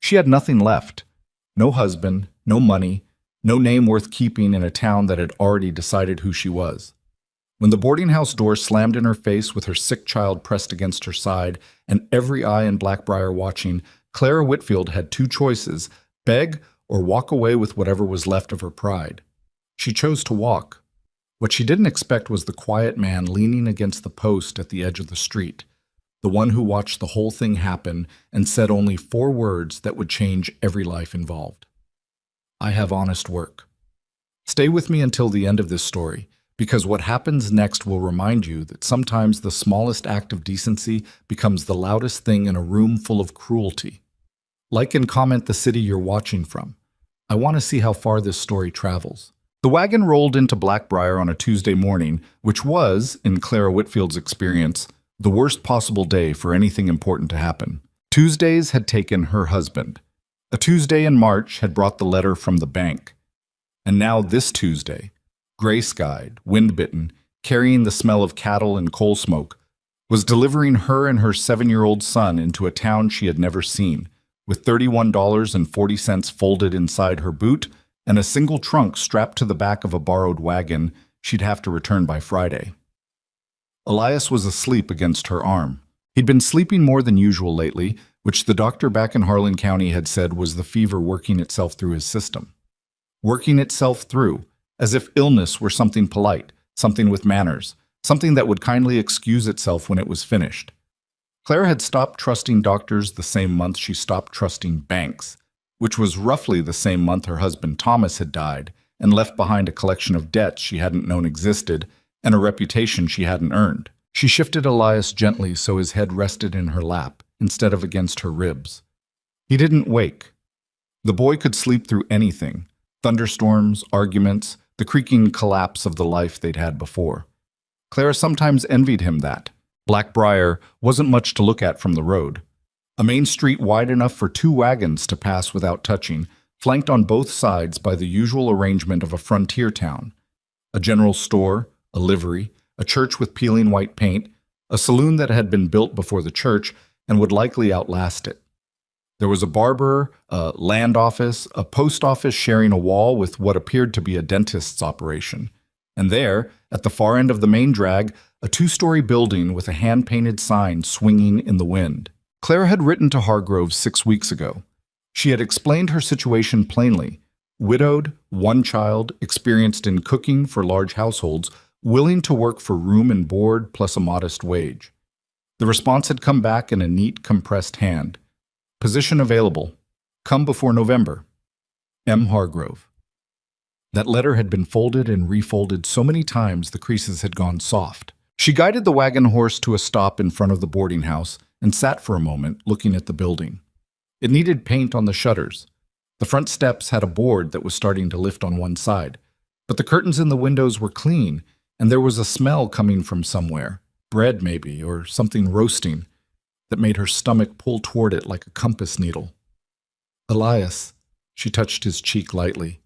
She had nothing left. No husband, no money, no name worth keeping in a town that had already decided who she was. When the boarding house door slammed in her face with her sick child pressed against her side and every eye in Blackbriar watching, Clara Whitfield had two choices: beg or walk away with whatever was left of her pride. She chose to walk. What she didn't expect was the quiet man leaning against the post at the edge of the street, the one who watched the whole thing happen and said only 4 words that would change every life involved. I have honest work. Stay with me until the end of this story, because what happens next will remind you that sometimes the smallest act of decency becomes the loudest thing in a room full of cruelty. Like and comment the city you're watching from. I want to see how far this story travels. The wagon rolled into Blackbriar on a Tuesday morning, which was, in Clara Whitfield's experience, the worst possible day for anything important to happen. Tuesdays had taken her husband. A Tuesday in March had brought the letter from the bank. And now this Tuesday, gray-skied, wind-bitten, carrying the smell of cattle and coal smoke, was delivering her and her 7-year-old son into a town she had never seen, with $31.40 folded inside her boot and a single trunk strapped to the back of a borrowed wagon she'd have to return by Friday. Elias was asleep against her arm. He'd been sleeping more than usual lately, which the doctor back in Harlan County had said was the fever working itself through his system. Working itself through, as if illness were something polite, something with manners, something that would kindly excuse itself when it was finished. Claire had stopped trusting doctors the same month she stopped trusting banks, which was roughly the same month her husband Thomas had died and left behind a collection of debts she hadn't known existed and a reputation she hadn't earned. She shifted Elias gently so his head rested in her lap instead of against her ribs. He didn't wake. The boy could sleep through anything: thunderstorms, arguments, the creaking collapse of the life they'd had before. Clara sometimes envied him that. Blackbriar wasn't much to look at from the road. A main street wide enough for 2 wagons to pass without touching, flanked on both sides by the usual arrangement of a frontier town: a general store, a livery, a church with peeling white paint, a saloon that had been built before the church and would likely outlast it. There was a barber, a land office, a post office sharing a wall with what appeared to be a dentist's operation. And there, at the far end of the main drag, a 2-story building with a hand-painted sign swinging in the wind. Clara had written to Hargrove 6 weeks ago. She had explained her situation plainly: widowed, 1 child, experienced in cooking for large households, willing to work for room and board plus a modest wage. The response had come back in a neat, compressed hand. Position available. Come before November. M. Hargrove. That letter had been folded and refolded so many times the creases had gone soft. She guided the wagon horse to a stop in front of the boarding house and sat for a moment, looking at the building. It needed paint on the shutters. The front steps had a board that was starting to lift on one side, but the curtains in the windows were clean, and there was a smell coming from somewhere, bread maybe, or something roasting, that made her stomach pull toward it like a compass needle. Elias, she touched his cheek lightly.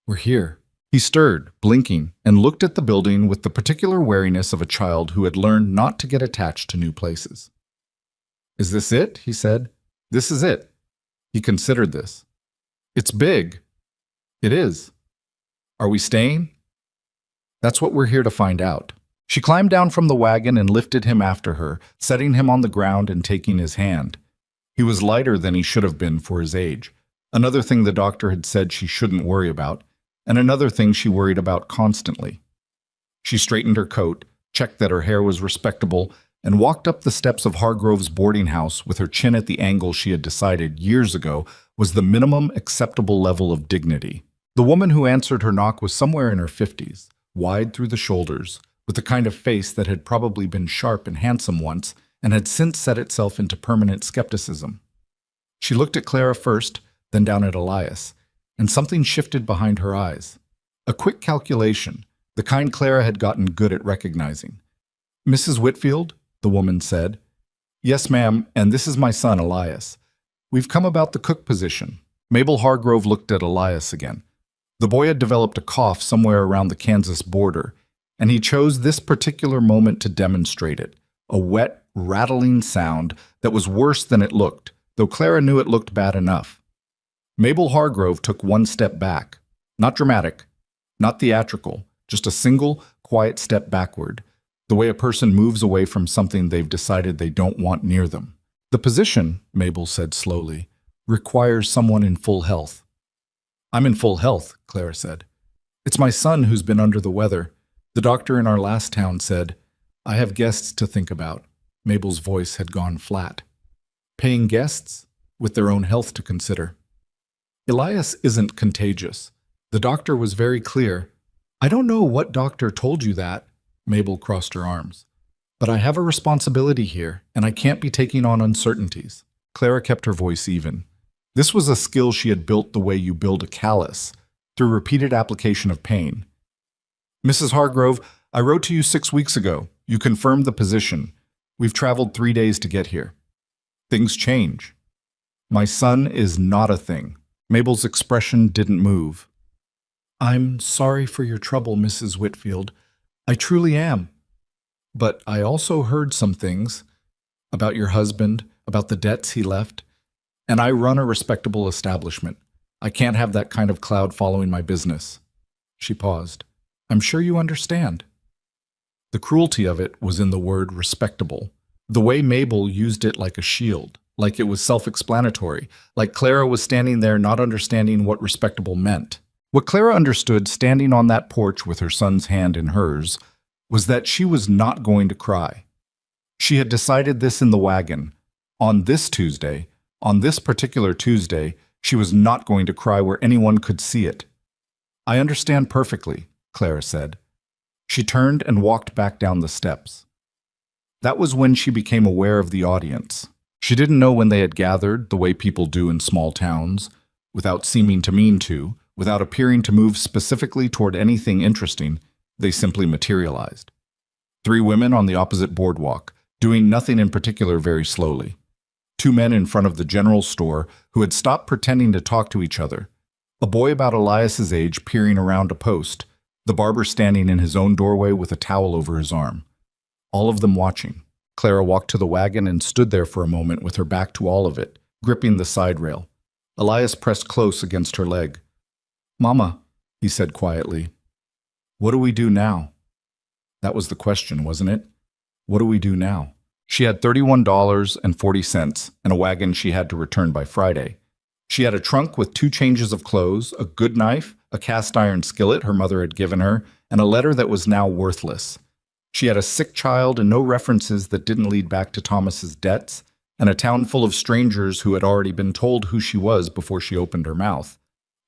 We're here. He stirred, blinking, and looked at the building with the particular wariness of a child who had learned not to get attached to new places. Is this it? He said. This is it. He considered this. It's big. It is. Are we staying? That's what we're here to find out. She climbed down from the wagon and lifted him after her, setting him on the ground and taking his hand. He was lighter than he should have been for his age, another thing the doctor had said she shouldn't worry about, and another thing she worried about constantly. She straightened her coat, checked that her hair was respectable, and walked up the steps of Hargrove's boarding house with her chin at the angle she had decided years ago was the minimum acceptable level of dignity. The woman who answered her knock was somewhere in her 50s, wide through the shoulders, with the kind of face that had probably been sharp and handsome once and had since set itself into permanent skepticism. She looked at Clara first, then down at Elias, and something shifted behind her eyes. A quick calculation, the kind Clara had gotten good at recognizing. Mrs. Whitfield, the woman said. Yes, ma'am, and this is my son, Elias. We've come about the cook position. Mabel Hargrove looked at Elias again. The boy had developed a cough somewhere around the Kansas border, and he chose this particular moment to demonstrate it, a wet, rattling sound that was worse than it looked, though Clara knew it looked bad enough. Mabel Hargrove took one step back. Not dramatic, not theatrical, just a single, quiet step backward, the way a person moves away from something they've decided they don't want near them. The position, Mabel said slowly, requires someone in full health. I'm in full health, Clara said. It's my son who's been under the weather. The doctor in our last town said, I have guests to think about. Mabel's voice had gone flat. Paying guests with their own health to consider. Elias isn't contagious. The doctor was very clear. I don't know what doctor told you that, Mabel crossed her arms. But I have a responsibility here, and I can't be taking on uncertainties. Clara kept her voice even. This was a skill she had built the way you build a callus, through repeated application of pain. Mrs. Hargrove, I wrote to you 6 weeks ago. You confirmed the position. We've traveled 3 days to get here. Things change. My son is not a thing. Mabel's expression didn't move. I'm sorry for your trouble, Mrs. Whitfield. I truly am. But I also heard some things about your husband, about the debts he left, and I run a respectable establishment. I can't have that kind of cloud following my business. She paused. I'm sure you understand. The cruelty of it was in the word respectable, the way Mabel used it like a shield, like it was self-explanatory, like Clara was standing there not understanding what respectable meant. What Clara understood standing on that porch with her son's hand in hers was that she was not going to cry. She had decided this in the wagon. On this Tuesday, on this particular Tuesday, she was not going to cry where anyone could see it. I understand perfectly, Clara said. She turned and walked back down the steps. That was when she became aware of the audience. She didn't know when they had gathered the way people do in small towns, without seeming to mean to, without appearing to move specifically toward anything interesting. They simply materialized. 3 women on the opposite boardwalk, doing nothing in particular very slowly. 2 men in front of the general store who had stopped pretending to talk to each other. A boy about Elias's age peering around a post, the barber standing in his own doorway with a towel over his arm. All of them watching. Clara walked to the wagon and stood there for a moment with her back to all of it, gripping the side rail. Elias pressed close against her leg. Mama, he said quietly. What do we do now? That was the question, wasn't it? What do we do now? She had $31.40 and a wagon she had to return by Friday. She had a trunk with 2 changes of clothes, a good knife, a cast iron skillet her mother had given her, and a letter that was now worthless. She had a sick child and no references that didn't lead back to Thomas's debts, and a town full of strangers who had already been told who she was before she opened her mouth.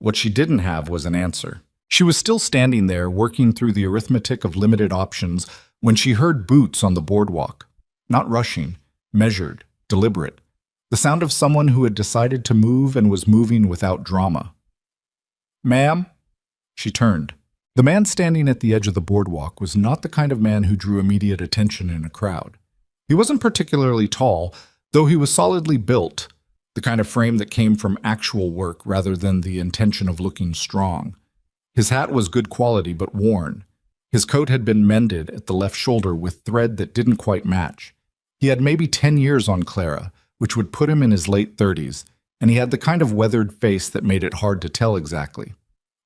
What she didn't have was an answer. She was still standing there, working through the arithmetic of limited options, when she heard boots on the boardwalk. Not rushing, measured, deliberate. The sound of someone who had decided to move and was moving without drama. Ma'am? She turned. The man standing at the edge of the boardwalk was not the kind of man who drew immediate attention in a crowd. He wasn't particularly tall, though he was solidly built, the kind of frame that came from actual work rather than the intention of looking strong. His hat was good quality but worn. His coat had been mended at the left shoulder with thread that didn't quite match. He had maybe 10 years on Clara, which would put him in his late 30s, and he had the kind of weathered face that made it hard to tell exactly.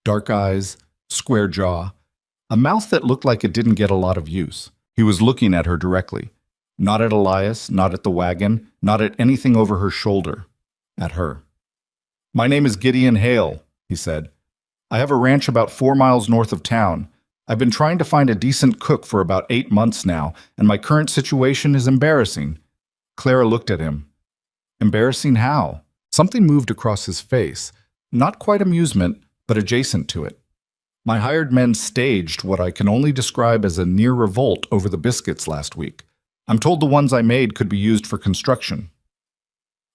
Dark eyes, square jaw, a mouth that looked like it didn't get a lot of use. He was looking at her directly. Not at Elias, not at the wagon, not at anything over her shoulder. At her. My name is Gideon Hale, he said. I have a ranch about 4 miles north of town. I've been trying to find a decent cook for about 8 months now, and my current situation is embarrassing. Clara looked at him. Embarrassing how? Something moved across his face. Not quite amusement, but adjacent to it. My hired men staged what I can only describe as a near revolt over the biscuits last week. I'm told the ones I made could be used for construction.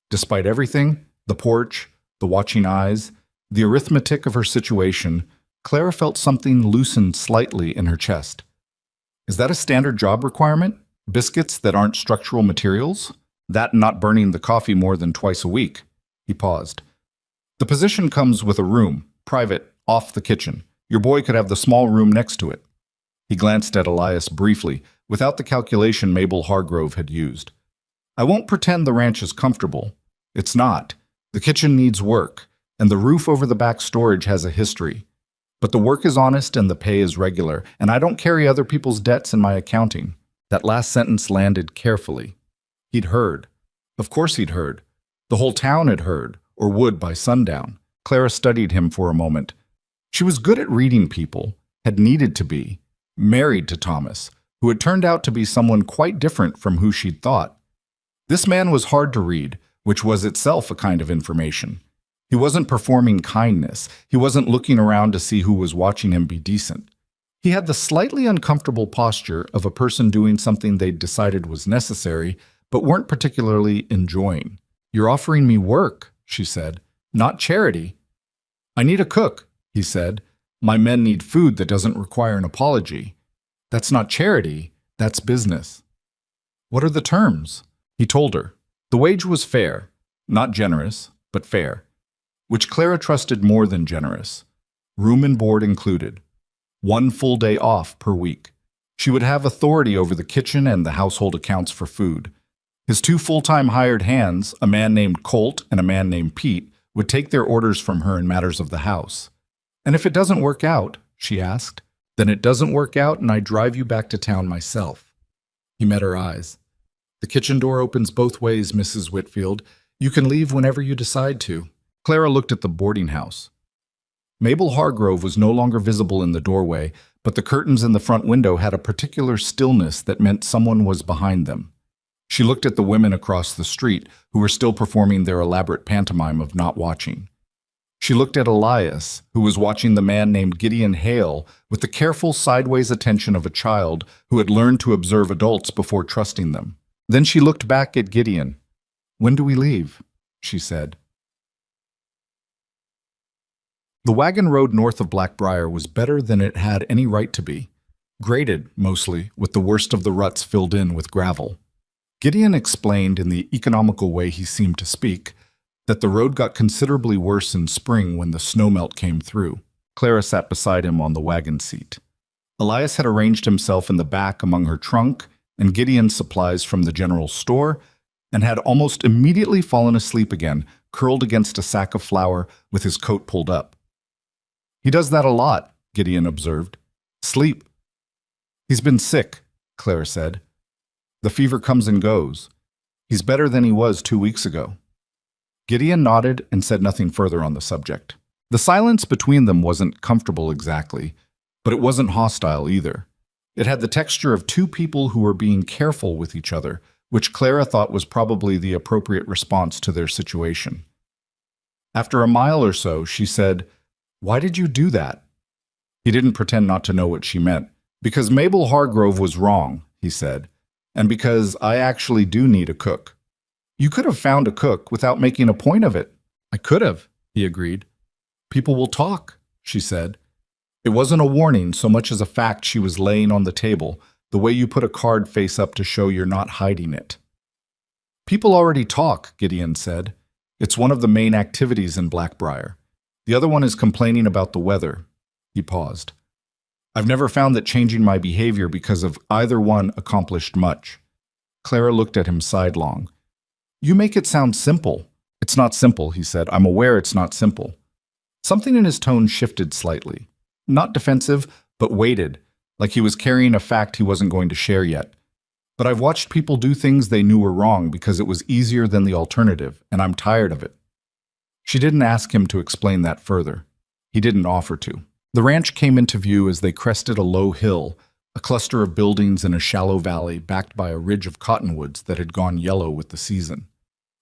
Despite everything, the porch, the watching eyes, the arithmetic of her situation, Clara felt something loosen slightly in her chest. Is that a standard job requirement? Biscuits that aren't structural materials? That not burning the coffee more than twice a week? He paused. The position comes with a room, private, off the kitchen. Your boy could have the small room next to it. He glanced at Elias briefly, without the calculation Mabel Hargrove had used. I won't pretend the ranch is comfortable. It's not. The kitchen needs work, and the roof over the back storage has a history. But the work is honest and the pay is regular, and I don't carry other people's debts in my accounting." That last sentence landed carefully. He'd heard. Of course he'd heard. The whole town had heard, or would by sundown. Clara studied him for a moment. She was good at reading people, had needed to be, married to Thomas, who had turned out to be someone quite different from who she'd thought. This man was hard to read, which was itself a kind of information. He wasn't performing kindness. He wasn't looking around to see who was watching him be decent. He had the slightly uncomfortable posture of a person doing something they'd decided was necessary, but weren't particularly enjoying. "You're offering me work," she said, "not charity." "I need a cook," he said. "My men need food that doesn't require an apology." "That's not charity, that's business." "What are the terms?" He told her. The wage was fair, not generous, but fair, which Clara trusted more than generous. Room and board included. 1 full day off per week. She would have authority over the kitchen and the household accounts for food. His 2 full-time hired hands, a man named Colt and a man named Pete, would take their orders from her in matters of the house. "And if it doesn't work out," she asked, "then it doesn't work out and I drive you back to town myself." He met her eyes. "The kitchen door opens both ways, Mrs. Whitfield. You can leave whenever you decide to." Clara looked at the boarding house. Mabel Hargrove was no longer visible in the doorway, but the curtains in the front window had a particular stillness that meant someone was behind them. She looked at the women across the street, who were still performing their elaborate pantomime of not watching. She looked at Elias, who was watching the man named Gideon Hale with the careful sideways attention of a child who had learned to observe adults before trusting them. Then she looked back at Gideon. "When do we leave?" she said. The wagon road north of Blackbriar was better than it had any right to be. Graded, mostly, with the worst of the ruts filled in with gravel. Gideon explained, in the economical way he seemed to speak, that the road got considerably worse in spring when the snowmelt came through. Clara sat beside him on the wagon seat. Elias had arranged himself in the back among her trunk and Gideon's supplies from the general store, and had almost immediately fallen asleep again, curled against a sack of flour with his coat pulled up. "He does that a lot," Gideon observed. "Sleep." "He's been sick," Clara said. "The fever comes and goes. He's better than he was 2 weeks ago." Gideon nodded and said nothing further on the subject. The silence between them wasn't comfortable exactly, but it wasn't hostile either. It had the texture of 2 people who were being careful with each other, which Clara thought was probably the appropriate response to their situation. After a mile or so, she said, "Why did you do that?" He didn't pretend not to know what she meant. "Because Mabel Hargrove was wrong," he said, "and because I actually do need a cook." "You could have found a cook without making a point of it." "I could have," he agreed. "People will talk," she said. It wasn't a warning so much as a fact she was laying on the table, the way you put a card face up to show you're not hiding it. "People already talk," Gideon said. "It's one of the main activities in Blackbriar. The other one is complaining about the weather." He paused. "I've never found that changing my behavior because of either one accomplished much." Clara looked at him sidelong. "You make it sound simple." "It's not simple," he said. "I'm aware it's not simple." Something in his tone shifted slightly. Not defensive, but weighted, like he was carrying a fact he wasn't going to share yet. "But I've watched people do things they knew were wrong because it was easier than the alternative, and I'm tired of it." She didn't ask him to explain that further. He didn't offer to. The ranch came into view as they crested a low hill, a cluster of buildings in a shallow valley backed by a ridge of cottonwoods that had gone yellow with the season.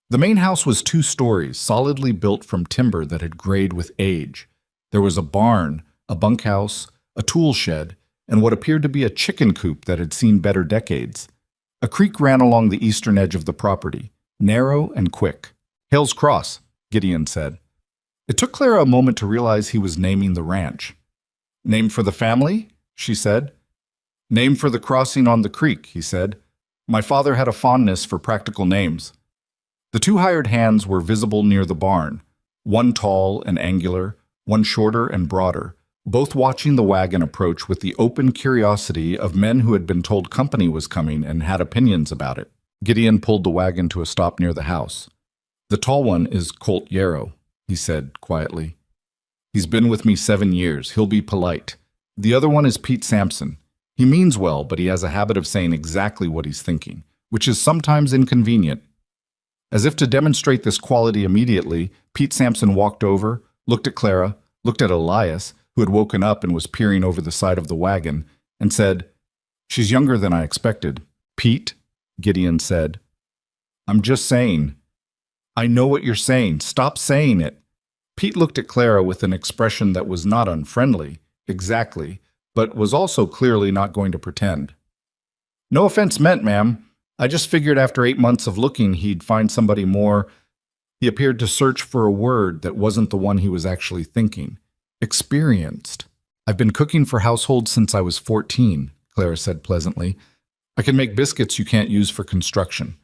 The main house was 2 stories, solidly built from timber that had grayed with age. There was a barn, a bunkhouse, a tool shed, and what appeared to be a chicken coop that had seen better decades. A creek ran along the eastern edge of the property, narrow and quick. "Hale's Cross," Gideon said. It took Clara a moment to realize he was naming the ranch. "Name for the family?" she said. "Name for the crossing on the creek," he said. "My father had a fondness for practical names." The 2 hired hands were visible near the barn, one tall and angular, one shorter and broader, both watching the wagon approach with the open curiosity of men who had been told company was coming and had opinions about it. Gideon pulled the wagon to a stop near the house. The tall one is Colt Yarrow, he said quietly. He's been with me 7 years. He'll be polite. The other one is Pete Sampson. He means well, but he has a habit of saying exactly what he's thinking, which is sometimes inconvenient. As if to demonstrate this quality immediately, Pete Sampson walked over, looked at Clara, looked at Elias, who had woken up and was peering over the side of the wagon, and said, "She's younger than I expected." "Pete," Gideon said, "I'm just saying." "I know what you're saying. Stop saying it." Pete looked at Clara with an expression that was not unfriendly, exactly, but was also clearly not going to pretend. "No offense meant, ma'am. I just figured after 8 months of looking he'd find somebody more—" He appeared to search for a word that wasn't the one he was actually thinking. "Experienced. I've been cooking for households since I was 14, Clara said pleasantly. "I can make biscuits you can't use for construction.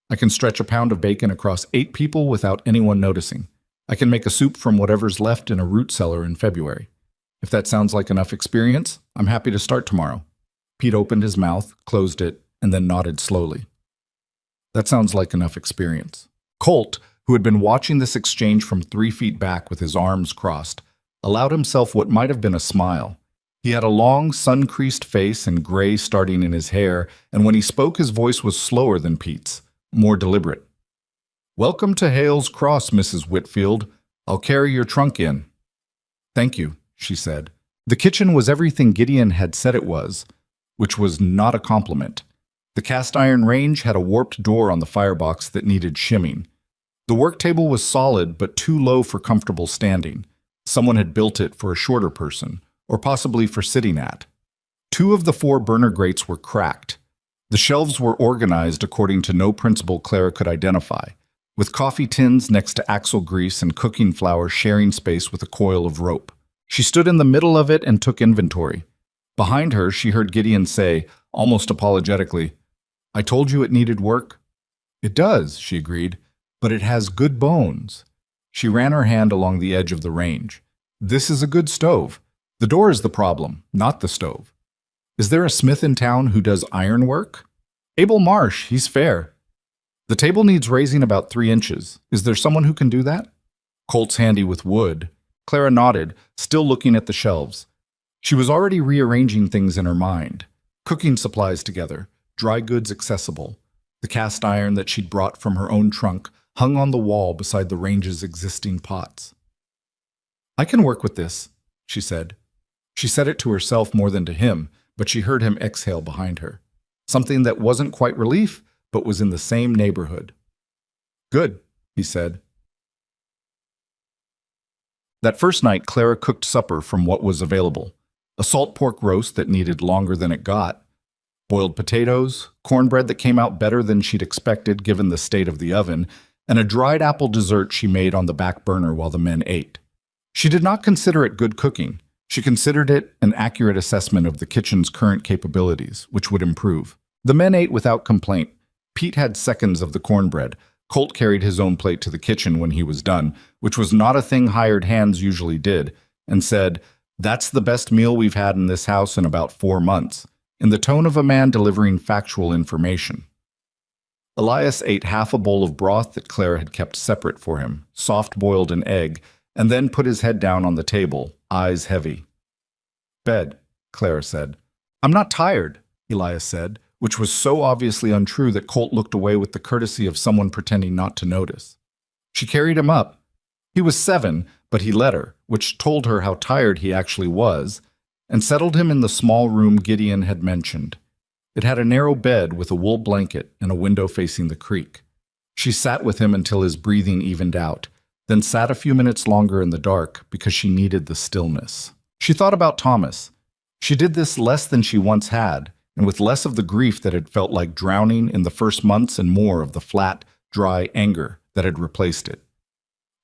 I can stretch a pound of bacon across 8 people without anyone noticing. I can make a soup from whatever's left in a root cellar in February. If that sounds like enough experience, I'm happy to start tomorrow." Pete opened his mouth, closed it, and then nodded slowly. "That sounds like enough experience." Colt, who had been watching this exchange from 3 feet back with his arms crossed, allowed himself what might have been a smile. He had a long, sun-creased face and gray starting in his hair, and when he spoke his voice was slower than Pete's, more deliberate. "Welcome to Hales Cross, Mrs. Whitfield. I'll carry your trunk in." "Thank you," she said. The kitchen was everything Gideon had said it was, which was not a compliment. The cast-iron range had a warped door on the firebox that needed shimming. The work table was solid but too low for comfortable standing. Someone had built it for a shorter person, or possibly for sitting at. 2 of the 4 burner grates were cracked. The shelves were organized according to no principle Clara could identify, with coffee tins next to axle grease and cooking flour sharing space with a coil of rope. She stood in the middle of it and took inventory. Behind her, she heard Gideon say, almost apologetically, "I told you it needed work." "It does," she agreed, "but it has good bones." She ran her hand along the edge of the range. "This is a good stove. The door is the problem, not the stove. Is there a smith in town who does iron work?" "Abel Marsh, he's fair." "The table needs raising about 3 inches. Is there someone who can do that?" "Colt's handy with wood." Clara nodded, still looking at the shelves. She was already rearranging things in her mind. Cooking supplies together, dry goods accessible. The cast iron that she'd brought from her own trunk hung on the wall beside the range's existing pots. "I can work with this," she said. She said it to herself more than to him, but she heard him exhale behind her. Something that wasn't quite relief, but was in the same neighborhood. "Good," he said. That first night, Clara cooked supper from what was available. A salt pork roast that needed longer than it got, boiled potatoes, cornbread that came out better than she'd expected given the state of the oven, and a dried apple dessert she made on the back burner while the men ate. She did not consider it good cooking. She considered it an accurate assessment of the kitchen's current capabilities, which would improve. The men ate without complaint. Pete had seconds of the cornbread. Colt carried his own plate to the kitchen when he was done, which was not a thing hired hands usually did, and said, "That's the best meal we've had in this house in about 4 months," in the tone of a man delivering factual information. Elias ate half a bowl of broth that Clara had kept separate for him, soft-boiled an egg, and then put his head down on the table, eyes heavy. "Bed," Clara said. "I'm not tired," Elias said, which was so obviously untrue that Colt looked away with the courtesy of someone pretending not to notice. She carried him up. He was 7, but he let her, which told her how tired he actually was, and settled him in the small room Gideon had mentioned. It had a narrow bed with a wool blanket and a window facing the creek. She sat with him until his breathing evened out, then sat a few minutes longer in the dark because she needed the stillness. She thought about Thomas. She did this less than she once had, and with less of the grief that had felt like drowning in the first months and more of the flat, dry anger that had replaced it.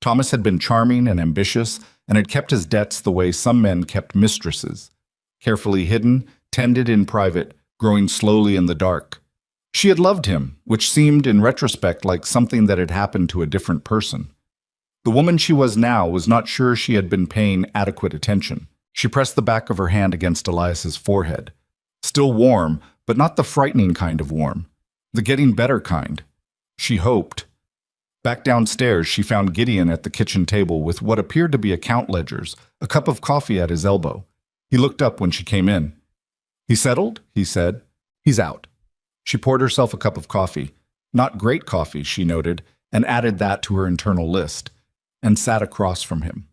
Thomas had been charming and ambitious and had kept his debts the way some men kept mistresses, carefully hidden, tended in private, growing slowly in the dark. She had loved him, which seemed in retrospect like something that had happened to a different person. The woman she was now was not sure she had been paying adequate attention. She pressed the back of her hand against Elias's forehead. Still warm, but not the frightening kind of warm. The getting better kind. She hoped. Back downstairs, she found Gideon at the kitchen table with what appeared to be account ledgers, a cup of coffee at his elbow. He looked up when she came in. "He settled?" he said. "He's out." She poured herself a cup of coffee. Not great coffee, she noted, and added that to her internal list, and sat across from him.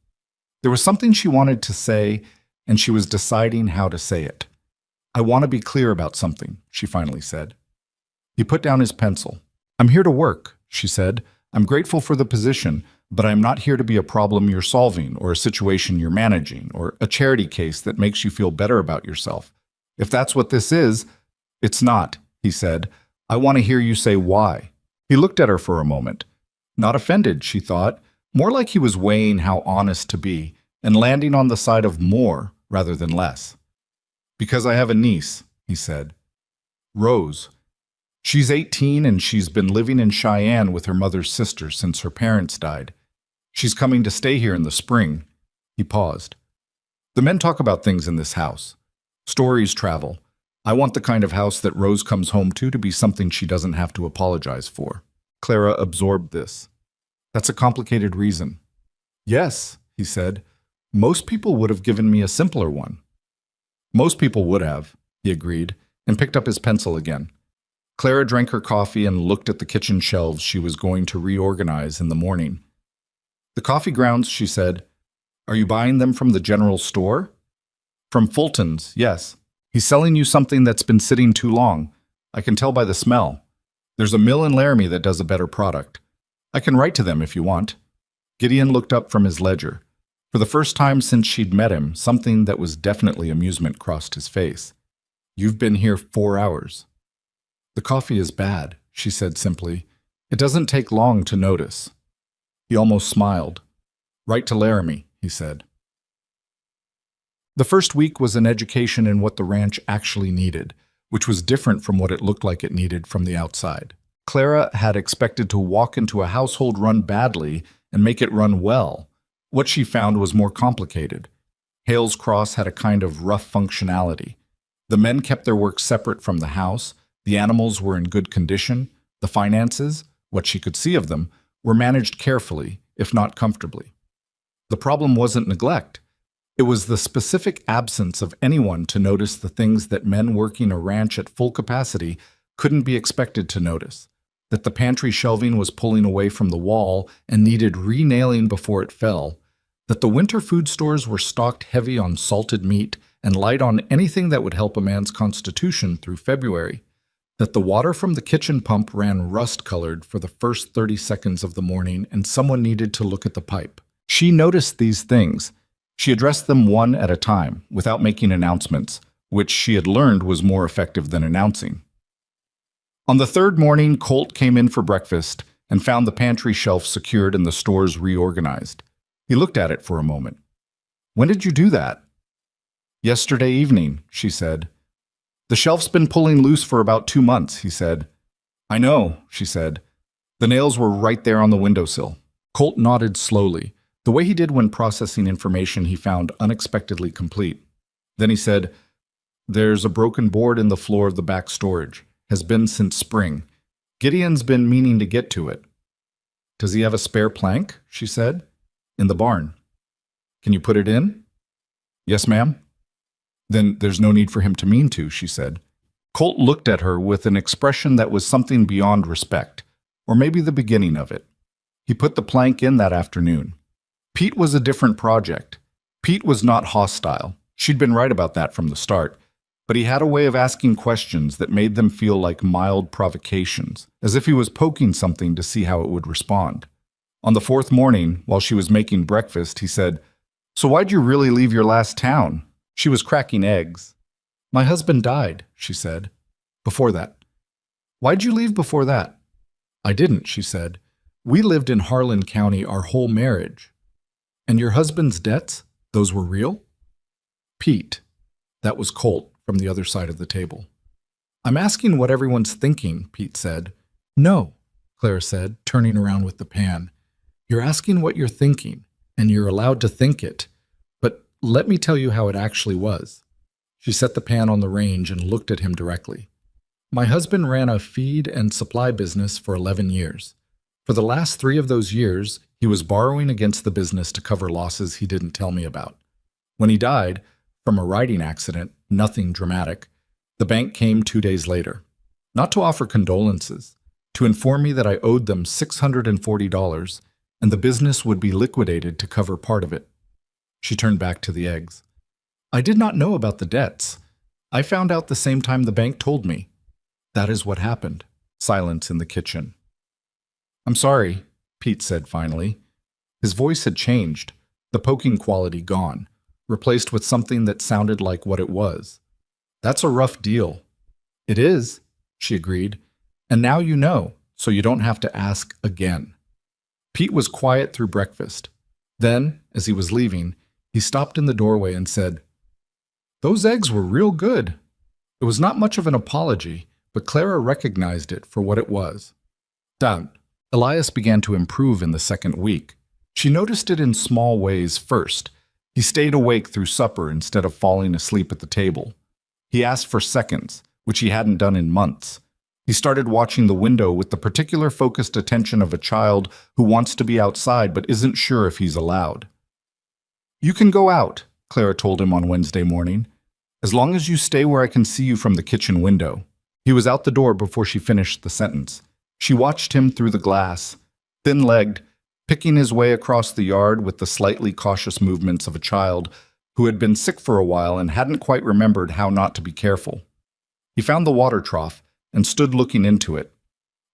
There was something she wanted to say, and she was deciding how to say it. "I want to be clear about something," she finally said. He put down his pencil. "I'm here to work," she said. "I'm grateful for the position, but I'm not here to be a problem you're solving or a situation you're managing or a charity case that makes you feel better about yourself. If that's what this is, it's not," he said. "I want to hear you say why." He looked at her for a moment. Not offended, she thought, more like he was weighing how honest to be and landing on the side of more rather than less. "Because I have a niece," he said. "Rose. She's 18 and she's been living in Cheyenne with her mother's sister since her parents died. She's coming to stay here in the spring." He paused. "The men talk about things in this house. Stories travel. I want the kind of house that Rose comes home to be something she doesn't have to apologize for." Clara absorbed this. "That's a complicated reason." "Yes," he said. "Most people would have given me a simpler one." "Most people would have," he agreed, and picked up his pencil again. Clara drank her coffee and looked at the kitchen shelves she was going to reorganize in the morning. "The coffee grounds," she said. "Are you buying them from the general store?" "From Fulton's, yes. He's selling you something that's been sitting too long. I can tell by the smell. There's a mill in Laramie that does a better product. I can write to them if you want." Gideon looked up from his ledger. For the first time since she'd met him, something that was definitely amusement crossed his face. "You've been here 4 hours." "The coffee is bad," she said simply. "It doesn't take long to notice." He almost smiled. "Write to Laramie," he said. The first week was an education in what the ranch actually needed, which was different from what it looked like it needed from the outside. Clara had expected to walk into a household run badly and make it run well. What she found was more complicated. Hales Cross had a kind of rough functionality. The men kept their work separate from the house. The animals were in good condition. The finances, what she could see of them, were managed carefully, if not comfortably. The problem wasn't neglect. It was the specific absence of anyone to notice the things that men working a ranch at full capacity couldn't be expected to notice. That the pantry shelving was pulling away from the wall and needed re-nailing before it fell. That the winter food stores were stocked heavy on salted meat and light on anything that would help a man's constitution through February. That the water from the kitchen pump ran rust-colored for the first 30 seconds of the morning and someone needed to look at the pipe. She noticed these things. She addressed them one at a time, without making announcements, which she had learned was more effective than announcing. On the third morning, Colt came in for breakfast and found the pantry shelf secured and the stores reorganized. He looked at it for a moment. "When did you do that?" "Yesterday evening," she said. "The shelf's been pulling loose for about 2 months," he said. "I know," she said. "The nails were right there on the windowsill." Colt nodded slowly, the way he did when processing information he found unexpectedly complete. Then he said, "There's a broken board in the floor of the back storage. Has been since spring. Gideon's been meaning to get to it." "Does he have a spare plank?" she said. "In the barn." "Can you put it in?" "Yes, ma'am." "Then there's no need for him to mean to," she said. Colt looked at her with an expression that was something beyond respect, or maybe the beginning of it. He put the plank in that afternoon. Pete was a different project. Pete was not hostile. She'd been right about that from the start. But he had a way of asking questions that made them feel like mild provocations, as if he was poking something to see how it would respond. On the fourth morning, while she was making breakfast, he said, "So why'd you really leave your last town?" She was cracking eggs. "My husband died," she said. "Before that." "Why'd you leave before that?" "I didn't," she said. "We lived in Harlan County our whole marriage." "And your husband's debts? Those were real?" "Pete." That was Colt from the other side of the table. "I'm asking what everyone's thinking," Pete said. "No," Claire said, turning around with the pan. "You're asking what you're thinking, and you're allowed to think it. But let me tell you how it actually was." She set the pan on the range and looked at him directly. "My husband ran a feed and supply business for 11 years. For the last 3 of those years, he was borrowing against the business to cover losses he didn't tell me about. When he died, from a riding accident, nothing dramatic, the bank came 2 days later. Not to offer condolences, to inform me that I owed them $640 and the business would be liquidated to cover part of it. She turned back to the eggs. I did not know about the debts. I found out the same time the bank told me. That is what happened. Silence in the kitchen. I'm sorry, Pete said finally. His voice had changed, the poking quality gone, replaced with something that sounded like what it was. That's a rough deal. It is, she agreed. And now you know, so you don't have to ask again. Pete was quiet through breakfast. Then, as he was leaving, he stopped in the doorway and said, Those eggs were real good. It was not much of an apology, but Clara recognized it for what it was. Down. Elias began to improve in the second week. She noticed it in small ways first. He stayed awake through supper instead of falling asleep at the table. He asked for seconds, which he hadn't done in months. He started watching the window with the particular focused attention of a child who wants to be outside but isn't sure if he's allowed. You can go out, Clara told him on Wednesday morning, as long as you stay where I can see you from the kitchen window. He was out the door before she finished the sentence. She watched him through the glass, thin-legged, picking his way across the yard with the slightly cautious movements of a child who had been sick for a while and hadn't quite remembered how not to be careful. He found the water trough and stood looking into it.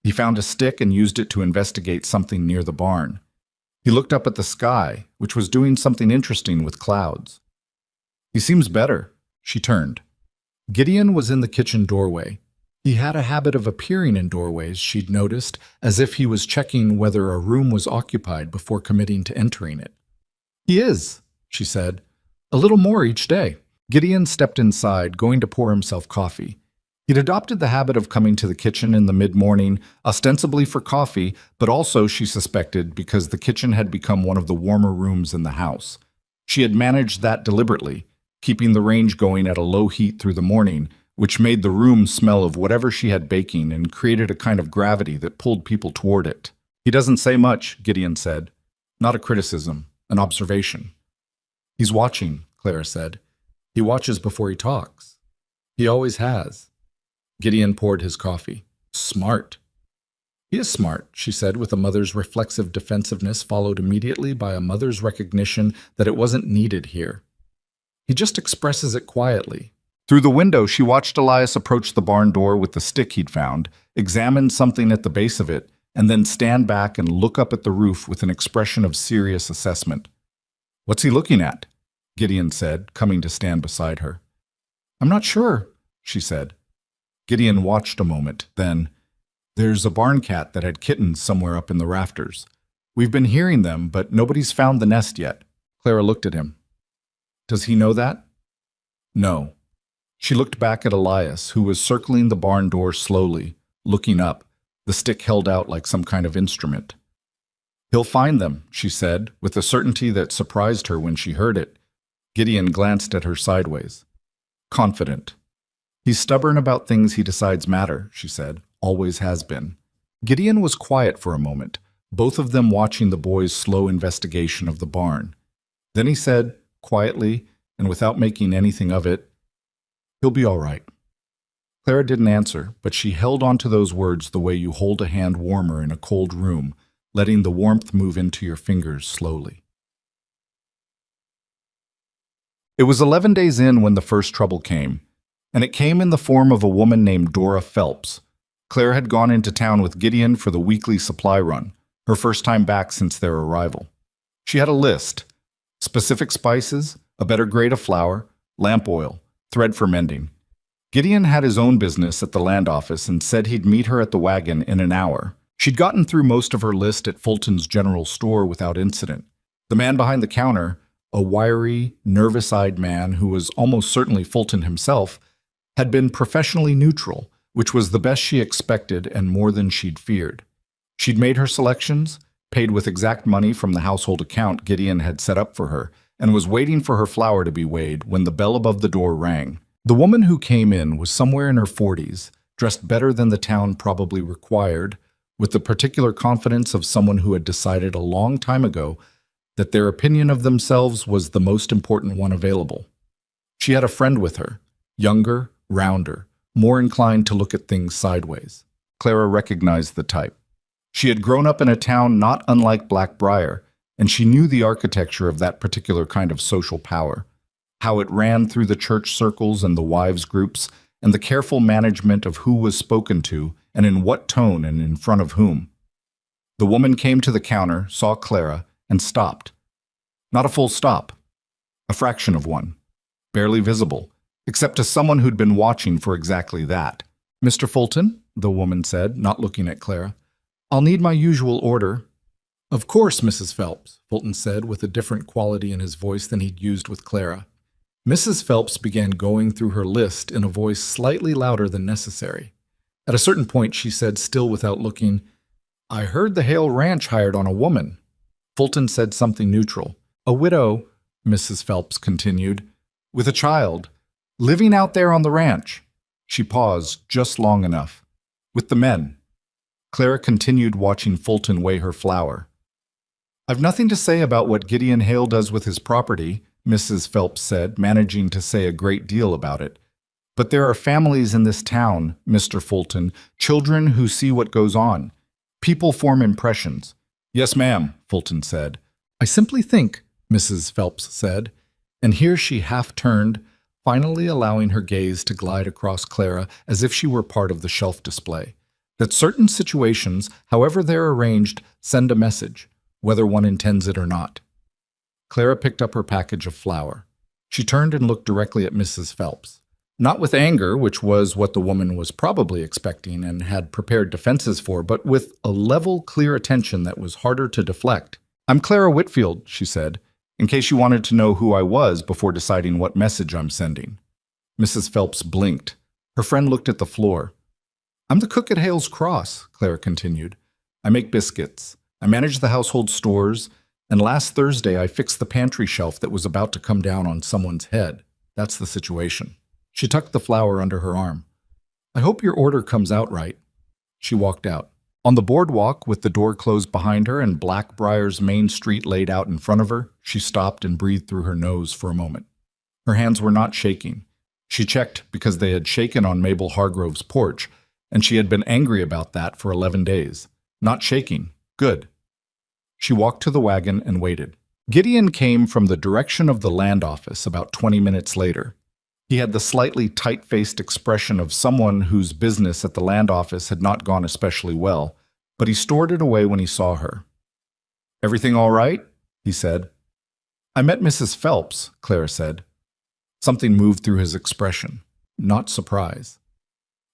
He found a stick and used it to investigate something near the barn. He looked up at the sky, which was doing something interesting with clouds. He seems better, she turned. Gideon was in the kitchen doorway. He had a habit of appearing in doorways, she'd noticed, as if he was checking whether a room was occupied before committing to entering it. He is, she said. A little more each day. Gideon stepped inside, going to pour himself coffee. He'd adopted the habit of coming to the kitchen in the mid-morning, ostensibly for coffee, but also, she suspected, because the kitchen had become one of the warmer rooms in the house. She had managed that deliberately, keeping the range going at a low heat through the morning, which made the room smell of whatever she had baking and created a kind of gravity that pulled people toward it. He doesn't say much, Gideon said. Not a criticism, an observation. He's watching, Clara said. He watches before he talks. He always has. Gideon poured his coffee. Smart. He is smart, she said, with a mother's reflexive defensiveness followed immediately by a mother's recognition that it wasn't needed here. He just expresses it quietly. Through the window, she watched Elias approach the barn door with the stick he'd found, examine something at the base of it, and then stand back and look up at the roof with an expression of serious assessment. What's he looking at? Gideon said, coming to stand beside her. I'm not sure, she said. Gideon watched a moment, then, There's a barn cat that had kittens somewhere up in the rafters. We've been hearing them, but nobody's found the nest yet. Clara looked at him. Does he know that? No. She looked back at Elias, who was circling the barn door slowly, looking up, the stick held out like some kind of instrument. He'll find them, she said, with a certainty that surprised her when she heard it. Gideon glanced at her sideways. Confident. He's stubborn about things he decides matter, she said. Always has been. Gideon was quiet for a moment, both of them watching the boys' slow investigation of the barn. Then he said, quietly, and without making anything of it, He'll be all right. Clara didn't answer, but she held on to those words the way you hold a hand warmer in a cold room, letting the warmth move into your fingers slowly. It was 11 days in when the first trouble came, and it came in the form of a woman named Dora Phelps. Claire had gone into town with Gideon for the weekly supply run, her first time back since their arrival. She had a list: specific spices, a better grade of flour, lamp oil, thread for mending. Gideon had his own business at the land office and said he'd meet her at the wagon in an hour. She'd gotten through most of her list at Fulton's general store without incident. The man behind the counter, a wiry, nervous-eyed man who was almost certainly Fulton himself, had been professionally neutral, which was the best she expected and more than she'd feared. She'd made her selections, paid with exact money from the household account Gideon had set up for her, and was waiting for her flour to be weighed when the bell above the door rang. The woman who came in was somewhere in her 40s, dressed better than the town probably required, with the particular confidence of someone who had decided a long time ago that their opinion of themselves was the most important one available. She had a friend with her, younger, rounder, more inclined to look at things sideways. Clara recognized the type. She had grown up in a town not unlike Blackbriar, and she knew the architecture of that particular kind of social power, how it ran through the church circles and the wives' groups, and the careful management of who was spoken to and in what tone and in front of whom. The woman came to the counter, saw Clara, and stopped. Not a full stop, a fraction of one, barely visible, except to someone who'd been watching for exactly that. "Mr. Fulton," the woman said, not looking at Clara, "I'll need my usual order." "Of course, Mrs. Phelps," Fulton said with a different quality in his voice than he'd used with Clara. Mrs. Phelps began going through her list in a voice slightly louder than necessary. At a certain point, she said, still without looking, "I heard the Hale Ranch hired on a woman." Fulton said something neutral. "A widow," Mrs. Phelps continued, "with a child, living out there on the ranch." She paused just long enough. "With the men." Clara continued watching Fulton weigh her flour. "I've nothing to say about what Gideon Hale does with his property," Mrs. Phelps said, managing to say a great deal about it. "But there are families in this town, Mr. Fulton, children who see what goes on. People form impressions." "Yes, ma'am," Fulton said. "I simply think," Mrs. Phelps said, and here she half turned, finally allowing her gaze to glide across Clara as if she were part of the shelf display, "that certain situations, however they're arranged, send a message, whether one intends it or not." Clara picked up her package of flour. She turned and looked directly at Mrs. Phelps. Not with anger, which was what the woman was probably expecting and had prepared defenses for, but with a level, clear attention that was harder to deflect. "I'm Clara Whitfield," she said, "in case you wanted to know who I was before deciding what message I'm sending." Mrs. Phelps blinked. Her friend looked at the floor. "I'm the cook at Hale's Cross," Clara continued. "I make biscuits. I manage the household stores, and last Thursday I fixed the pantry shelf that was about to come down on someone's head. That's the situation." She tucked the flour under her arm. "I hope your order comes out right." She walked out. On the boardwalk, with the door closed behind her and Blackbriar's main street laid out in front of her, she stopped and breathed through her nose for a moment. Her hands were not shaking. She checked because they had shaken on Mabel Hargrove's porch, and she had been angry about that for 11 days. Not shaking. Good. She walked to the wagon and waited. Gideon came from the direction of the land office about 20 minutes later. He had the slightly tight-faced expression of someone whose business at the land office had not gone especially well, but he stored it away when he saw her. "Everything all right?" he said. "I met Mrs. Phelps," Clara said. Something moved through his expression, not surprise.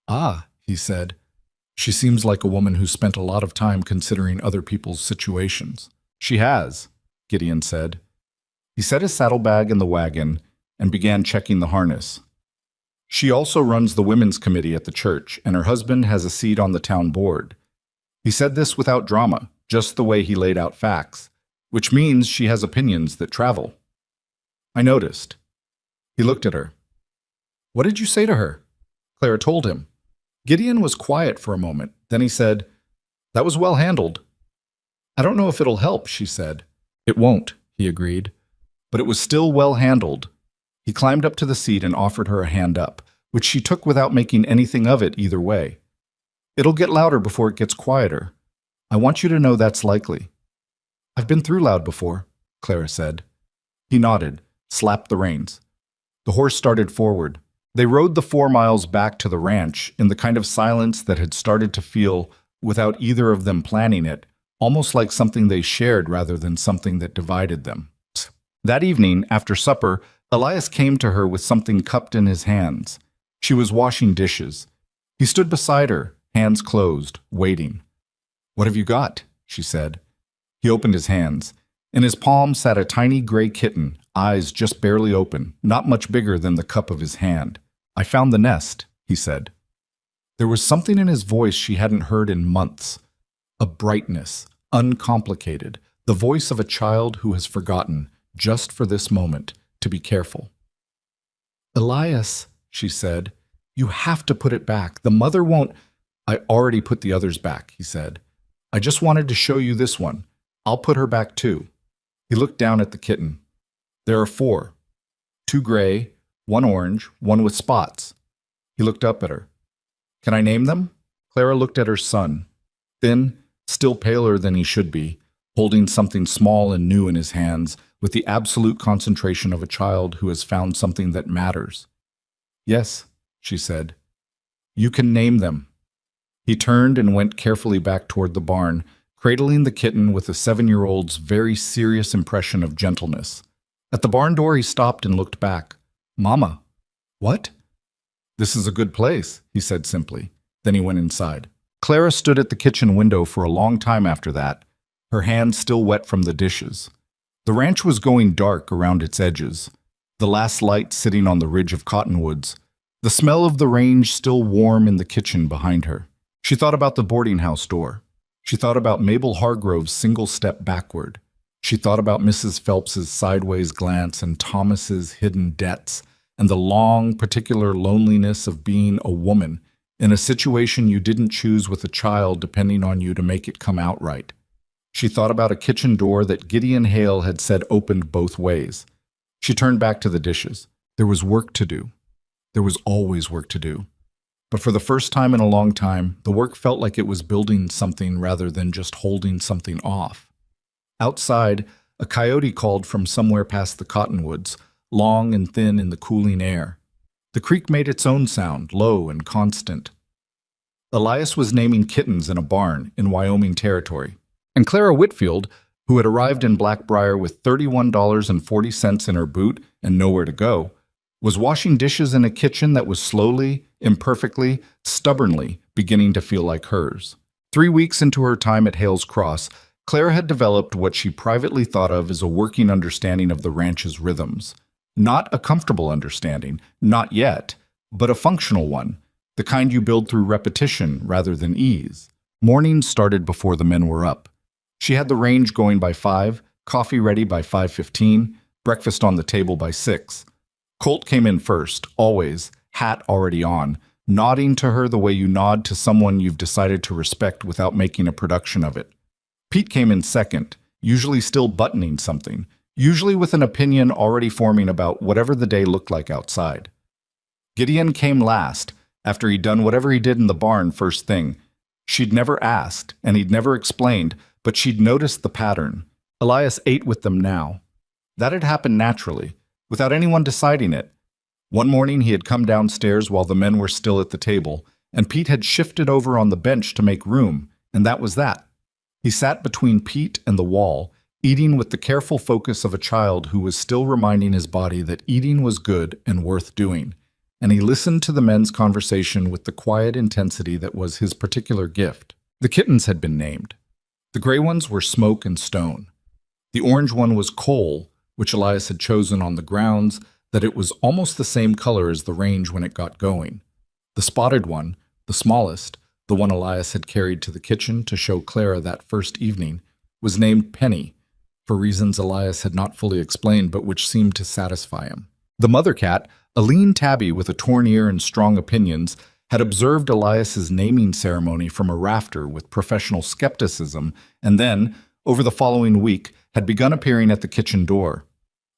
"Ah," he said. "She seems like a woman who spent a lot of time considering other people's situations." "She has," Gideon said. He set his saddlebag in the wagon and began checking the harness. "She also runs the women's committee at the church, and her husband has a seat on the town board." He said this without drama, just the way he laid out facts, which means she has opinions that travel. "I noticed." He looked at her. "What did you say to her?" Clara told him. Gideon was quiet for a moment. Then he said, "That was well handled." "I don't know if it'll help," she said. "It won't," he agreed. "But it was still well handled." He climbed up to the seat and offered her a hand up, which she took without making anything of it either way. "It'll get louder before it gets quieter. I want you to know that's likely." "I've been through loud before," Clara said. He nodded, slapped the reins. The horse started forward. They rode the 4 miles back to the ranch in the kind of silence that had started to feel, without either of them planning it, almost like something they shared rather than something that divided them. That evening, after supper, Elias came to her with something cupped in his hands. She was washing dishes. He stood beside her, hands closed, waiting. "What have you got?" she said. He opened his hands. In his palm sat a tiny gray kitten, eyes just barely open, not much bigger than the cup of his hand. "I found the nest," he said. There was something in his voice she hadn't heard in months. A brightness, uncomplicated, the voice of a child who has forgotten, just for this moment, to be careful. "Elias," she said, "you have to put it back. The mother won't—" "I already put the others back," he said. I just wanted to show you this one. I'll put her back too." He looked down at the kitten. "There are 4. 2 gray, 1 orange, 1 with spots." He looked up at her. "Can I name them?" Clara looked at her son, thin, still paler than he should be, holding something small and new in his hands with the absolute concentration of a child who has found something that matters. "Yes," she said. "You can name them." He turned and went carefully back toward the barn, cradling the kitten with a 7-year-old's very serious impression of gentleness. At the barn door he stopped and looked back. "Mama." "What?" "This is a good place," he said simply. Then he went inside. Clara stood at the kitchen window for a long time after that, her hands still wet from the dishes. The ranch was going dark around its edges, the last light sitting on the ridge of cottonwoods, the smell of the range still warm in the kitchen behind her. She thought about the boarding house door. She thought about Mabel Hargrove's single step backward. She thought about Mrs. Phelps's sideways glance and Thomas's hidden debts, and the long, particular loneliness of being a woman in a situation you didn't choose with a child depending on you to make it come out right. She thought about a kitchen door that Gideon Hale had said opened both ways. She turned back to the dishes. There was work to do. There was always work to do. But for the first time in a long time, the work felt like it was building something rather than just holding something off. Outside, a coyote called from somewhere past the cottonwoods, long and thin in the cooling air. The creek made its own sound, low and constant. Elias was naming kittens in a barn in Wyoming territory. And Clara Whitfield, who had arrived in Blackbriar with $31.40 in her boot and nowhere to go, was washing dishes in a kitchen that was slowly, imperfectly, stubbornly beginning to feel like hers. 3 weeks into her time at Hales Cross, Clara had developed what she privately thought of as a working understanding of the ranch's rhythms. Not a comfortable understanding, not yet, but a functional one, the kind you build through repetition rather than ease. Mornings started before the men were up. She had the range going by 5, coffee ready by 5:15, breakfast on the table by 6. Colt came in first, always, hat already on, nodding to her the way you nod to someone you've decided to respect without making a production of it. Pete came in second, usually still buttoning something, usually with an opinion already forming about whatever the day looked like outside. Gideon came last, after he'd done whatever he did in the barn first thing. She'd never asked, and he'd never explained, but she'd noticed the pattern. Elias ate with them now. That had happened naturally, without anyone deciding it. One morning he had come downstairs while the men were still at the table, and Pete had shifted over on the bench to make room, and that was that. He sat between Pete and the wall, eating with the careful focus of a child who was still reminding his body that eating was good and worth doing, and he listened to the men's conversation with the quiet intensity that was his particular gift. The kittens had been named. The gray ones were Smoke and Stone. The orange one was Coal, which Elias had chosen on the grounds that it was almost the same color as the range when it got going. The spotted one, the smallest, the one Elias had carried to the kitchen to show Clara that first evening, was named Penny, for reasons Elias had not fully explained but which seemed to satisfy him. The mother cat, a lean tabby with a torn ear and strong opinions, had observed Elias's naming ceremony from a rafter with professional skepticism and then, over the following week, had begun appearing at the kitchen door.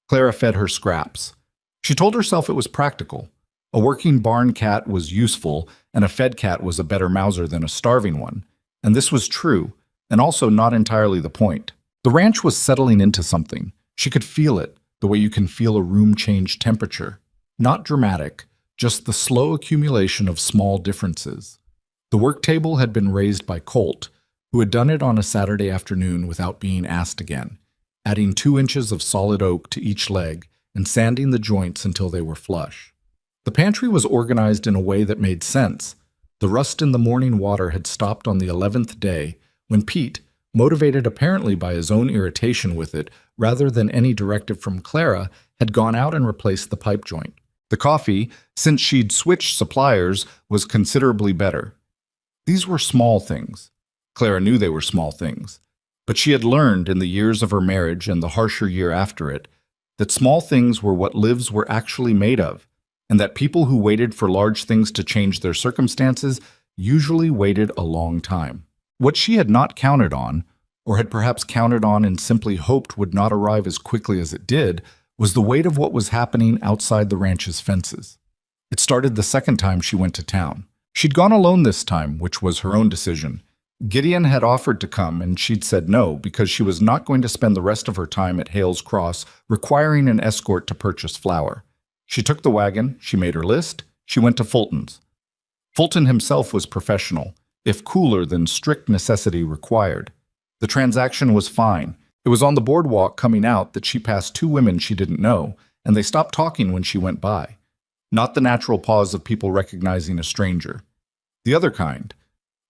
Clara fed her scraps. She told herself it was practical. A working barn cat was useful, and a fed cat was a better mouser than a starving one. And this was true, and also not entirely the point. The ranch was settling into something. She could feel it, the way you can feel a room change temperature. Not dramatic, just the slow accumulation of small differences. The work table had been raised by Colt, who had done it on a Saturday afternoon without being asked again, adding 2 inches of solid oak to each leg and sanding the joints until they were flush. The pantry was organized in a way that made sense. The rust in the morning water had stopped on the 11th day when Pete, motivated apparently by his own irritation with it rather than any directive from Clara, had gone out and replaced the pipe joint. The coffee, since she'd switched suppliers, was considerably better. These were small things. Clara knew they were small things. But she had learned in the years of her marriage and the harsher year after it that small things were what lives were actually made of, and that people who waited for large things to change their circumstances usually waited a long time. What she had not counted on, or had perhaps counted on and simply hoped would not arrive as quickly as it did, was the weight of what was happening outside the ranch's fences. It started the second time she went to town. She'd gone alone this time, which was her own decision. Gideon had offered to come, and she'd said no because she was not going to spend the rest of her time at Hale's Cross requiring an escort to purchase flour. She took the wagon, she made her list, she went to Fulton's. Fulton himself was professional, if cooler than strict necessity required. The transaction was fine. It was on the boardwalk coming out that she passed two women she didn't know, and they stopped talking when she went by. Not the natural pause of people recognizing a stranger. The other kind.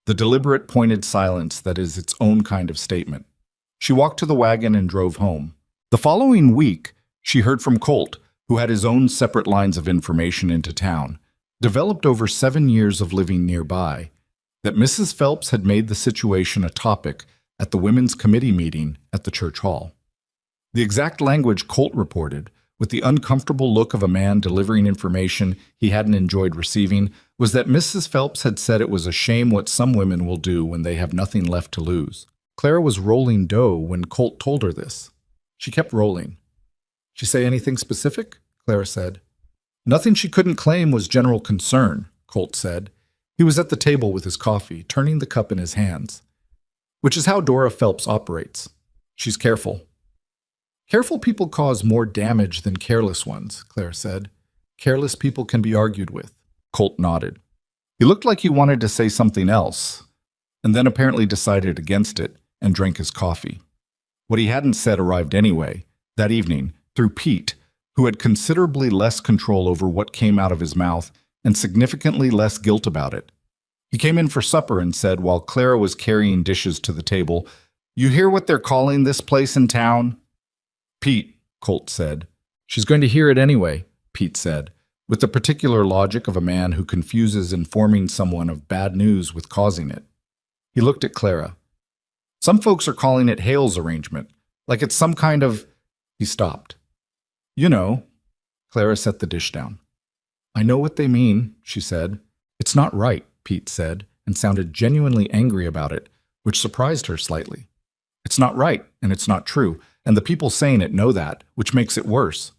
The deliberate, pointed silence that is its own kind of statement. She walked to the wagon and drove home. The following week, she heard from Colt, who had his own separate lines of information into town, developed over 7 years of living nearby, that Mrs. Phelps had made the situation a topic at the women's committee meeting at the church hall. The exact language Colt reported, with the uncomfortable look of a man delivering information he hadn't enjoyed receiving, was that Mrs. Phelps had said it was a shame what some women will do when they have nothing left to lose. Clara was rolling dough when Colt told her this. She kept rolling. She say anything specific? Clara said. Nothing she couldn't claim was general concern, Colt said. He was at the table with his coffee, turning the cup in his hands. Which is how Dora Phelps operates. She's careful. Careful people cause more damage than careless ones, Claire said. Careless people can be argued with. Colt nodded. He looked like he wanted to say something else, and then apparently decided against it and drank his coffee. What he hadn't said arrived anyway, that evening, through Pete, who had considerably less control over what came out of his mouth and significantly less guilt about it. He came in for supper and said, while Clara was carrying dishes to the table, "You hear what they're calling this place in town?" "Pete," Colt said. "She's going to hear it anyway," Pete said, with the particular logic of a man who confuses informing someone of bad news with causing it. He looked at Clara. "Some folks are calling it Hale's arrangement, like it's some kind of—" He stopped. "You know." Clara set the dish down. "I know what they mean," she said. "It's not right," Pete said, and sounded genuinely angry about it, which surprised her slightly. "It's not right, and it's not true, and the people saying it know that, which makes it worse."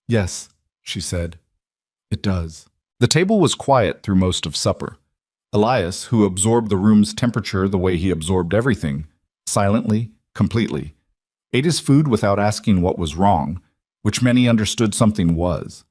"Yes," she said. "It does." The table was quiet through most of supper. Elias, who absorbed the room's temperature the way he absorbed everything, silently, completely, ate his food without asking what was wrong, which many understood something was.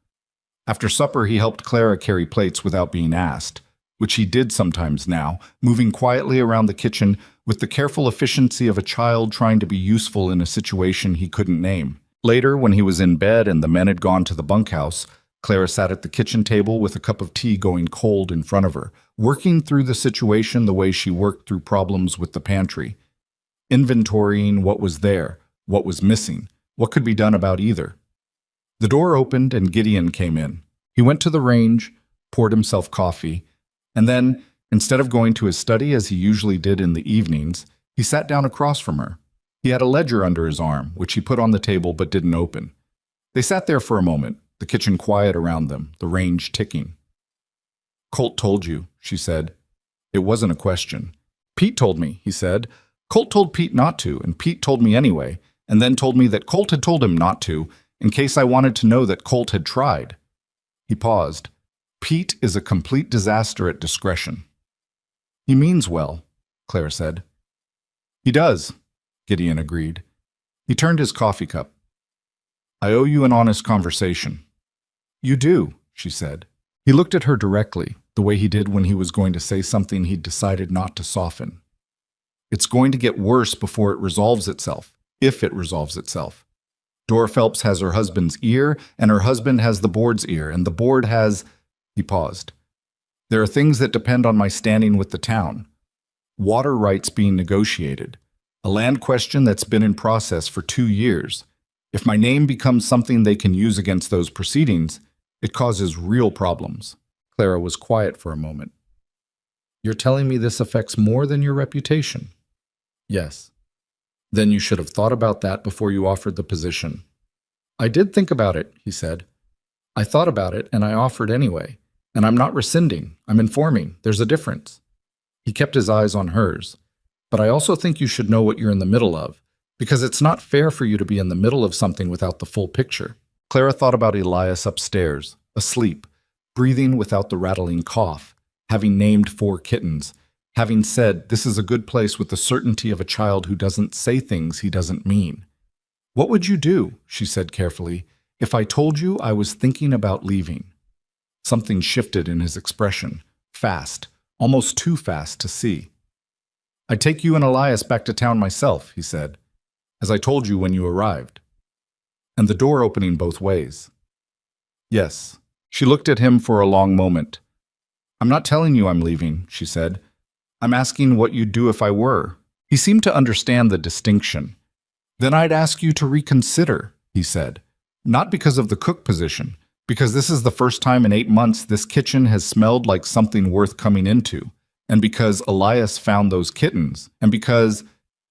After supper, he helped Clara carry plates without being asked, which he did sometimes now, moving quietly around the kitchen with the careful efficiency of a child trying to be useful in a situation he couldn't name. Later, when he was in bed and the men had gone to the bunkhouse, Clara sat at the kitchen table with a cup of tea going cold in front of her, working through the situation the way she worked through problems with the pantry, inventorying what was there, what was missing, what could be done about either. The door opened and Gideon came in. He went to the range, poured himself coffee, and then, instead of going to his study as he usually did in the evenings, he sat down across from her. He had a ledger under his arm, which he put on the table but didn't open. They sat there for a moment, the kitchen quiet around them, the range ticking. "Colt told you," she said. It wasn't a question. "Pete told me," he said. "Colt told Pete not to, and Pete told me anyway, and then told me that Colt had told him not to, in case I wanted to know that Colt had tried." He paused. "Pete is a complete disaster at discretion." "He means well," Claire said. "He does," Gideon agreed. He turned his coffee cup. "I owe you an honest conversation." "You do," she said. He looked at her directly, the way he did when he was going to say something he'd decided not to soften. "It's going to get worse before it resolves itself, if it resolves itself. Dora Phelps has her husband's ear, and her husband has the board's ear, and the board has—" He paused. "There are things that depend on my standing with the town. Water rights being negotiated. A land question that's been in process for 2 years. If my name becomes something they can use against those proceedings, it causes real problems." Clara was quiet for a moment. "You're telling me this affects more than your reputation?" "Yes." "Then you should have thought about that before you offered the position." "I did think about it," he said. "I thought about it, and I offered anyway. And I'm not rescinding. I'm informing. There's a difference." He kept his eyes on hers. But I also think you should know what you're in the middle of, because it's not fair for you to be in the middle of something without the full picture. Clara thought about Elias upstairs, asleep, breathing without the rattling cough, having named 4 kittens, having said this is a good place with the certainty of a child who doesn't say things he doesn't mean. What would you do, she said carefully, if I told you I was thinking about leaving? Something shifted in his expression, fast, almost too fast to see. I'd take you and Elias back to town myself, he said, as I told you when you arrived. And the door opening both ways. Yes. She looked at him for a long moment. I'm not telling you I'm leaving, she said. I'm asking what you'd do if I were. He seemed to understand the distinction. Then I'd ask you to reconsider, he said. Not because of the cook position, because this is the first time in 8 months this kitchen has smelled like something worth coming into, and because Elias found those kittens, and because…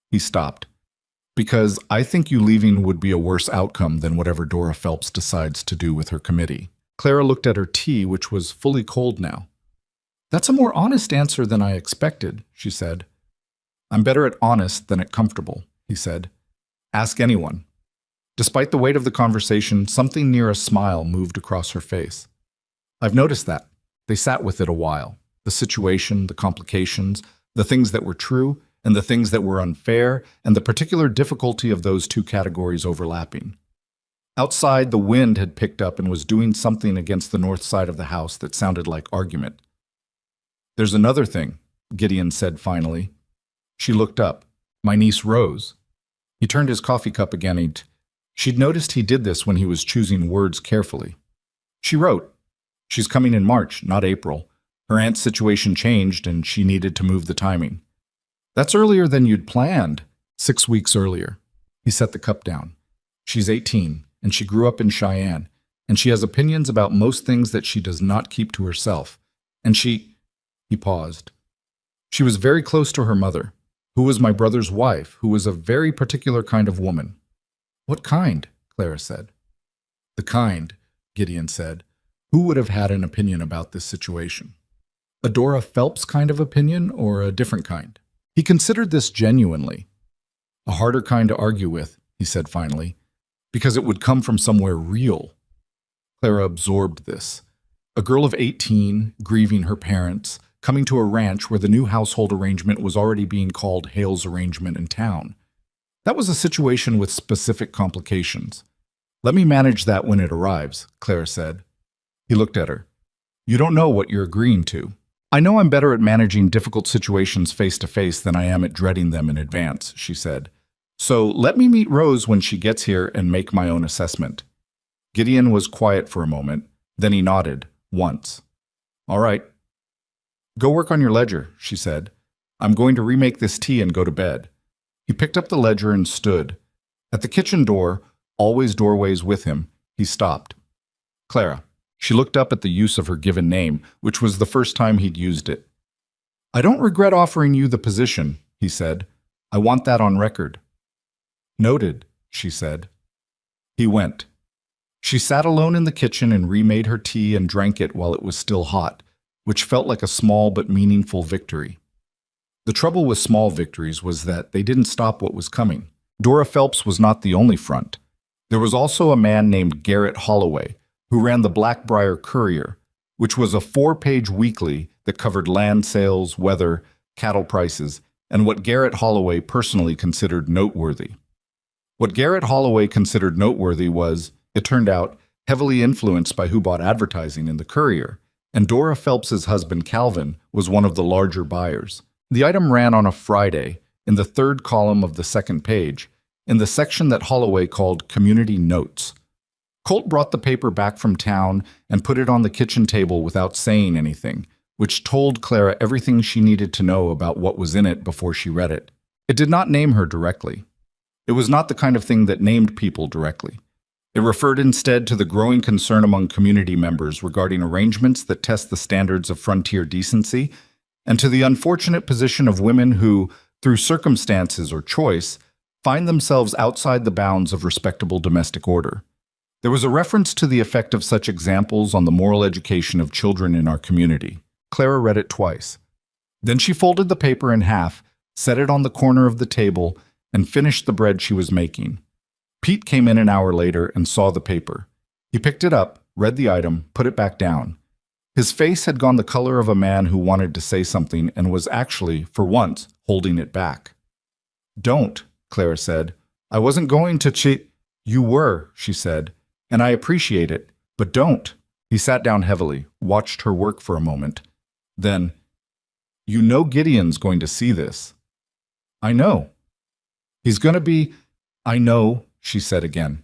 He stopped. Because I think you leaving would be a worse outcome than whatever Dora Phelps decides to do with her committee. Clara looked at her tea, which was fully cold now. That's a more honest answer than I expected, she said. I'm better at honest than at comfortable, he said. Ask anyone. Despite the weight of the conversation, something near a smile moved across her face. I've noticed that. They sat with it a while. The situation, the complications, the things that were true, and the things that were unfair, and the particular difficulty of those 2 categories overlapping. Outside, the wind had picked up and was doing something against the north side of the house that sounded like argument. There's another thing, Gideon said finally. She looked up. My niece Rose. He turned his coffee cup again. She'd noticed he did this when he was choosing words carefully. She wrote. She's coming in March, not April. Her aunt's situation changed and she needed to move the timing. That's earlier than you'd planned. 6 weeks earlier. He set the cup down. She's 18, and she grew up in Cheyenne, and she has opinions about most things that she does not keep to herself. And she… He paused. She was very close to her mother, who was my brother's wife, who was a very particular kind of woman. What kind? Clara said. The kind, Gideon said. Who would have had an opinion about this situation? A Dora Phelps kind of opinion, or a different kind? He considered this genuinely. A harder kind to argue with, he said finally, because it would come from somewhere real. Clara absorbed this. A girl of 18, grieving her parents, coming to a ranch where the new household arrangement was already being called Hale's arrangement in town. That was a situation with specific complications. Let me manage that when it arrives, Clara said. He looked at her. You don't know what you're agreeing to. I know I'm better at managing difficult situations face-to-face than I am at dreading them in advance, she said. So let me meet Rose when she gets here and make my own assessment. Gideon was quiet for a moment, then he nodded, once. All right. Go work on your ledger, she said. I'm going to remake this tea and go to bed. He picked up the ledger and stood. At the kitchen door, always doorways with him, he stopped. Clara. She looked up at the use of her given name, which was the first time he'd used it. I don't regret offering you the position, he said. I want that on record. Noted, she said. He went. She sat alone in the kitchen and remade her tea and drank it while it was still hot, which felt like a small but meaningful victory. The trouble with small victories was that they didn't stop what was coming. Dora Phelps was not the only front. There was also a man named Garrett Holloway, who ran the Blackbriar Courier, which was a 4-page weekly that covered land sales, weather, cattle prices, and what Garrett Holloway personally considered noteworthy. What Garrett Holloway considered noteworthy was, it turned out, heavily influenced by who bought advertising in the Courier, and Dora Phelps's husband Calvin was one of the larger buyers. The item ran on a Friday, in the 3rd column of the 2nd page, in the section that Holloway called Community Notes. Colt brought the paper back from town and put it on the kitchen table without saying anything, which told Clara everything she needed to know about what was in it before she read it. It did not name her directly. It was not the kind of thing that named people directly. It referred instead to the growing concern among community members regarding arrangements that test the standards of frontier decency, and to the unfortunate position of women who, through circumstances or choice, find themselves outside the bounds of respectable domestic order. There was a reference to the effect of such examples on the moral education of children in our community. Clara read it twice. Then she folded the paper in half, set it on the corner of the table, and finished the bread she was making. Pete came in an hour later and saw the paper. He picked it up, read the item, put it back down. His face had gone the color of a man who wanted to say something and was actually, for once, holding it back. "Don't," Clara said. "I wasn't going to cheat." "You were," she said, "and I appreciate it, but don't." He sat down heavily, watched her work for a moment. Then, "You know Gideon's going to see this." "I know." "He's going to be—" "I know," she said again.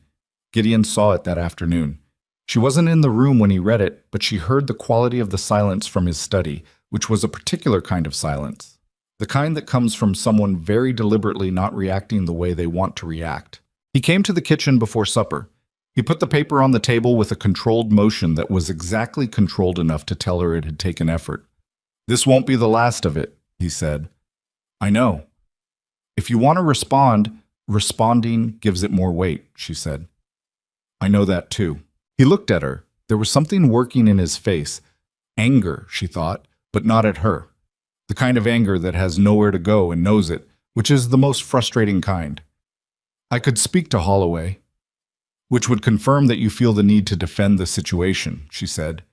Gideon saw it that afternoon. She wasn't in the room when he read it, but she heard the quality of the silence from his study, which was a particular kind of silence. The kind that comes from someone very deliberately not reacting the way they want to react. He came to the kitchen before supper. He put the paper on the table with a controlled motion that was exactly controlled enough to tell her it had taken effort. "This won't be the last of it," he said. "I know. If you want to respond, responding gives it more weight," she said. "I know that too." He looked at her. There was something working in his face. Anger, she thought, but not at her. The kind of anger that has nowhere to go and knows it, which is the most frustrating kind. "I could speak to Holloway, which would confirm that you feel the need to defend the situation," she said,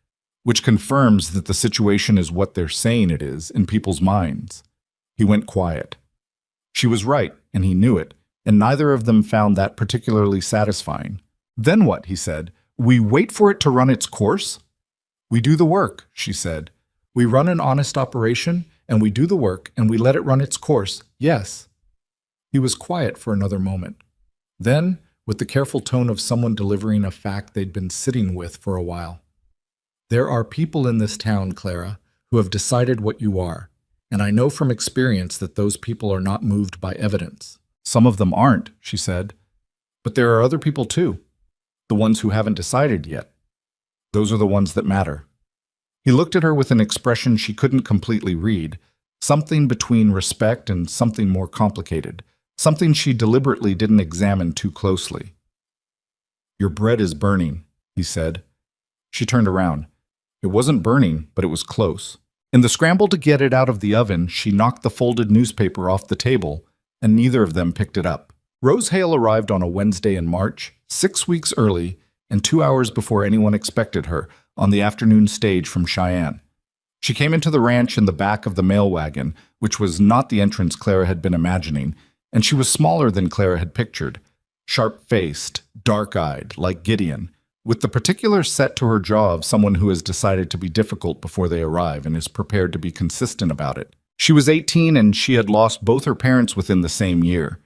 "which confirms that the situation is what they're saying it is in people's minds." He went quiet. She was right, and he knew it, and neither of them found that particularly satisfying. "Then what?" he said. "We wait for it to run its course?" "We do the work," she said. "We run an honest operation, and we do the work, and we let it run its course, yes." He was quiet for another moment. Then, with the careful tone of someone delivering a fact they'd been sitting with for a while. "There are people in this town, Clara, who have decided what you are, and I know from experience that those people are not moved by evidence." "Some of them aren't," she said. "But there are other people too. The ones who haven't decided yet. Those are the ones that matter." He looked at her with an expression she couldn't completely read, something between respect and something more complicated, something she deliberately didn't examine too closely. "Your bread is burning," he said. She turned around. It wasn't burning, but it was close. In the scramble to get it out of the oven, she knocked the folded newspaper off the table, and neither of them picked it up. Rose Hale arrived on a Wednesday in March, 6 weeks early, and 2 hours before anyone expected her, on the afternoon stage from Cheyenne. She came into the ranch in the back of the mail wagon, which was not the entrance Clara had been imagining, and she was smaller than Clara had pictured, sharp-faced, dark-eyed, like Gideon, with the particular set to her jaw of someone who has decided to be difficult before they arrive and is prepared to be consistent about it. She was 18 and she had lost both her parents within the same year.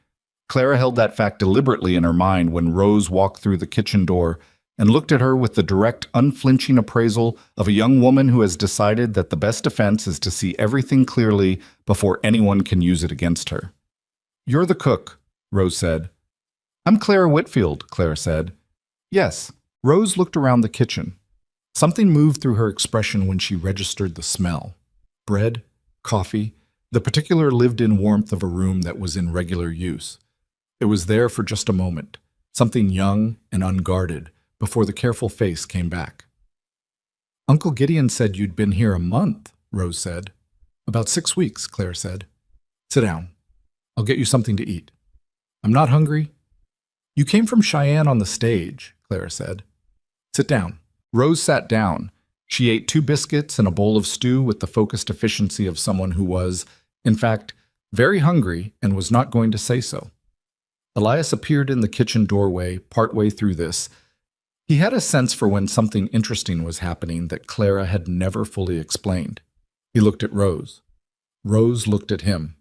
Clara held that fact deliberately in her mind when Rose walked through the kitchen door and looked at her with the direct, unflinching appraisal of a young woman who has decided that the best defense is to see everything clearly before anyone can use it against her. "You're the cook," Rose said. "I'm Clara Whitfield," Clara said. "Yes." Rose looked around the kitchen. Something moved through her expression when she registered the smell. Bread, coffee, the particular lived-in warmth of a room that was in regular use. It was there for just a moment, something young and unguarded, before the careful face came back. "Uncle Gideon said you'd been here a month," Rose said. "About 6 weeks," Claire said. "Sit down. I'll get you something to eat." "I'm not hungry." "You came from Cheyenne on the stage," Clara said. "Sit down." Rose sat down. She ate 2 biscuits and a bowl of stew with the focused efficiency of someone who was, in fact, very hungry and was not going to say so. Elias appeared in the kitchen doorway partway through this. He had a sense for when something interesting was happening that Clara had never fully explained. He looked at Rose. Rose looked at him.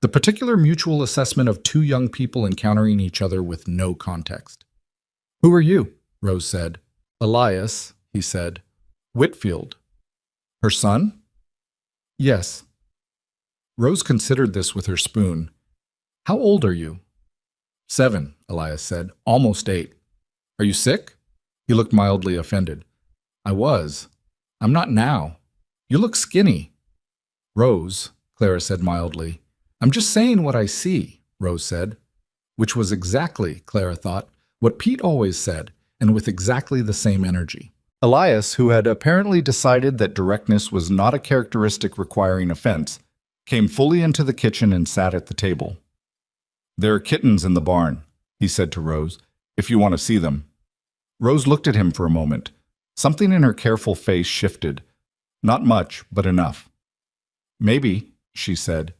The particular mutual assessment of 2 young people encountering each other with no context. "Who are you?" Rose said. "Elias," he said. "Whitfield." "Her son?" "Yes." Rose considered this with her spoon. "How old are you?" 7, Elias said. "Almost 8. Are you sick?" He looked mildly offended. "I was. I'm not now. You look skinny." "Rose," Clara said mildly. "I'm just saying what I see," Rose said. Which was exactly, Clara thought, what Pete always said, and with exactly the same energy. Elias, who had apparently decided that directness was not a characteristic requiring offense, came fully into the kitchen and sat at the table. "There are kittens in the barn," he said to Rose, "if you want to see them." Rose looked at him for a moment. Something in her careful face shifted. Not much, but enough. "Maybe," she said.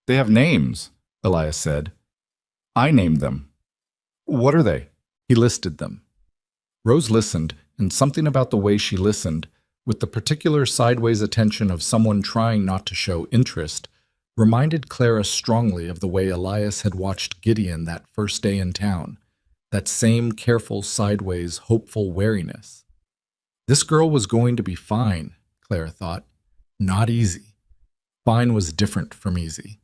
"They have names," Elias said. "I named them." "What are they?" He listed them. Rose listened, and something about the way she listened, with the particular sideways attention of someone trying not to show interest, reminded Clara strongly of the way Elias had watched Gideon that first day in town, that same careful, sideways, hopeful wariness. This girl was going to be fine, Clara thought. Not easy. Fine was different from easy,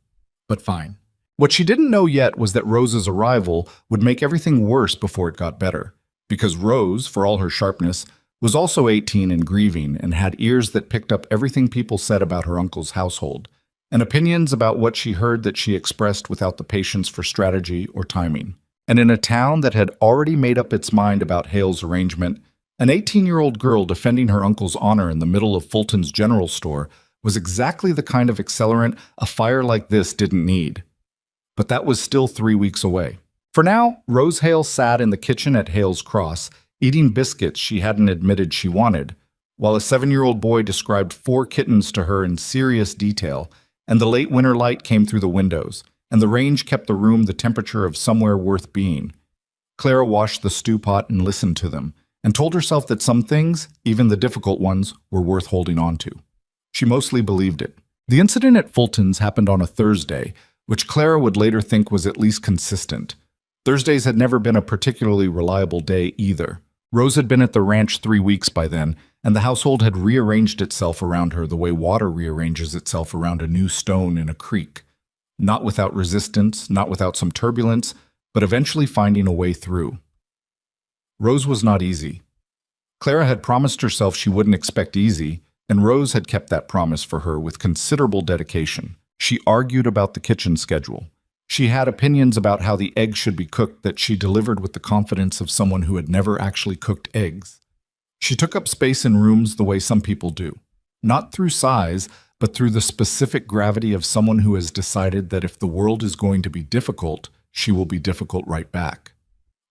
but fine. What she didn't know yet was that Rose's arrival would make everything worse before it got better, because Rose, for all her sharpness, was also 18 and grieving and had ears that picked up everything people said about her uncle's household, and opinions about what she heard that she expressed without the patience for strategy or timing. And in a town that had already made up its mind about Hale's arrangement, an 18-year-old girl defending her uncle's honor in the middle of Fulton's general store was exactly the kind of accelerant a fire like this didn't need. But that was still 3 weeks away. For now, Rose Hale sat in the kitchen at Hale's Cross, eating biscuits she hadn't admitted she wanted, while a 7-year-old boy described 4 kittens to her in serious detail, and the late winter light came through the windows, and the range kept the room the temperature of somewhere worth being. Clara washed the stew pot and listened to them, and told herself that some things, even the difficult ones, were worth holding on to. She mostly believed it. The incident at Fulton's happened on a Thursday, which Clara would later think was at least consistent. Thursdays had never been a particularly reliable day either. Rose had been at the ranch 3 weeks by then, and the household had rearranged itself around her the way water rearranges itself around a new stone in a creek. Not without resistance, not without some turbulence, but eventually finding a way through. Rose was not easy. Clara had promised herself she wouldn't expect easy, and Rose had kept that promise for her with considerable dedication. She argued about the kitchen schedule. She had opinions about how the eggs should be cooked that she delivered with the confidence of someone who had never actually cooked eggs. She took up space in rooms the way some people do, not through size, but through the specific gravity of someone who has decided that if the world is going to be difficult, she will be difficult right back.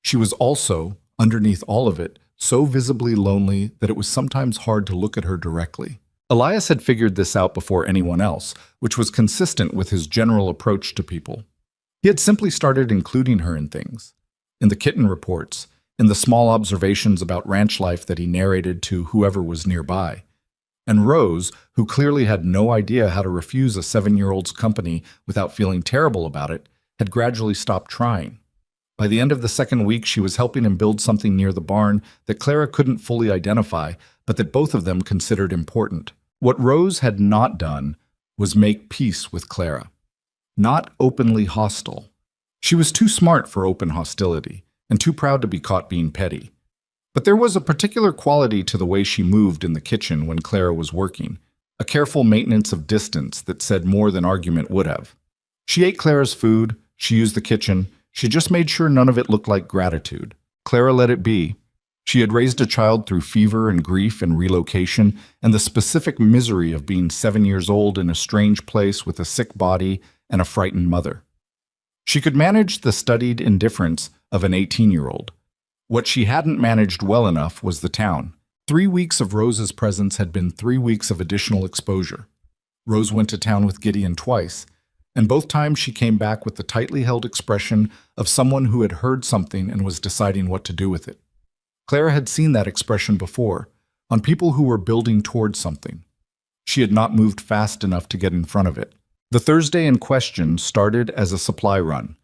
She was also, underneath all of it, so visibly lonely that it was sometimes hard to look at her directly. Elias had figured this out before anyone else, which was consistent with his general approach to people. He had simply started including her in things. In the kitten reports, in the small observations about ranch life that he narrated to whoever was nearby. And Rose, who clearly had no idea how to refuse a 7-year-old's company without feeling terrible about it, had gradually stopped trying. By the end of the second week, she was helping him build something near the barn that Clara couldn't fully identify, but that both of them considered important. What Rose had not done was make peace with Clara. Not openly hostile. She was too smart for open hostility, and too proud to be caught being petty. But there was a particular quality to the way she moved in the kitchen when Clara was working, a careful maintenance of distance that said more than argument would have. She ate Clara's food, she used the kitchen, she just made sure none of it looked like gratitude. Clara let it be. She had raised a child through fever and grief and relocation and the specific misery of being 7 years old in a strange place with a sick body and a frightened mother. She could manage the studied indifference of an 18-year-old. What she hadn't managed well enough was the town. 3 weeks of Rose's presence had been 3 weeks of additional exposure. Rose went to town with Gideon twice, and both times she came back with the tightly held expression of someone who had heard something and was deciding what to do with it. Clara had seen that expression before, on people who were building towards something. She had not moved fast enough to get in front of it. The Thursday in question started as a supply run.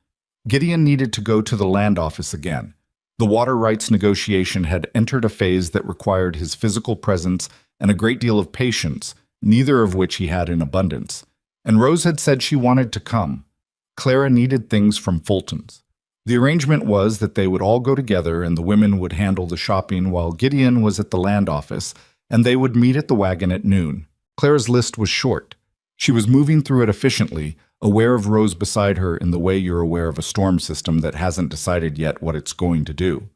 Gideon needed to go to the land office again. The water rights negotiation had entered a phase that required his physical presence and a great deal of patience, neither of which he had in abundance. And Rose had said she wanted to come. Clara needed things from Fulton's. The arrangement was that they would all go together and the women would handle the shopping while Gideon was at the land office, and they would meet at the wagon at noon. Clara's list was short. She was moving through it efficiently, aware of Rose beside her in the way you're aware of a storm system that hasn't decided yet what it's going to do.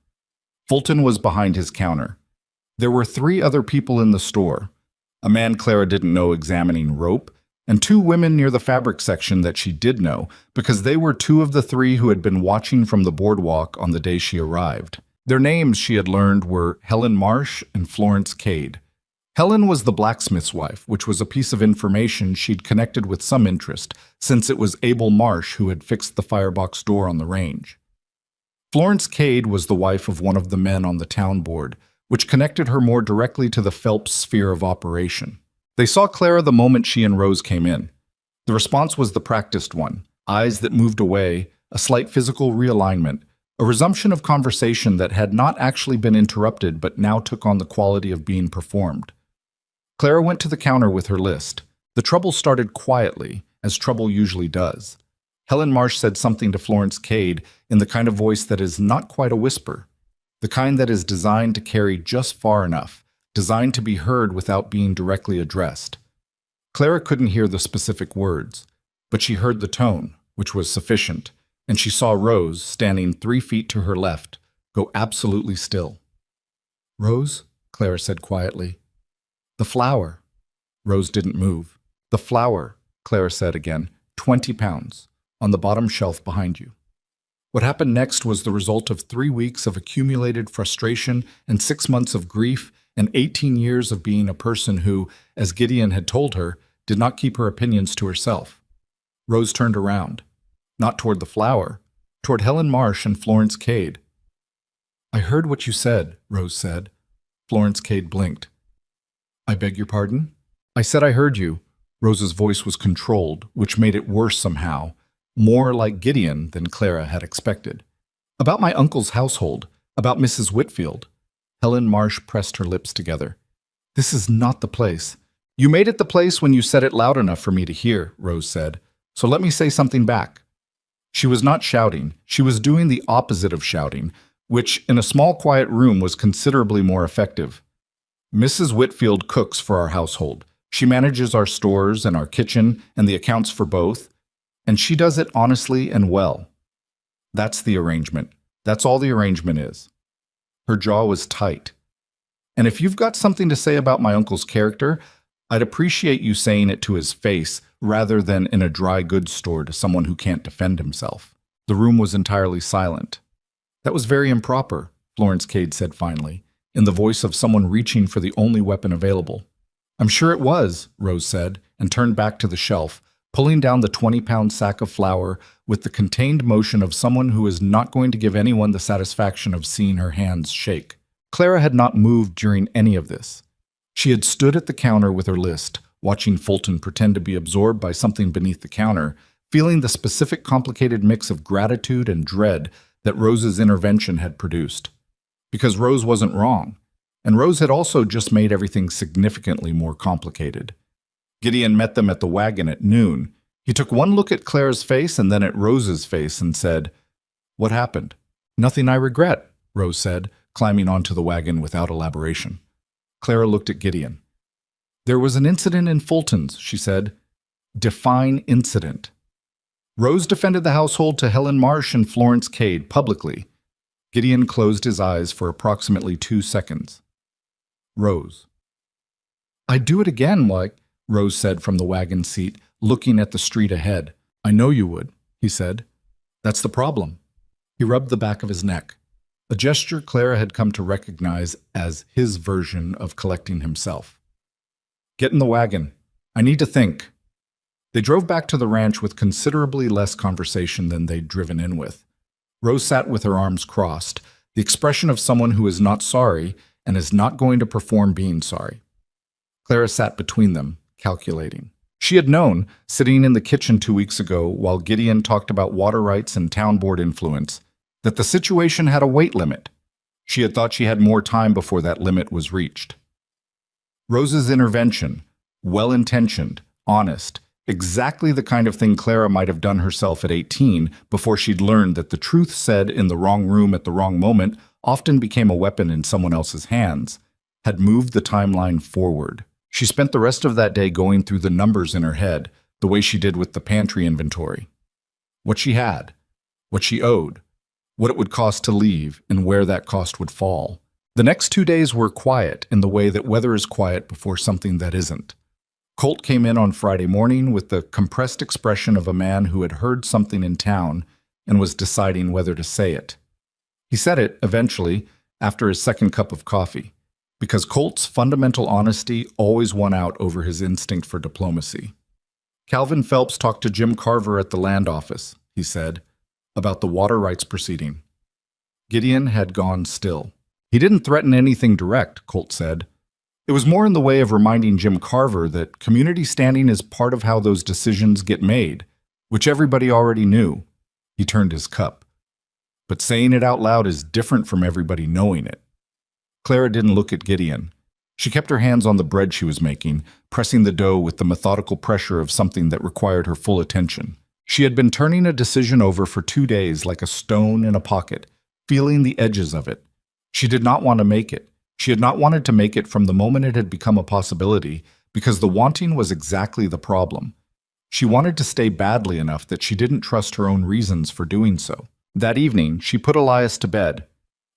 Fulton was behind his counter. There were 3 other people in the store. A man Clara didn't know examining rope, and two women near the fabric section that she did know, because they were two of the three who had been watching from the boardwalk on the day she arrived. Their names, she had learned, were Helen Marsh and Florence Cade. Helen was the blacksmith's wife, which was a piece of information she'd connected with some interest, since it was Abel Marsh who had fixed the firebox door on the range. Florence Cade was the wife of one of the men on the town board, which connected her more directly to the Phelps sphere of operation. They saw Clara the moment she and Rose came in. The response was the practiced one: eyes that moved away, a slight physical realignment, a resumption of conversation that had not actually been interrupted but now took on the quality of being performed. Clara went to the counter with her list. The trouble started quietly, as trouble usually does. Helen Marsh said something to Florence Cade in the kind of voice that is not quite a whisper, the kind that is designed to carry just far enough, designed to be heard without being directly addressed. Clara couldn't hear the specific words, but she heard the tone, which was sufficient, and she saw Rose, standing 3 feet to her left, go absolutely still. "Rose?" Clara said quietly. "The flour." Rose didn't move. "The flour," Clara said again, 20 pounds, on the bottom shelf behind you. What happened next was the result of 3 weeks of accumulated frustration and 6 months of grief and 18 years of being a person who, as Gideon had told her, did not keep her opinions to herself. Rose turned around, not toward the flour, toward Helen Marsh and Florence Cade. "I heard what you said," Rose said. Florence Cade blinked. "I beg your pardon?" "I said I heard you." Rose's voice was controlled, which made it worse somehow, more like Gideon than Clara had expected. "About my uncle's household, about Mrs. Whitfield." Helen Marsh pressed her lips together. "This is not the place." "You made it the place when you said it loud enough for me to hear," Rose said. "So let me say something back." She was not shouting. She was doing the opposite of shouting, which in a small quiet room was considerably more effective. "Mrs. Whitfield cooks for our household. She manages our stores and our kitchen and the accounts for both, and she does it honestly and well. That's the arrangement. That's all the arrangement is." Her jaw was tight. "And if you've got something to say about my uncle's character, I'd appreciate you saying it to his face rather than in a dry goods store to someone who can't defend himself." The room was entirely silent. "That was very improper," Florence Cade said finally, in the voice of someone reaching for the only weapon available. "I'm sure it was," Rose said, and turned back to the shelf, pulling down the 20-pound sack of flour with the contained motion of someone who is not going to give anyone the satisfaction of seeing her hands shake. Clara had not moved during any of this. She had stood at the counter with her list, watching Fulton pretend to be absorbed by something beneath the counter, feeling the specific complicated mix of gratitude and dread that Rose's intervention had produced. Because Rose wasn't wrong, and Rose had also just made everything significantly more complicated. Gideon met them at the wagon at noon. He took one look at Clara's face and then at Rose's face and said, "What happened?" "Nothing I regret," Rose said, climbing onto the wagon without elaboration. Clara looked at Gideon. "There was an incident in Fulton's," she said. "Define incident." Rose defended the household to Helen Marsh and Florence Cade publicly. Gideon closed his eyes for approximately 2 seconds. "Rose." "I'd do it again, like," Rose said from the wagon seat, looking at the street ahead. "I know you would," he said. "That's the problem." He rubbed the back of his neck, a gesture Clara had come to recognize as his version of collecting himself. "Get in the wagon. I need to think." They drove back to the ranch with considerably less conversation than they'd driven in with. Rose sat with her arms crossed, the expression of someone who is not sorry and is not going to perform being sorry. Clara sat between them, calculating. She had known, sitting in the kitchen 2 weeks ago while Gideon talked about water rights and town board influence, that the situation had a weight limit. She had thought she had more time before that limit was reached. Rose's intervention, well-intentioned, honest, exactly the kind of thing Clara might have done herself at 18 before she'd learned that the truth said in the wrong room at the wrong moment often became a weapon in someone else's hands, had moved the timeline forward. She spent the rest of that day going through the numbers in her head, the way she did with the pantry inventory. What she had, what she owed, what it would cost to leave, and where that cost would fall. The next 2 days were quiet in the way that weather is quiet before something that isn't. Colt came in on Friday morning with the compressed expression of a man who had heard something in town and was deciding whether to say it. He said it, eventually, after his second cup of coffee, because Colt's fundamental honesty always won out over his instinct for diplomacy. Calvin Phelps talked to Jim Carver at the land office, he said, about the water rights proceeding. Gideon had gone still. He didn't threaten anything direct, Colt said. It was more in the way of reminding Jim Carver that community standing is part of how those decisions get made, which everybody already knew. He turned his cup. But saying it out loud is different from everybody knowing it. Clara didn't look at Gideon. She kept her hands on the bread she was making, pressing the dough with the methodical pressure of something that required her full attention. She had been turning a decision over for 2 days like a stone in a pocket, feeling the edges of it. She did not want to make it. She had not wanted to make it from the moment it had become a possibility, because the wanting was exactly the problem. She wanted to stay badly enough that she didn't trust her own reasons for doing so. That evening, she put Elias to bed.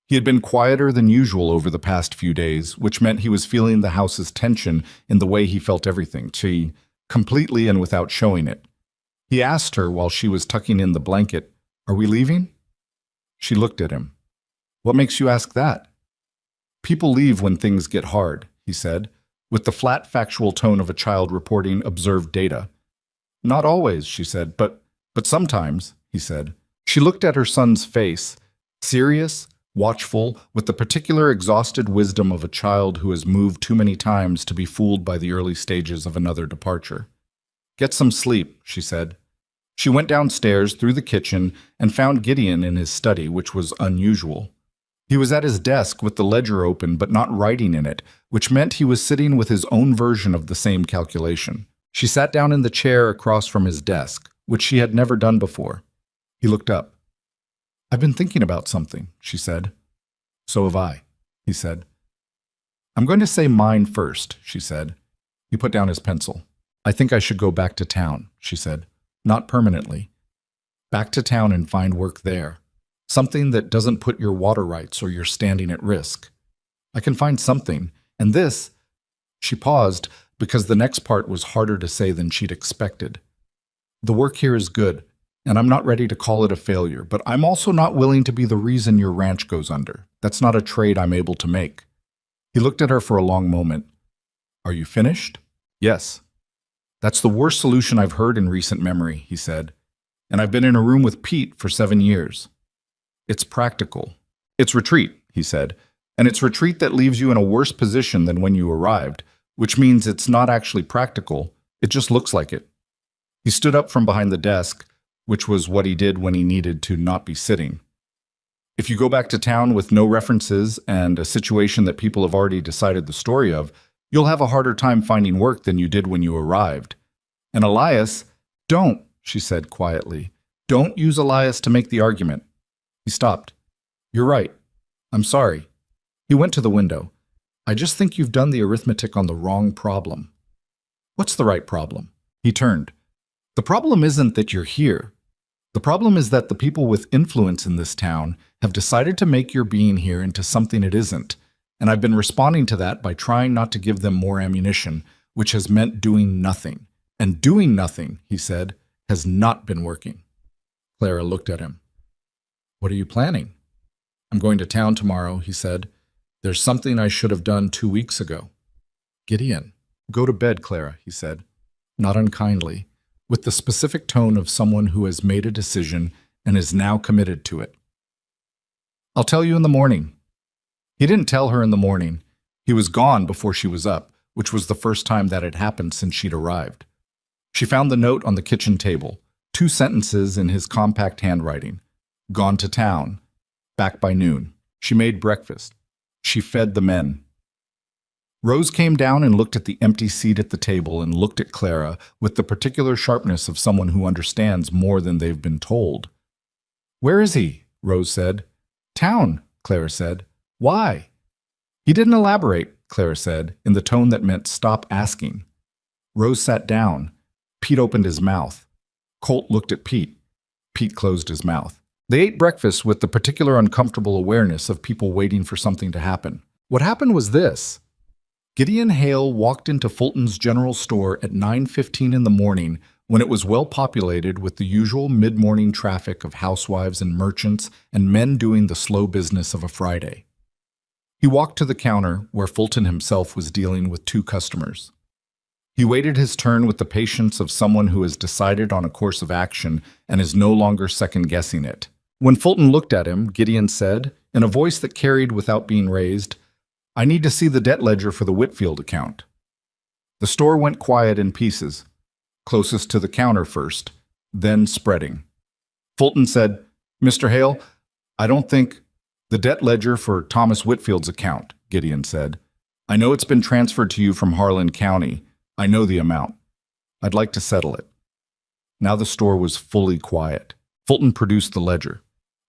He had been quieter than usual over the past few days, which meant he was feeling the house's tension in the way he felt everything, completely and without showing it. He asked her while she was tucking in the blanket, "Are we leaving?" She looked at him. "What makes you ask that?" "People leave when things get hard," he said, with the flat, factual tone of a child reporting observed data. "Not always," she said, but sometimes," he said. She looked at her son's face, serious, watchful, with the particular exhausted wisdom of a child who has moved too many times to be fooled by the early stages of another departure. "Get some sleep," she said. She went downstairs through the kitchen and found Gideon in his study, which was unusual. He was at his desk with the ledger open but not writing in it, which meant he was sitting with his own version of the same calculation. She sat down in the chair across from his desk, which she had never done before. He looked up. "I've been thinking about something," she said. "So have I," he said. "I'm going to say mine first," she said. He put down his pencil. "I think I should go back to town," she said. "Not permanently. Back to town and find work there. Something that doesn't put your water rights or your standing at risk. I can find something, and this—" She paused because the next part was harder to say than she'd expected. "The work here is good, and I'm not ready to call it a failure, but I'm also not willing to be the reason your ranch goes under. That's not a trade I'm able to make." He looked at her for a long moment. "Are you finished?" "Yes." "That's the worst solution I've heard in recent memory," he said. "And I've been in a room with Pete for 7 years. It's practical. It's retreat," he said. "And it's retreat that leaves you in a worse position than when you arrived, which means it's not actually practical. It just looks like it." He stood up from behind the desk, which was what he did when he needed to not be sitting. "If you go back to town with no references and a situation that people have already decided the story of, you'll have a harder time finding work than you did when you arrived. And Elias—" "Don't," she said quietly. "Don't use Elias to make the argument." He stopped. "You're right. I'm sorry." He went to the window. "I just think you've done the arithmetic on the wrong problem." "What's the right problem?" He turned. "The problem isn't that you're here. The problem is that the people with influence in this town have decided to make your being here into something it isn't, and I've been responding to that by trying not to give them more ammunition, which has meant doing nothing. And doing nothing," he said, "has not been working." Clara looked at him. "What are you planning?" "I'm going to town tomorrow," he said. "There's something I should have done 2 weeks ago." "Gideon." "Go to bed, Clara," he said, not unkindly, with the specific tone of someone who has made a decision and is now committed to it. "I'll tell you in the morning." He didn't tell her in the morning. He was gone before she was up, which was the first time that had happened since she'd arrived. She found the note on the kitchen table, 2 sentences in his compact handwriting. Gone to town. Back by noon. She made breakfast. She fed the men. Rose came down and looked at the empty seat at the table and looked at Clara with the particular sharpness of someone who understands more than they've been told. "Where is he?" Rose said. "Town," Clara said. "Why?" "He didn't elaborate," Clara said, in the tone that meant stop asking. Rose sat down. Pete opened his mouth. Colt looked at Pete. Pete closed his mouth. They ate breakfast with the particular uncomfortable awareness of people waiting for something to happen. What happened was this. Gideon Hale walked into Fulton's general store at 9:15 in the morning when it was well populated with the usual mid-morning traffic of housewives and merchants and men doing the slow business of a Friday. He walked to the counter where Fulton himself was dealing with two customers. He waited his turn with the patience of someone who has decided on a course of action and is no longer second-guessing it. When Fulton looked at him, Gideon said, in a voice that carried without being raised, "I need to see the debt ledger for the Whitfield account." The store went quiet in pieces, closest to the counter first, then spreading. Fulton said, "Mr. Hale, I don't think—" "The debt ledger for Thomas Whitfield's account," Gideon said. "I know it's been transferred to you from Harlan County. I know the amount. I'd like to settle it." Now the store was fully quiet. Fulton produced the ledger.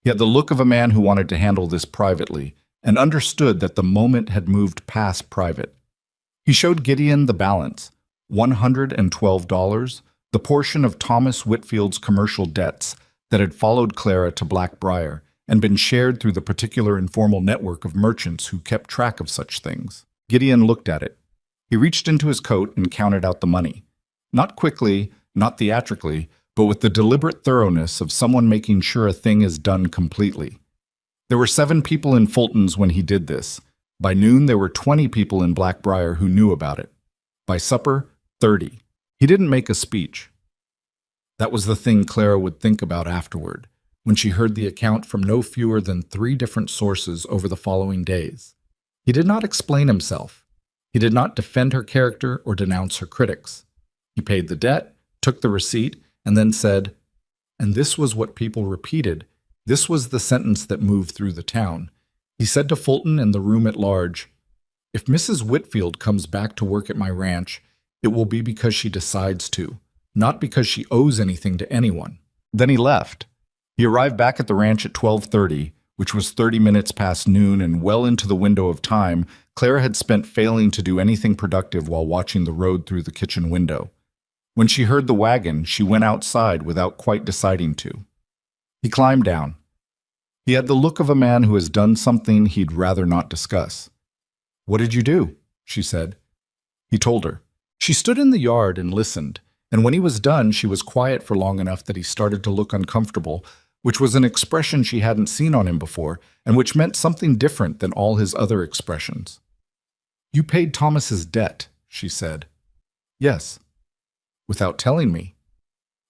He had the look of a man who wanted to handle this privately and understood that the moment had moved past private. He showed Gideon the balance, $112, the portion of Thomas Whitfield's commercial debts that had followed Clara to Blackbriar and been shared through the particular informal network of merchants who kept track of such things. Gideon looked at it. He reached into his coat and counted out the money. Not quickly, not theatrically, but with the deliberate thoroughness of someone making sure a thing is done completely. There were 7 people in Fulton's when he did this. By noon, there were 20 people in Blackbriar who knew about it. By supper, 30. He didn't make a speech. That was the thing Clara would think about afterward, when she heard the account from no fewer than 3 different sources over the following days. He did not explain himself. He did not defend her character or denounce her critics. He paid the debt, took the receipt, and then said, and this was what people repeated. This was the sentence that moved through the town. He said to Fulton and the room at large, "If Mrs. Whitfield comes back to work at my ranch, it will be because she decides to, not because she owes anything to anyone." Then he left. He arrived back at the ranch at 12:30, which was 30 minutes past noon and well into the window of time Clara had spent failing to do anything productive while watching the road through the kitchen window. When she heard the wagon, she went outside without quite deciding to. He climbed down. He had the look of a man who has done something he'd rather not discuss. "What did you do?" she said. He told her. She stood in the yard and listened, and when he was done, she was quiet for long enough that he started to look uncomfortable, which was an expression she hadn't seen on him before, and which meant something different than all his other expressions. "You paid Thomas's debt," she said. "Yes." "Without telling me."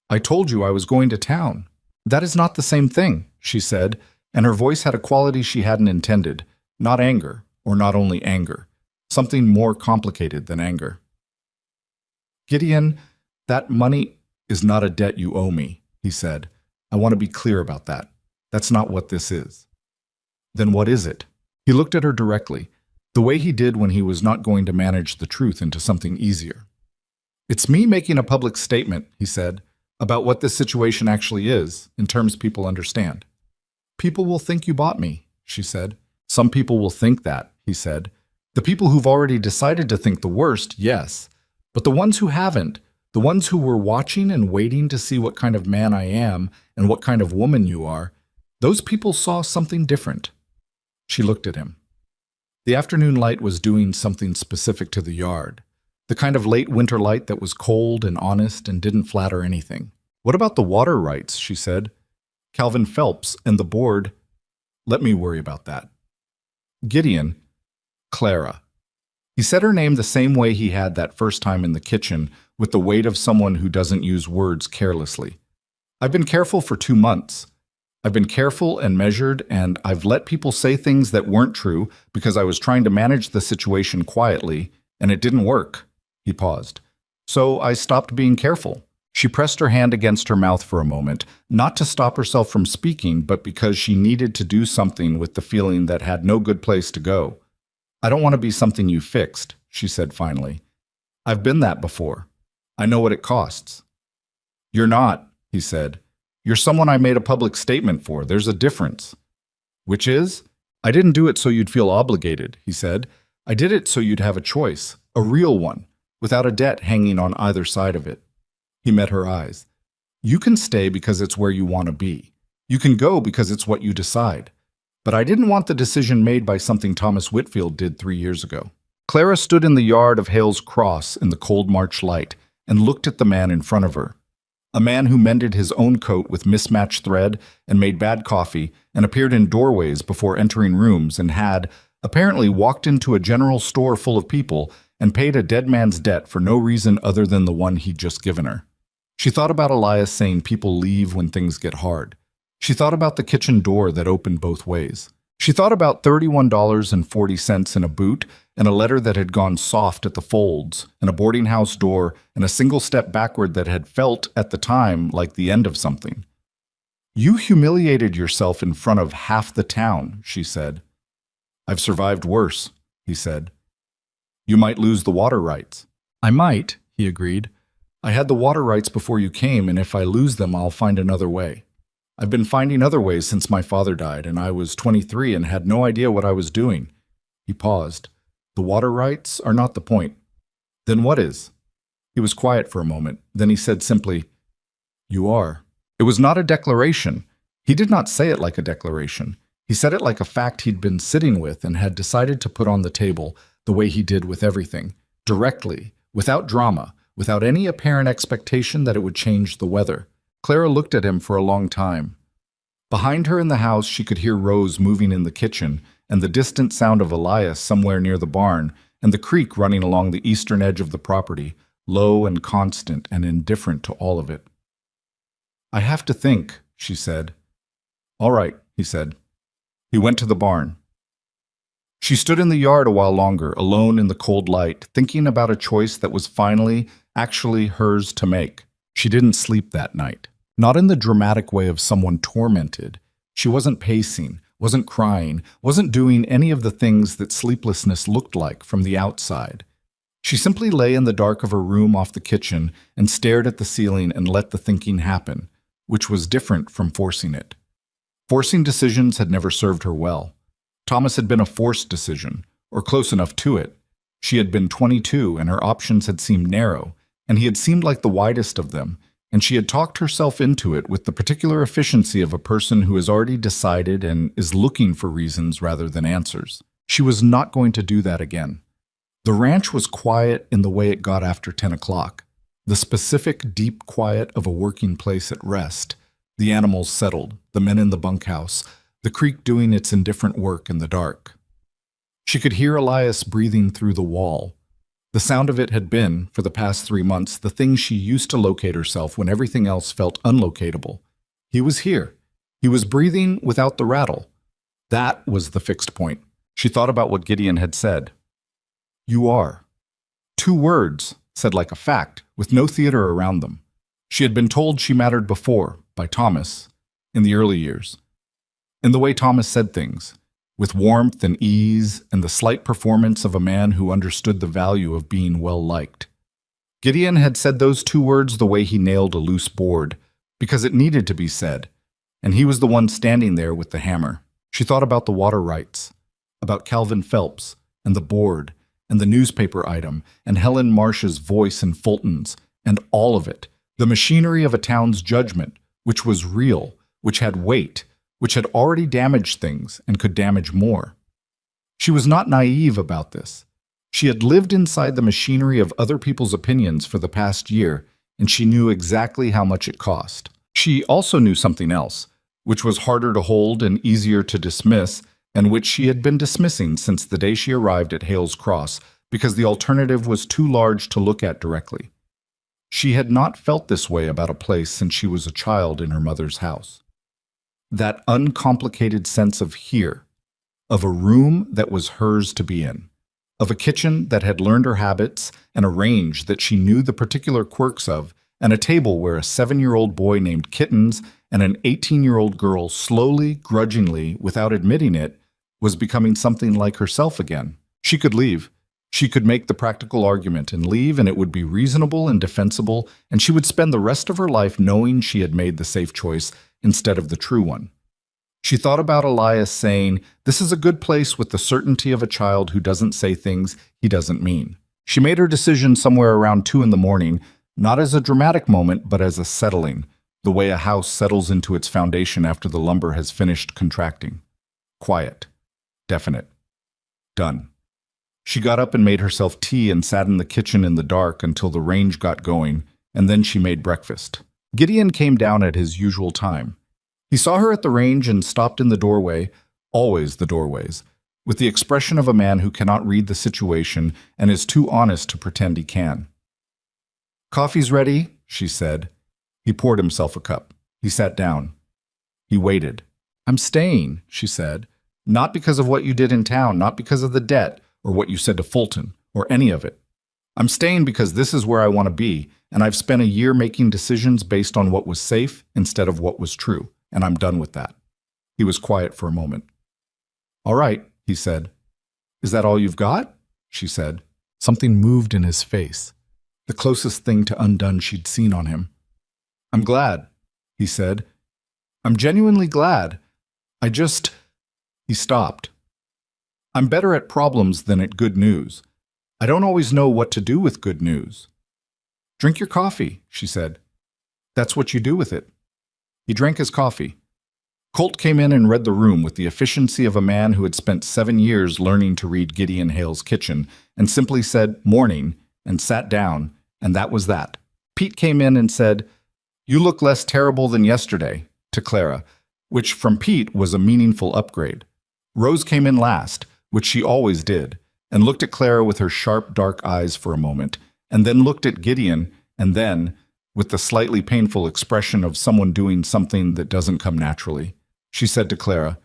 "I told you I was going to town." "That is not the same thing," she said, and her voice had a quality she hadn't intended, not anger, or not only anger, something more complicated than anger. "Gideon, that money is not a debt you owe me," he said. "I want to be clear about that. That's not what this is." "Then what is it?" He looked at her directly, the way he did when he was not going to manage the truth into something easier. "It's me making a public statement," he said, "about what this situation actually is, in terms people understand." "People will think you bought me," she said. "Some people will think that," he said. "The people who've already decided to think the worst, yes. But the ones who haven't, the ones who were watching and waiting to see what kind of man I am and what kind of woman you are, those people saw something different." She looked at him. The afternoon light was doing something specific to the yard. The kind of late winter light that was cold and honest and didn't flatter anything. "What about the water rights?" she said. "Calvin Phelps and the board—" "Let me worry about that." "Gideon." "Clara." He said her name the same way he had that first time in the kitchen, with the weight of someone who doesn't use words carelessly. "I've been careful for 2 months. I've been careful and measured, and I've let people say things that weren't true because I was trying to manage the situation quietly, and it didn't work." He paused. "So I stopped being careful." She pressed her hand against her mouth for a moment, not to stop herself from speaking, but because she needed to do something with the feeling that had no good place to go. "I don't want to be something you fixed," she said finally. "I've been that before. I know what it costs." "You're not," he said. "You're someone I made a public statement for. There's a difference." "Which is?" "I didn't do it so you'd feel obligated," he said. "I did it so you'd have a choice, a real one, without a debt hanging on either side of it." He met her eyes. "You can stay because it's where you want to be. You can go because it's what you decide. But I didn't want the decision made by something Thomas Whitfield did 3 years ago." Clara stood in the yard of Hale's Cross in the cold March light and looked at the man in front of her. A man who mended his own coat with mismatched thread and made bad coffee and appeared in doorways before entering rooms and had, apparently, walked into a general store full of people and paid a dead man's debt for no reason other than the one he'd just given her. She thought about Elias saying people leave when things get hard. She thought about the kitchen door that opened both ways. She thought about $31.40 in a boot and a letter that had gone soft at the folds, and a boarding house door, and a single step backward that had felt, at the time, like the end of something. "You humiliated yourself in front of half the town," she said. "I've survived worse," he said. "You might lose the water rights." "I might," he agreed. "I had the water rights before you came, and if I lose them, I'll find another way. I've been finding other ways since my father died, and I was 23 and had no idea what I was doing." He paused. "The water rights are not the point." "Then what is?" He was quiet for a moment. Then he said simply, "You are." It was not a declaration. He did not say it like a declaration. He said it like a fact he'd been sitting with and had decided to put on the table, the way he did with everything, directly, without drama, without any apparent expectation that it would change the weather. Clara looked at him for a long time. Behind her in the house, she could hear Rose moving in the kitchen, and the distant sound of Elias somewhere near the barn, and the creek running along the eastern edge of the property, low and constant and indifferent to all of it. "I have to think," she said. "All right," he said. He went to the barn. She stood in the yard a while longer, alone in the cold light, thinking about a choice that was finally, actually hers to make. She didn't sleep that night. Not in the dramatic way of someone tormented. She wasn't pacing, wasn't crying, wasn't doing any of the things that sleeplessness looked like from the outside. She simply lay in the dark of her room off the kitchen and stared at the ceiling and let the thinking happen, which was different from forcing it. Forcing decisions had never served her well. Thomas had been a forced decision, or close enough to it. She had been 22 and her options had seemed narrow, and he had seemed like the widest of them, and she had talked herself into it with the particular efficiency of a person who has already decided and is looking for reasons rather than answers. She was not going to do that again. The ranch was quiet in the way it got after 10 o'clock, the specific deep quiet of a working place at rest, the animals settled, the men in the bunkhouse, the creek doing its indifferent work in the dark. She could hear Elias breathing through the wall. The sound of it had been, for the past 3 months, the thing she used to locate herself when everything else felt unlocatable. He was here. He was breathing without the rattle. That was the fixed point. She thought about what Gideon had said. "You are." 2 words, said like a fact, with no theater around them. She had been told she mattered before, by Thomas, in the early years. In the way Thomas said things, with warmth and ease and the slight performance of a man who understood the value of being well-liked. Gideon had said those 2 words the way he nailed a loose board, because it needed to be said, and he was the one standing there with the hammer. She thought about the water rights, about Calvin Phelps, and the board, and the newspaper item, and Helen Marsh's voice in Fulton's, and all of it, the machinery of a town's judgment, which was real, which had weight, which had already damaged things and could damage more. She was not naive about this. She had lived inside the machinery of other people's opinions for the past year, and she knew exactly how much it cost. She also knew something else, which was harder to hold and easier to dismiss, and which she had been dismissing since the day she arrived at Hale's Cross, because the alternative was too large to look at directly. She had not felt this way about a place since she was a child in her mother's house. That uncomplicated sense of here, of a room that was hers to be in, of a kitchen that had learned her habits, and a range that she knew the particular quirks of, and a table where a 7-year-old boy named Kittens and an 18-year-old girl slowly, grudgingly, without admitting it, was becoming something like herself again. She could leave. She could make the practical argument and leave, and it would be reasonable and defensible, and she would spend the rest of her life knowing she had made the safe choice instead of the true one. She thought about Elias saying, "This is a good place," with the certainty of a child who doesn't say things he doesn't mean. She made her decision somewhere around 2 in the morning, not as a dramatic moment, but as a settling, the way a house settles into its foundation after the lumber has finished contracting. Quiet. Definite. Done. She got up and made herself tea and sat in the kitchen in the dark until the range got going, and then she made breakfast. Gideon came down at his usual time. He saw her at the range and stopped in the doorway, always the doorways, with the expression of a man who cannot read the situation and is too honest to pretend he can. "Coffee's ready," she said. He poured himself a cup. He sat down. He waited. "I'm staying," she said. "Not because of what you did in town, not because of the debt, or what you said to Fulton, or any of it. I'm staying because this is where I want to be, and I've spent a year making decisions based on what was safe instead of what was true, and I'm done with that." He was quiet for a moment. "All right," he said. "Is that all you've got?" she said. Something moved in his face, the closest thing to undone she'd seen on him. "I'm glad," he said. "I'm genuinely glad. I just—" He stopped. "I'm better at problems than at good news. I don't always know what to do with good news." "Drink your coffee," she said. "That's what you do with it." He drank his coffee. Colt came in and read the room with the efficiency of a man who had spent 7 years learning to read Gideon Hale's kitchen, and simply said, "Morning," and sat down, and that was that. Pete came in and said, "You look less terrible than yesterday," to Clara, which from Pete was a meaningful upgrade. Rose came in last, which she always did, and looked at Clara with her sharp, dark eyes for a moment, and then looked at Gideon, and then, with the slightly painful expression of someone doing something that doesn't come naturally, she said to Clara,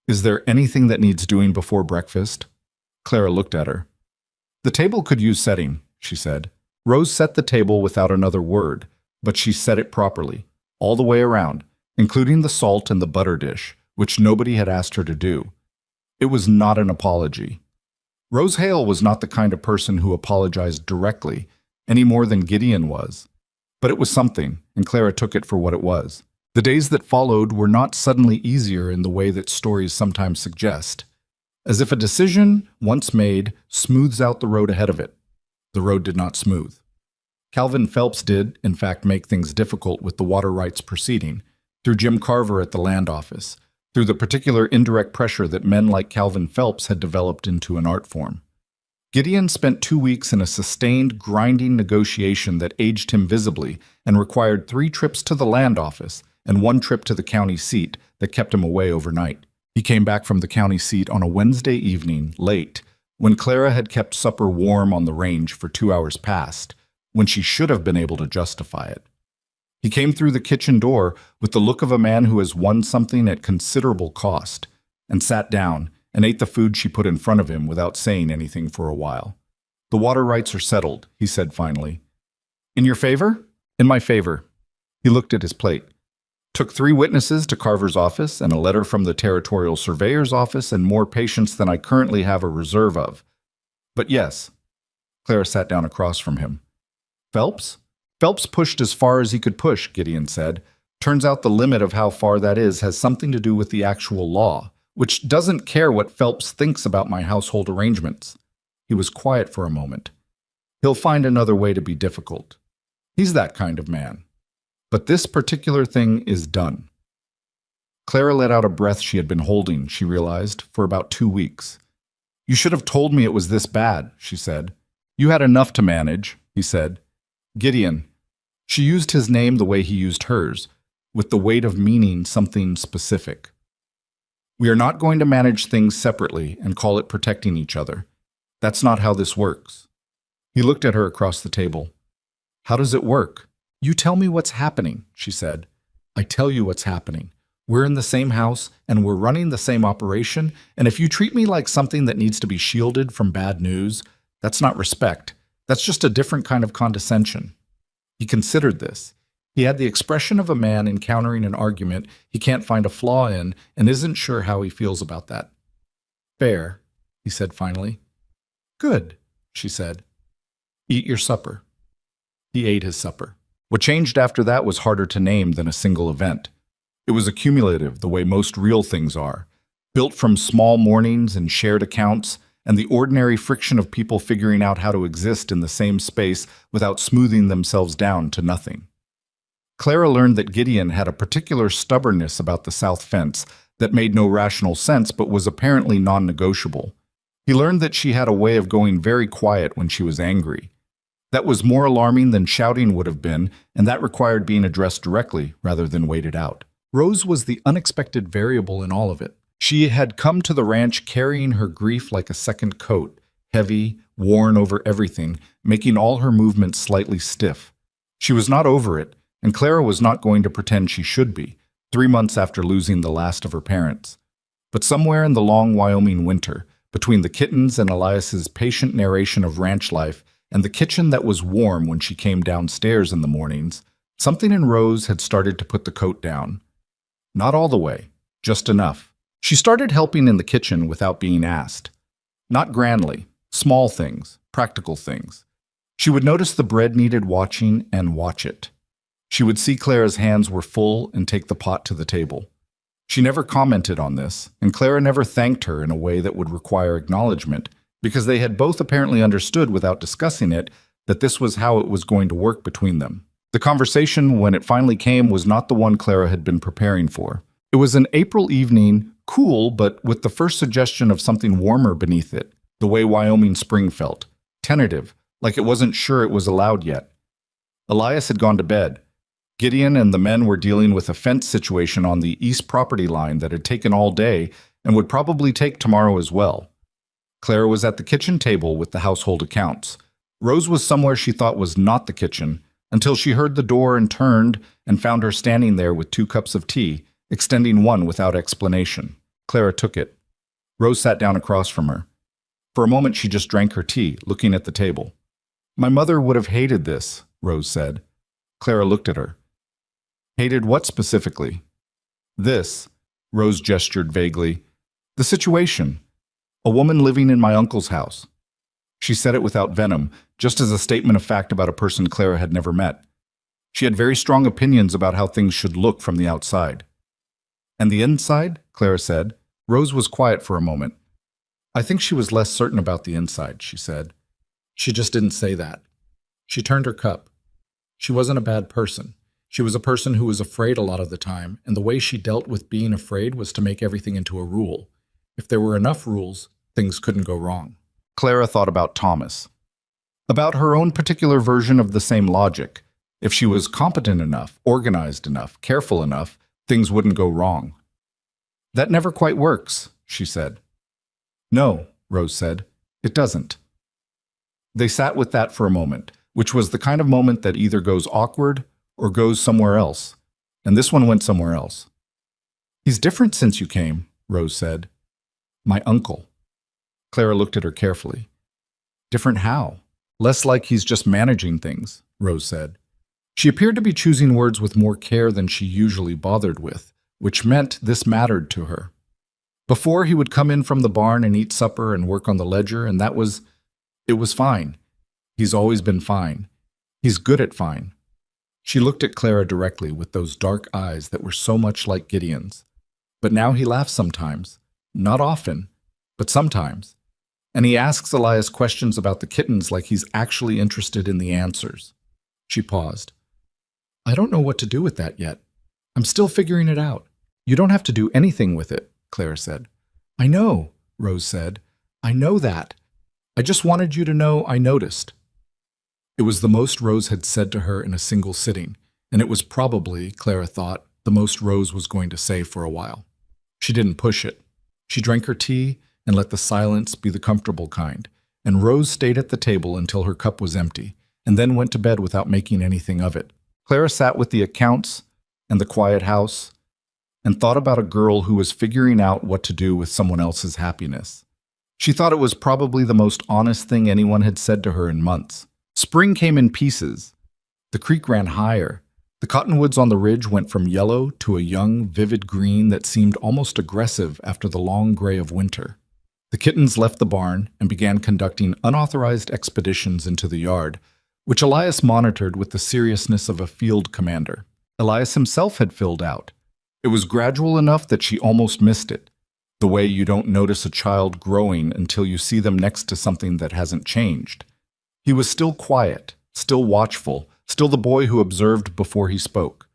"Is there anything that needs doing before breakfast?" Clara looked at her. "The table could use setting," she said. Rose set the table without another word, but she set it properly, all the way around, including the salt and the butter dish, which nobody had asked her to do. It was not an apology. Rose Hale was not the kind of person who apologized directly, any more than Gideon was. But it was something, and Clara took it for what it was. The days that followed were not suddenly easier in the way that stories sometimes suggest. As if a decision, once made, smooths out the road ahead of it. The road did not smooth. Calvin Phelps did, in fact, make things difficult with the water rights proceeding, through Jim Carver at the land office, through the particular indirect pressure that men like Calvin Phelps had developed into an art form. Gideon spent 2 weeks in a sustained, grinding negotiation that aged him visibly and required 3 trips to the land office and 1 trip to the county seat that kept him away overnight. He came back from the county seat on a Wednesday evening, late, when Clara had kept supper warm on the range for 2 hours past, when she should have been able to justify it. He came through the kitchen door with the look of a man who has won something at considerable cost, and sat down and ate the food she put in front of him without saying anything for a while. "The water rights are settled," he said finally. "In your favor?" "In my favor." He looked at his plate. "Took 3 witnesses to Carver's office and a letter from the territorial surveyor's office and more patience than I currently have a reserve of. But yes." Clara sat down across from him. "Phelps?" "Phelps pushed as far as he could push," Gideon said. "Turns out the limit of how far that is has something to do with the actual law, which doesn't care what Phelps thinks about my household arrangements." He was quiet for a moment. "He'll find another way to be difficult. He's that kind of man. But this particular thing is done." Clara let out a breath she had been holding, she realized, for about 2 weeks. "You should have told me it was this bad," she said. "You had enough to manage," he said. "Gideon." She used his name the way he used hers, with the weight of meaning something specific. "We are not going to manage things separately and call it protecting each other. That's not how this works." He looked at her across the table. "How does it work?" "You tell me what's happening," she said. "I tell you what's happening. We're in the same house, and we're running the same operation, and if you treat me like something that needs to be shielded from bad news, that's not respect. That's just a different kind of condescension." He considered this. He had the expression of a man encountering an argument he can't find a flaw in and isn't sure how he feels about that. "Fair," he said finally. "Good," she said. "Eat your supper." He ate his supper. What changed after that was harder to name than a single event. It was accumulative, the way most real things are, built from small mornings and shared accounts, and the ordinary friction of people figuring out how to exist in the same space without smoothing themselves down to nothing. Clara learned that Gideon had a particular stubbornness about the south fence that made no rational sense but was apparently non-negotiable. He learned that she had a way of going very quiet when she was angry. That was more alarming than shouting would have been, and that required being addressed directly rather than waited out. Rose was the unexpected variable in all of it. She had come to the ranch carrying her grief like a second coat, heavy, worn over everything, making all her movements slightly stiff. She was not over it, and Clara was not going to pretend she should be, 3 months after losing the last of her parents. But somewhere in the long Wyoming winter, between the kittens and Elias's patient narration of ranch life and the kitchen that was warm when she came downstairs in the mornings, something in Rose had started to put the coat down. Not all the way, just enough. She started helping in the kitchen without being asked. Not grandly, small things, practical things. She would notice the bread needed watching and watch it. She would see Clara's hands were full and take the pot to the table. She never commented on this, and Clara never thanked her in a way that would require acknowledgement, because they had both apparently understood without discussing it that this was how it was going to work between them. The conversation, when it finally came, was not the one Clara had been preparing for. It was an April evening, cool, but with the first suggestion of something warmer beneath it, the way Wyoming spring felt, tentative, like it wasn't sure it was allowed yet. Elias had gone to bed. Gideon and the men were dealing with a fence situation on the east property line that had taken all day and would probably take tomorrow as well. Clara was at the kitchen table with the household accounts. Rose was somewhere she thought was not the kitchen, until she heard the door and turned and found her standing there with 2 cups of tea, extending one without explanation. Clara took it. Rose sat down across from her. For a moment she just drank her tea, looking at the table. "My mother would have hated this," Rose said. Clara looked at her. "Hated what specifically?" "This," Rose gestured vaguely. "The situation. A woman living in my uncle's house." She said it without venom, just as a statement of fact about a person Clara had never met. She had very strong opinions about how things should look from the outside. "And the inside?" Clara said. Rose was quiet for a moment. "I think she was less certain about the inside," she said. "She just didn't say that." She turned her cup. She wasn't a bad person. She was a person who was afraid a lot of the time, and the way she dealt with being afraid was to make everything into a rule. If there were enough rules, things couldn't go wrong. Clara thought about Thomas. About her own particular version of the same logic. If she was competent enough, organized enough, careful enough, things wouldn't go wrong. "That never quite works," she said. "No," Rose said. "It doesn't." They sat with that for a moment, which was the kind of moment that either goes awkward or goes somewhere else, and this one went somewhere else. "He's different since you came," Rose said. "My uncle." Clara looked at her carefully. "Different how?" "Less like he's just managing things," Rose said. She appeared to be choosing words with more care than she usually bothered with, which meant this mattered to her. Before, he would come in from the barn and eat supper and work on the ledger, and it was fine. He's always been fine. He's good at fine. She looked at Clara directly with those dark eyes that were so much like Gideon's. But now he laughs sometimes. Not often, but sometimes. And he asks Elias questions about the kittens like he's actually interested in the answers. She paused. "I don't know what to do with that yet. I'm still figuring it out." "You don't have to do anything with it," Clara said. "I know," Rose said. "I know that. I just wanted you to know I noticed." It was the most Rose had said to her in a single sitting, and it was probably, Clara thought, the most Rose was going to say for a while. She didn't push it. She drank her tea and let the silence be the comfortable kind, and Rose stayed at the table until her cup was empty, and then went to bed without making anything of it. Clara sat with the accounts and the quiet house, and thought about a girl who was figuring out what to do with someone else's happiness. She thought it was probably the most honest thing anyone had said to her in months. Spring came in pieces. The creek ran higher. The cottonwoods on the ridge went from yellow to a young, vivid green that seemed almost aggressive after the long gray of winter. The kittens left the barn and began conducting unauthorized expeditions into the yard, which Elias monitored with the seriousness of a field commander. Elias himself had filled out. It was gradual enough that she almost missed it, the way you don't notice a child growing until you see them next to something that hasn't changed. He was still quiet, still watchful, still the boy who observed before he spoke.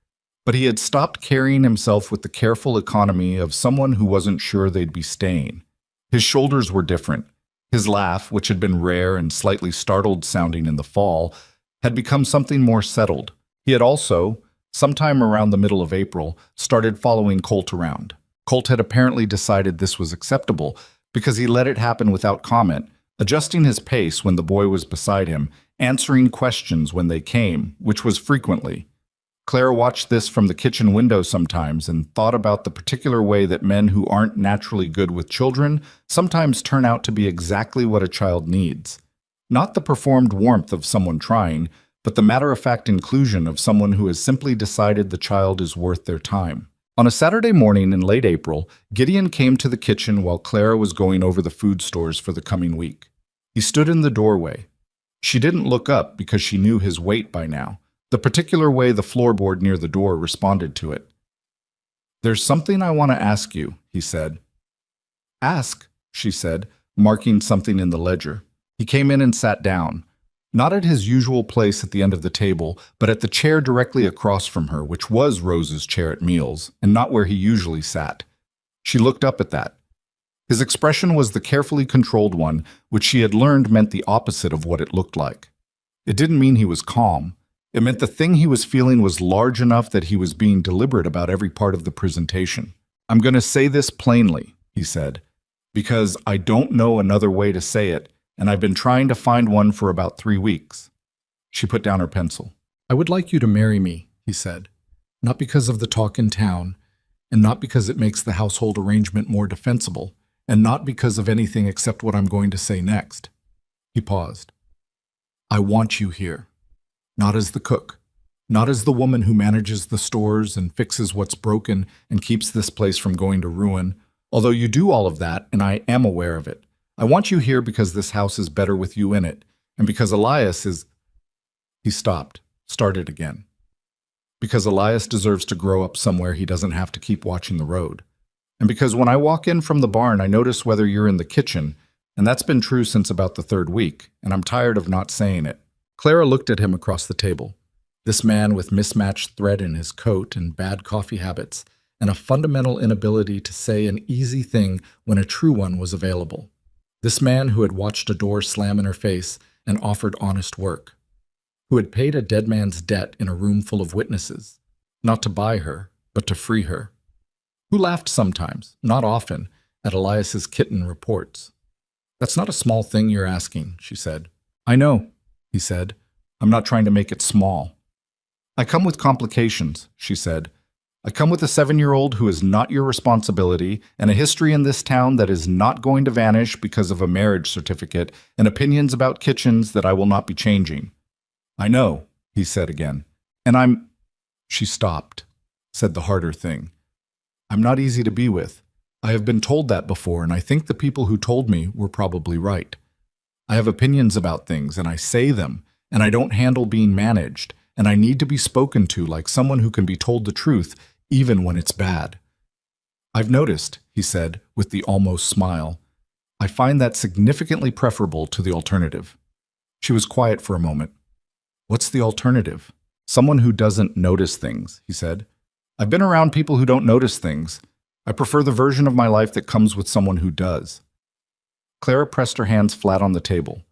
But he had stopped carrying himself with the careful economy of someone who wasn't sure they'd be staying. His shoulders were different. His laugh, which had been rare and slightly startled sounding in the fall, had become something more settled. He had also, sometime around the middle of April, started following Colt around. Colt had apparently decided this was acceptable because he let it happen without comment, adjusting his pace when the boy was beside him, answering questions when they came, which was frequently. Clara watched this from the kitchen window sometimes and thought about the particular way that men who aren't naturally good with children sometimes turn out to be exactly what a child needs. Not the performed warmth of someone trying, but the matter-of-fact inclusion of someone who has simply decided the child is worth their time. On a Saturday morning in late April, Gideon came to the kitchen while Clara was going over the food stores for the coming week. He stood in the doorway. She didn't look up because she knew his weight by now, the particular way the floorboard near the door responded to it. "There's something I want to ask you," he said. "Ask," she said, marking something in the ledger. He came in and sat down, not at his usual place at the end of the table, but at the chair directly across from her, which was Rose's chair at meals, and not where he usually sat. She looked up at that. His expression was the carefully controlled one, which she had learned meant the opposite of what it looked like. It didn't mean he was calm. It meant the thing he was feeling was large enough that he was being deliberate about every part of the presentation. "I'm going to say this plainly," he said, "because I don't know another way to say it, and I've been trying to find one for about 3 weeks. She put down her pencil. "I would like you to marry me," he said, "not because of the talk in town, and not because it makes the household arrangement more defensible, and not because of anything except what I'm going to say next." He paused. "I want you here. Not as the cook, not as the woman who manages the stores and fixes what's broken and keeps this place from going to ruin, although you do all of that, and I am aware of it. I want you here because this house is better with you in it, and because Elias is—" He stopped, started again. "Because Elias deserves to grow up somewhere he doesn't have to keep watching the road. And because when I walk in from the barn, I notice whether you're in the kitchen, and that's been true since about the 3rd week, and I'm tired of not saying it." Clara looked at him across the table. This man with mismatched thread in his coat and bad coffee habits, and a fundamental inability to say an easy thing when a true one was available. This man who had watched a door slam in her face and offered honest work. Who had paid a dead man's debt in a room full of witnesses, not to buy her, but to free her. Who laughed sometimes, not often, at Elias's kitten reports. "That's not a small thing you're asking," she said. "I know," he said. "I'm not trying to make it small." "I come with complications," she said. "I come with a 7-year-old who is not your responsibility and a history in this town that is not going to vanish because of a marriage certificate and opinions about kitchens that I will not be changing." "I know," he said again. "And I'm—" She stopped, said the harder thing. "I'm not easy to be with. I have been told that before, and I think the people who told me were probably right. I have opinions about things, and I say them, and I don't handle being managed, and I need to be spoken to like someone who can be told the truth, even when it's bad." "I've noticed," he said, with the almost smile. "I find that significantly preferable to the alternative." She was quiet for a moment. "What's the alternative?" "Someone who doesn't notice things," he said. "I've been around people who don't notice things. I prefer the version of my life that comes with someone who does." Clara pressed her hands flat on the table,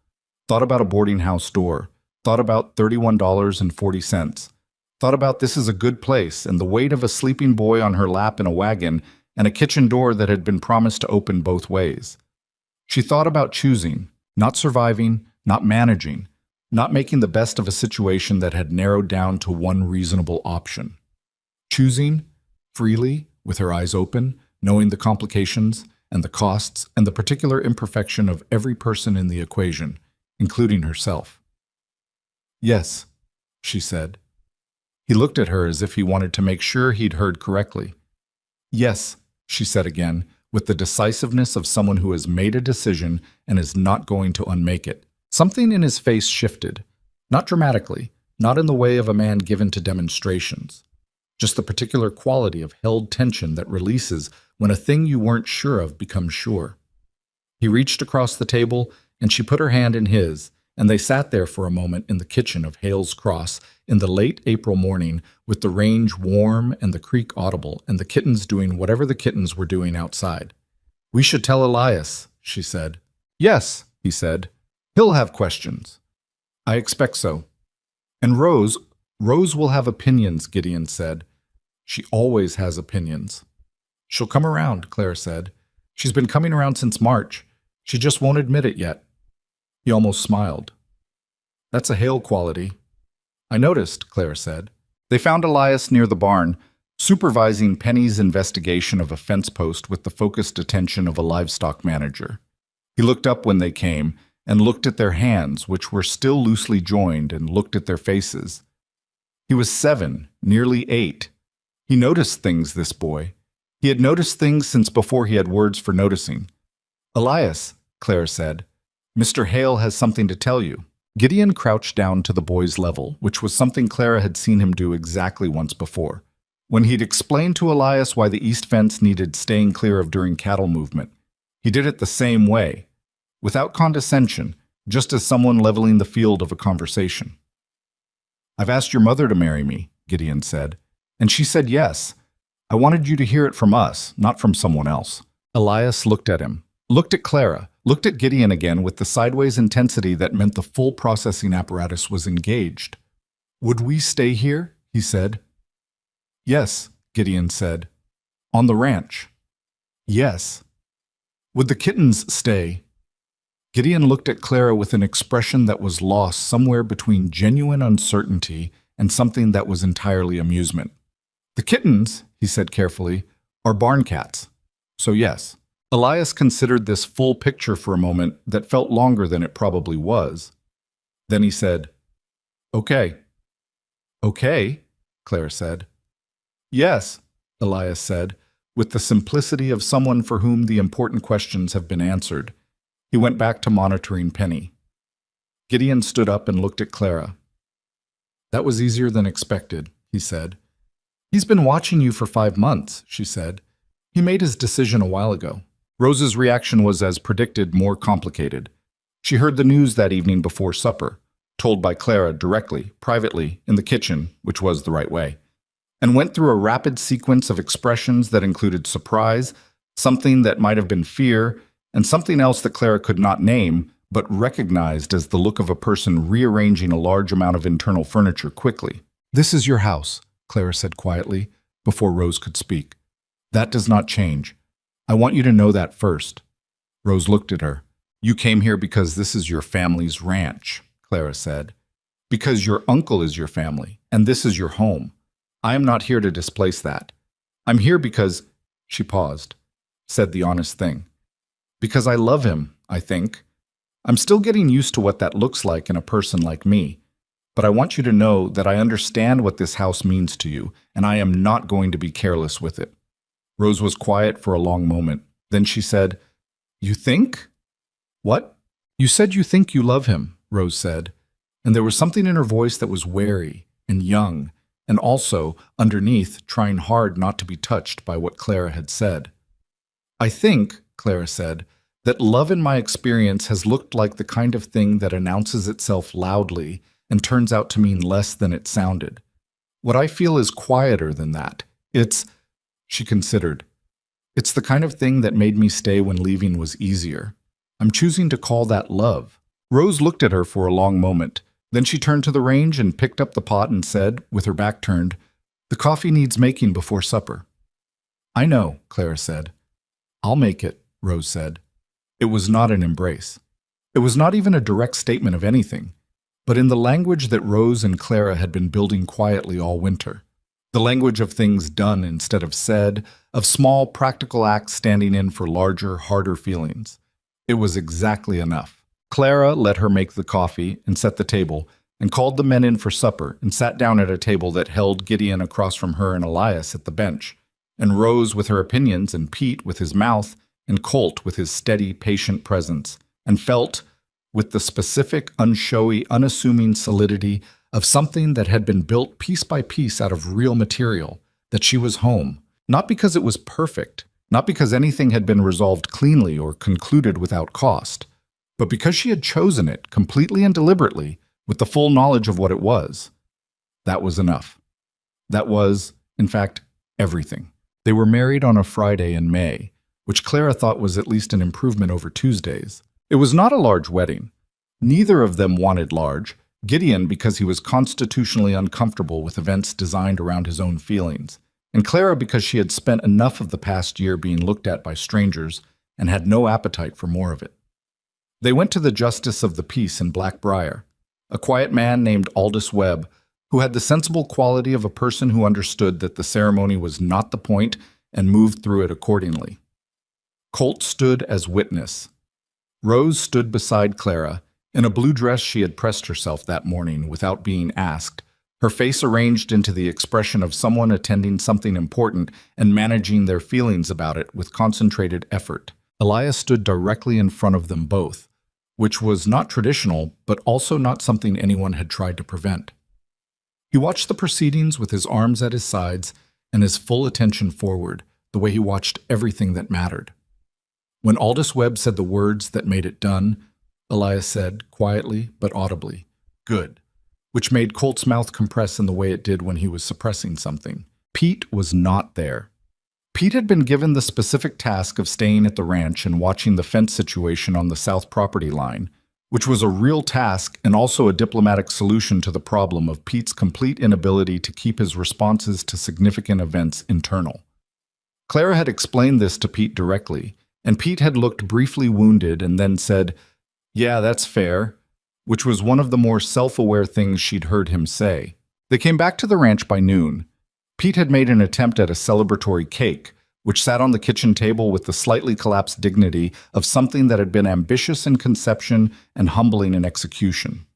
thought about a boarding house door, thought about $31.40, thought about this is a good place and the weight of a sleeping boy on her lap in a wagon and a kitchen door that had been promised to open both ways. She thought about choosing, not surviving, not managing, not making the best of a situation that had narrowed down to one reasonable option. Choosing, freely, with her eyes open, knowing the complications and the costs and the particular imperfection of every person in the equation, including herself. "Yes," she said. He looked at her as if he wanted to make sure he'd heard correctly. "Yes," she said again, with the decisiveness of someone who has made a decision and is not going to unmake it. Something in his face shifted, not dramatically, not in the way of a man given to demonstrations. Just the particular quality of held tension that releases when a thing you weren't sure of becomes sure. He reached across the table, and she put her hand in his, and they sat there for a moment in the kitchen of Hales Cross in the late April morning, with the range warm and the creak audible, and the kittens doing whatever the kittens were doing outside. "We should tell Elias," she said. "Yes," he said. He'll have questions. I expect so. And Rose will have opinions, Gideon said. She always has opinions. She'll come around, Clara said. She's been coming around since March. She just won't admit it yet. He almost smiled. That's a Hale quality. I noticed, Clara said. They found Elias near the barn, supervising Penny's investigation of a fence post with the focused attention of a livestock manager. He looked up when they came and looked at their hands, which were still loosely joined, and looked at their faces. He was 7, nearly 8. He noticed things, this boy. He had noticed things since before he had words for noticing. Elias, Clara said, Mr. Hale has something to tell you. Gideon crouched down to the boy's level, which was something Clara had seen him do exactly once before. When he'd explained to Elias why the east fence needed staying clear of during cattle movement, he did it the same way, without condescension, just as someone leveling the field of a conversation. I've asked your mother to marry me, Gideon said, and she said yes. I wanted you to hear it from us, not from someone else. Elias looked at him, looked at Clara, looked at Gideon again with the sideways intensity that meant the full processing apparatus was engaged. Would we stay here? He said. Yes, Gideon said. On the ranch. Yes. Would the kittens stay? Gideon looked at Clara with an expression that was lost somewhere between genuine uncertainty and something that was entirely amusement. The kittens, he said carefully, are barn cats. So yes. Elias considered this full picture for a moment that felt longer than it probably was. Then he said, Okay. Okay, Clara said. Yes, Elias said, with the simplicity of someone for whom the important questions have been answered. He went back to monitoring Penny. Gideon stood up and looked at Clara. That was easier than expected, he said. He's been watching you for 5 months, she said. He made his decision a while ago. Rose's reaction was, as predicted, more complicated. She heard the news that evening before supper, told by Clara directly, privately, in the kitchen, which was the right way, and went through a rapid sequence of expressions that included surprise, something that might have been fear, and something else that Clara could not name, but recognized as the look of a person rearranging a large amount of internal furniture quickly. This is your house, Clara said quietly, before Rose could speak. That does not change. I want you to know that first. Rose looked at her. You came here because this is your family's ranch, Clara said. Because your uncle is your family, and this is your home. I am not here to displace that. I'm here because, she paused, said the honest thing. Because I love him, I think. I'm still getting used to what that looks like in a person like me. But I want you to know that I understand what this house means to you, and I am not going to be careless with it. Rose was quiet for a long moment. Then she said, You think? What? You said you think you love him, Rose said. And there was something in her voice that was wary and young, and also, underneath, trying hard not to be touched by what Clara had said. I think, Clara said, that love in my experience has looked like the kind of thing that announces itself loudly and turns out to mean less than it sounded. What I feel is quieter than that. She considered. It's the kind of thing that made me stay when leaving was easier. I'm choosing to call that love. Rose looked at her for a long moment. Then she turned to the range and picked up the pot and said, with her back turned, The coffee needs making before supper. I know, Clara said. I'll make it, Rose said. It was not an embrace. It was not even a direct statement of anything, but in the language that Rose and Clara had been building quietly all winter. The language of things done instead of said, of small practical acts standing in for larger, harder feelings. It was exactly enough. Clara let her make the coffee and set the table, and called the men in for supper, and sat down at a table that held Gideon across from her and Elias at the bench, and Rose with her opinions, and Pete with his mouth, and Colt with his steady, patient presence, and felt, with the specific, unshowy, unassuming solidity of something that had been built piece by piece out of real material, that she was home, not because it was perfect, not because anything had been resolved cleanly or concluded without cost, but because she had chosen it completely and deliberately with the full knowledge of what it was. That was enough. That was, in fact, everything. They were married on a Friday in May, which Clara thought was at least an improvement over Tuesdays. It was not a large wedding. Neither of them wanted large, Gideon because he was constitutionally uncomfortable with events designed around his own feelings, and Clara because she had spent enough of the past year being looked at by strangers and had no appetite for more of it. They went to the justice of the peace in Blackbriar, a quiet man named Aldous Webb, who had the sensible quality of a person who understood that the ceremony was not the point and moved through it accordingly. Colt stood as witness. Rose stood beside Clara, in a blue dress she had pressed herself that morning without being asked, her face arranged into the expression of someone attending something important and managing their feelings about it with concentrated effort. Elias stood directly in front of them both, which was not traditional, but also not something anyone had tried to prevent. He watched the proceedings with his arms at his sides and his full attention forward, the way he watched everything that mattered. When Aldous Webb said the words that made it done, Elias said, quietly but audibly, "Good," which made Colt's mouth compress in the way it did when he was suppressing something. Pete was not there. Pete had been given the specific task of staying at the ranch and watching the fence situation on the south property line, which was a real task and also a diplomatic solution to the problem of Pete's complete inability to keep his responses to significant events internal. Clara had explained this to Pete directly, and Pete had looked briefly wounded and then said, "Yeah, that's fair," which was one of the more self-aware things she'd heard him say. They came back to the ranch by noon. Pete had made an attempt at a celebratory cake, which sat on the kitchen table with the slightly collapsed dignity of something that had been ambitious in conception and humbling in execution.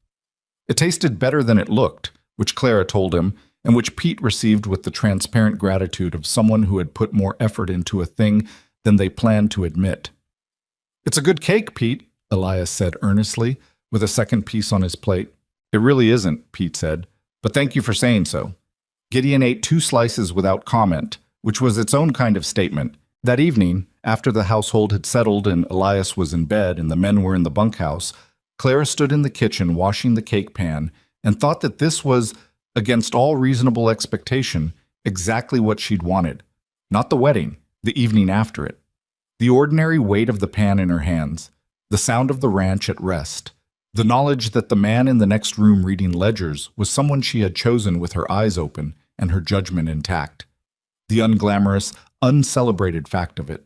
It tasted better than it looked, which Clara told him, and which Pete received with the transparent gratitude of someone who had put more effort into a thing than they planned to admit. "It's a good cake, Pete," Elias said earnestly, with a second piece on his plate. "It really isn't," Pete said, "but thank you for saying so." Gideon ate 2 slices without comment, which was its own kind of statement. That evening, after the household had settled and Elias was in bed and the men were in the bunkhouse, Clara stood in the kitchen washing the cake pan and thought that this was, against all reasonable expectation, exactly what she'd wanted. Not the wedding, the evening after it. The ordinary weight of the pan in her hands, the sound of the ranch at rest, the knowledge that the man in the next room reading ledgers was someone she had chosen with her eyes open and her judgment intact. The unglamorous, uncelebrated fact of it.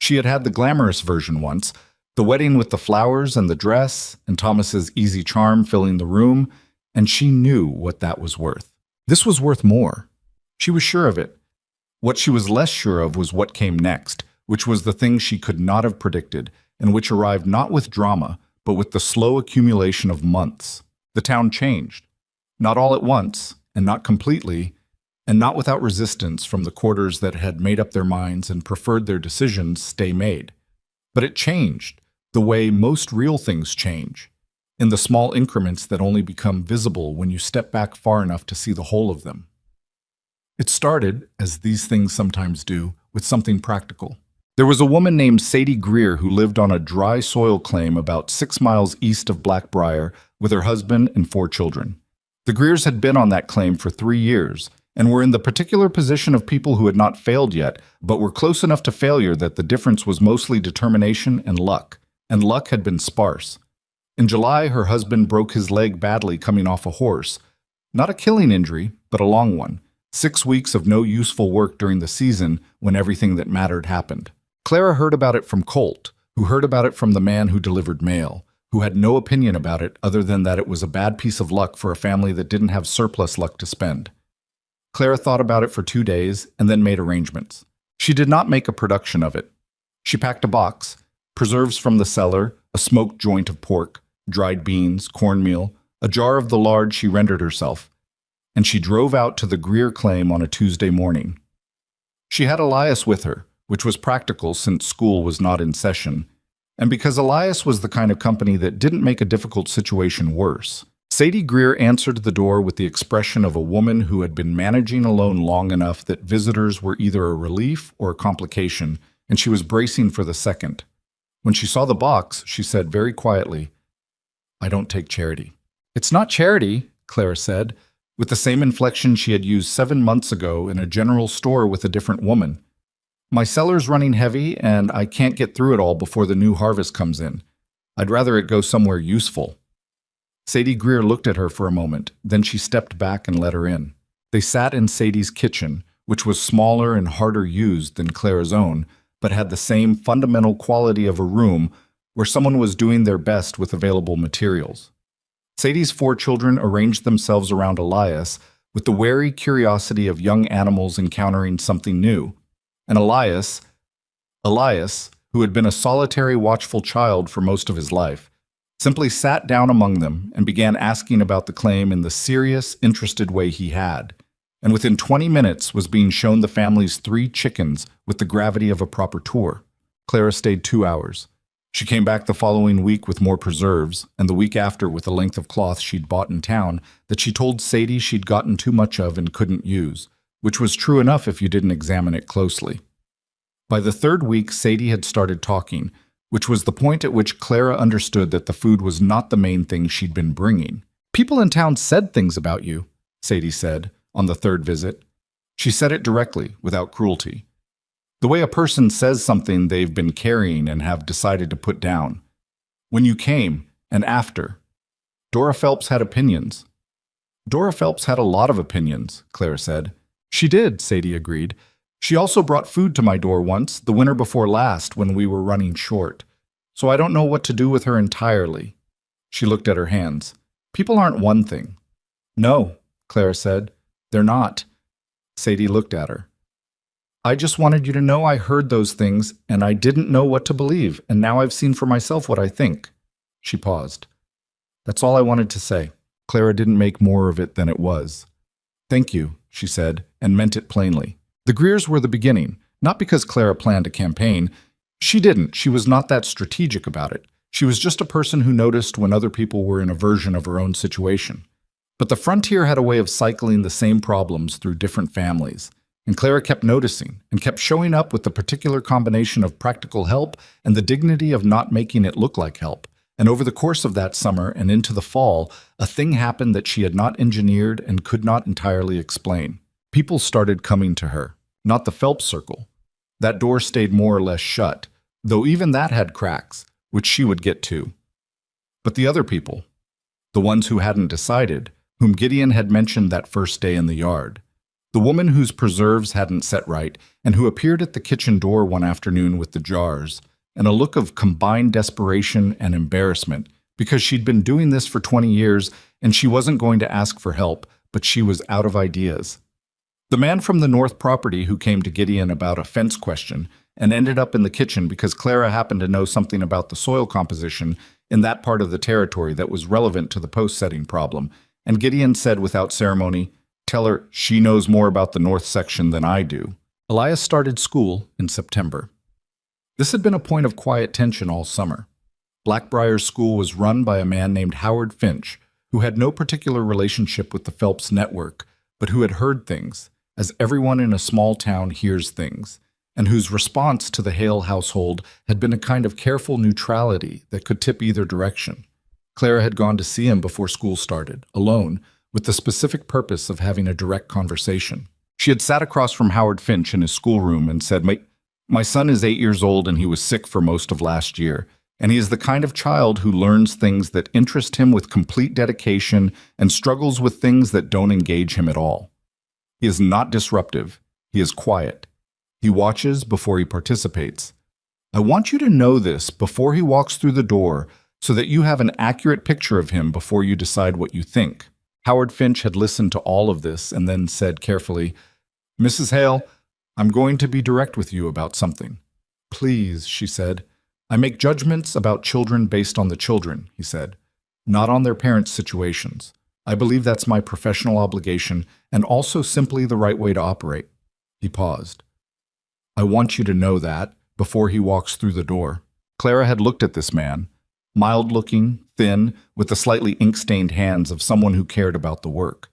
She had had the glamorous version once, the wedding with the flowers and the dress and Thomas's easy charm filling the room, and she knew what that was worth. This was worth more. She was sure of it. What she was less sure of was what came next, which was the thing she could not have predicted, and which arrived not with drama, but with the slow accumulation of months. The town changed. Not all at once, and not completely, and not without resistance from the quarters that had made up their minds and preferred their decisions stay made. But it changed, the way most real things change, in the small increments that only become visible when you step back far enough to see the whole of them. It started, as these things sometimes do, with something practical. There was a woman named Sadie Greer who lived on a dry soil claim about 6 miles east of Blackbriar with her husband and 4 children. The Greers had been on that claim for 3 years and were in the particular position of people who had not failed yet, but were close enough to failure that the difference was mostly determination and luck had been sparse. In July, her husband broke his leg badly coming off a horse. Not a killing injury, but a long one. 6 weeks of no useful work during the season when everything that mattered happened. Clara heard about it from Colt, who heard about it from the man who delivered mail, who had no opinion about it other than that it was a bad piece of luck for a family that didn't have surplus luck to spend. Clara thought about it for 2 days and then made arrangements. She did not make a production of it. She packed a box, preserves from the cellar, a smoked joint of pork, dried beans, cornmeal, a jar of the lard she rendered herself, and she drove out to the Greer claim on a Tuesday morning. She had Elias with her, which was practical since school was not in session, and because Elias was the kind of company that didn't make a difficult situation worse. Sadie Greer answered the door with the expression of a woman who had been managing alone long enough that visitors were either a relief or a complication, and she was bracing for the second. When she saw the box, she said very quietly, "I don't take charity." "It's not charity," Clara said, with the same inflection she had used 7 months ago in a general store with a different woman. My cellar's running heavy, and I can't get through it all before the new harvest comes in. I'd rather it go somewhere useful." Sadie Greer looked at her for a moment, then she stepped back and let her in. They sat in Sadie's kitchen, which was smaller and harder used than Clara's own, but had the same fundamental quality of a room where someone was doing their best with available materials. Sadie's 4 children arranged themselves around Elias with the wary curiosity of young animals encountering something new. And Elias, who had been a solitary, watchful child for most of his life, simply sat down among them and began asking about the claim in the serious, interested way he had, and within 20 minutes was being shown the family's 3 chickens with the gravity of a proper tour. Clara stayed 2 hours. She came back the following week with more preserves, and the week after with a length of cloth she'd bought in town that she told Sadie she'd gotten too much of and couldn't use, which was true enough if you didn't examine it closely. By the 3rd week, Sadie had started talking, which was the point at which Clara understood that the food was not the main thing she'd been bringing. "People in town said things about you," Sadie said, on the 3rd visit. She said it directly, without cruelty. The way a person says something they've been carrying and have decided to put down. "When you came, and after. Dora Phelps had opinions." "Dora Phelps had a lot of opinions," Clara said. "She did," Sadie agreed. "She also brought food to my door once, the winter before last, when we were running short. So I don't know what to do with her entirely." She looked at her hands. "People aren't one thing." "No," Clara said. "They're not." Sadie looked at her. "I just wanted you to know I heard those things, and I didn't know what to believe, and now I've seen for myself what I think." She paused. "That's all I wanted to say." Clara didn't make more of it than it was. "Thank you," she said, and meant it plainly. The Greers were the beginning, not because Clara planned a campaign. She didn't. She was not that strategic about it. She was just a person who noticed when other people were in a version of her own situation. But the frontier had a way of cycling the same problems through different families. And Clara kept noticing and kept showing up with the particular combination of practical help and the dignity of not making it look like help. And over the course of that summer and into the fall, a thing happened that she had not engineered and could not entirely explain. People started coming to her, not the Phelps circle. That door stayed more or less shut, though even that had cracks, which she would get to. But the other people, the ones who hadn't decided, whom Gideon had mentioned that first day in the yard, the woman whose preserves hadn't set right and who appeared at the kitchen door one afternoon with the jars, and a look of combined desperation and embarrassment because she'd been doing this for 20 years and she wasn't going to ask for help, but she was out of ideas. The man from the North property who came to Gideon about a fence question and ended up in the kitchen because Clara happened to know something about the soil composition in that part of the territory that was relevant to the post-setting problem, and Gideon said without ceremony, "Tell her she knows more about the North section than I do." Elias started school in September. This had been a point of quiet tension all summer. Blackbriar's school was run by a man named Howard Finch, who had no particular relationship with the Phelps network, but who had heard things, as everyone in a small town hears things, and whose response to the Hale household had been a kind of careful neutrality that could tip either direction. Clara had gone to see him before school started, alone, with the specific purpose of having a direct conversation. She had sat across from Howard Finch in his schoolroom and said, My son is 8 years old and he was sick for most of last year, and he is the kind of child who learns things that interest him with complete dedication and struggles with things that don't engage him at all. He is not disruptive. He is quiet. He watches before he participates. I want you to know this before he walks through the door so that you have an accurate picture of him before you decide what you think. Howard Finch had listened to all of this and then said carefully, "Mrs. Hale, I'm going to be direct with you about something." "Please," she said. "I make judgments about children based on the children," he said, "not on their parents' situations. I believe that's my professional obligation and also simply the right way to operate." He paused. "I want you to know that before he walks through the door." Clara had looked at this man, mild-looking, thin, with the slightly ink-stained hands of someone who cared about the work,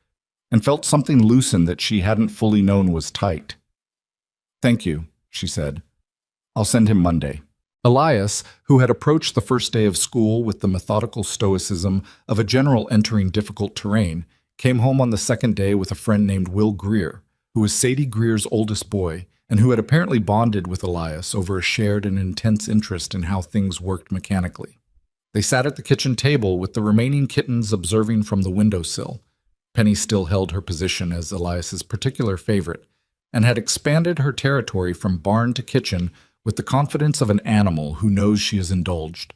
and felt something loosen that she hadn't fully known was tight. "Thank you," she said. "I'll send him Monday." Elias, who had approached the first day of school with the methodical stoicism of a general entering difficult terrain, came home on the second day with a friend named Will Greer, who was Sadie Greer's oldest boy and who had apparently bonded with Elias over a shared and intense interest in how things worked mechanically. They sat at the kitchen table with the remaining kittens observing from the windowsill. Penny still held her position as Elias's particular favorite, and had expanded her territory from barn to kitchen with the confidence of an animal who knows she is indulged,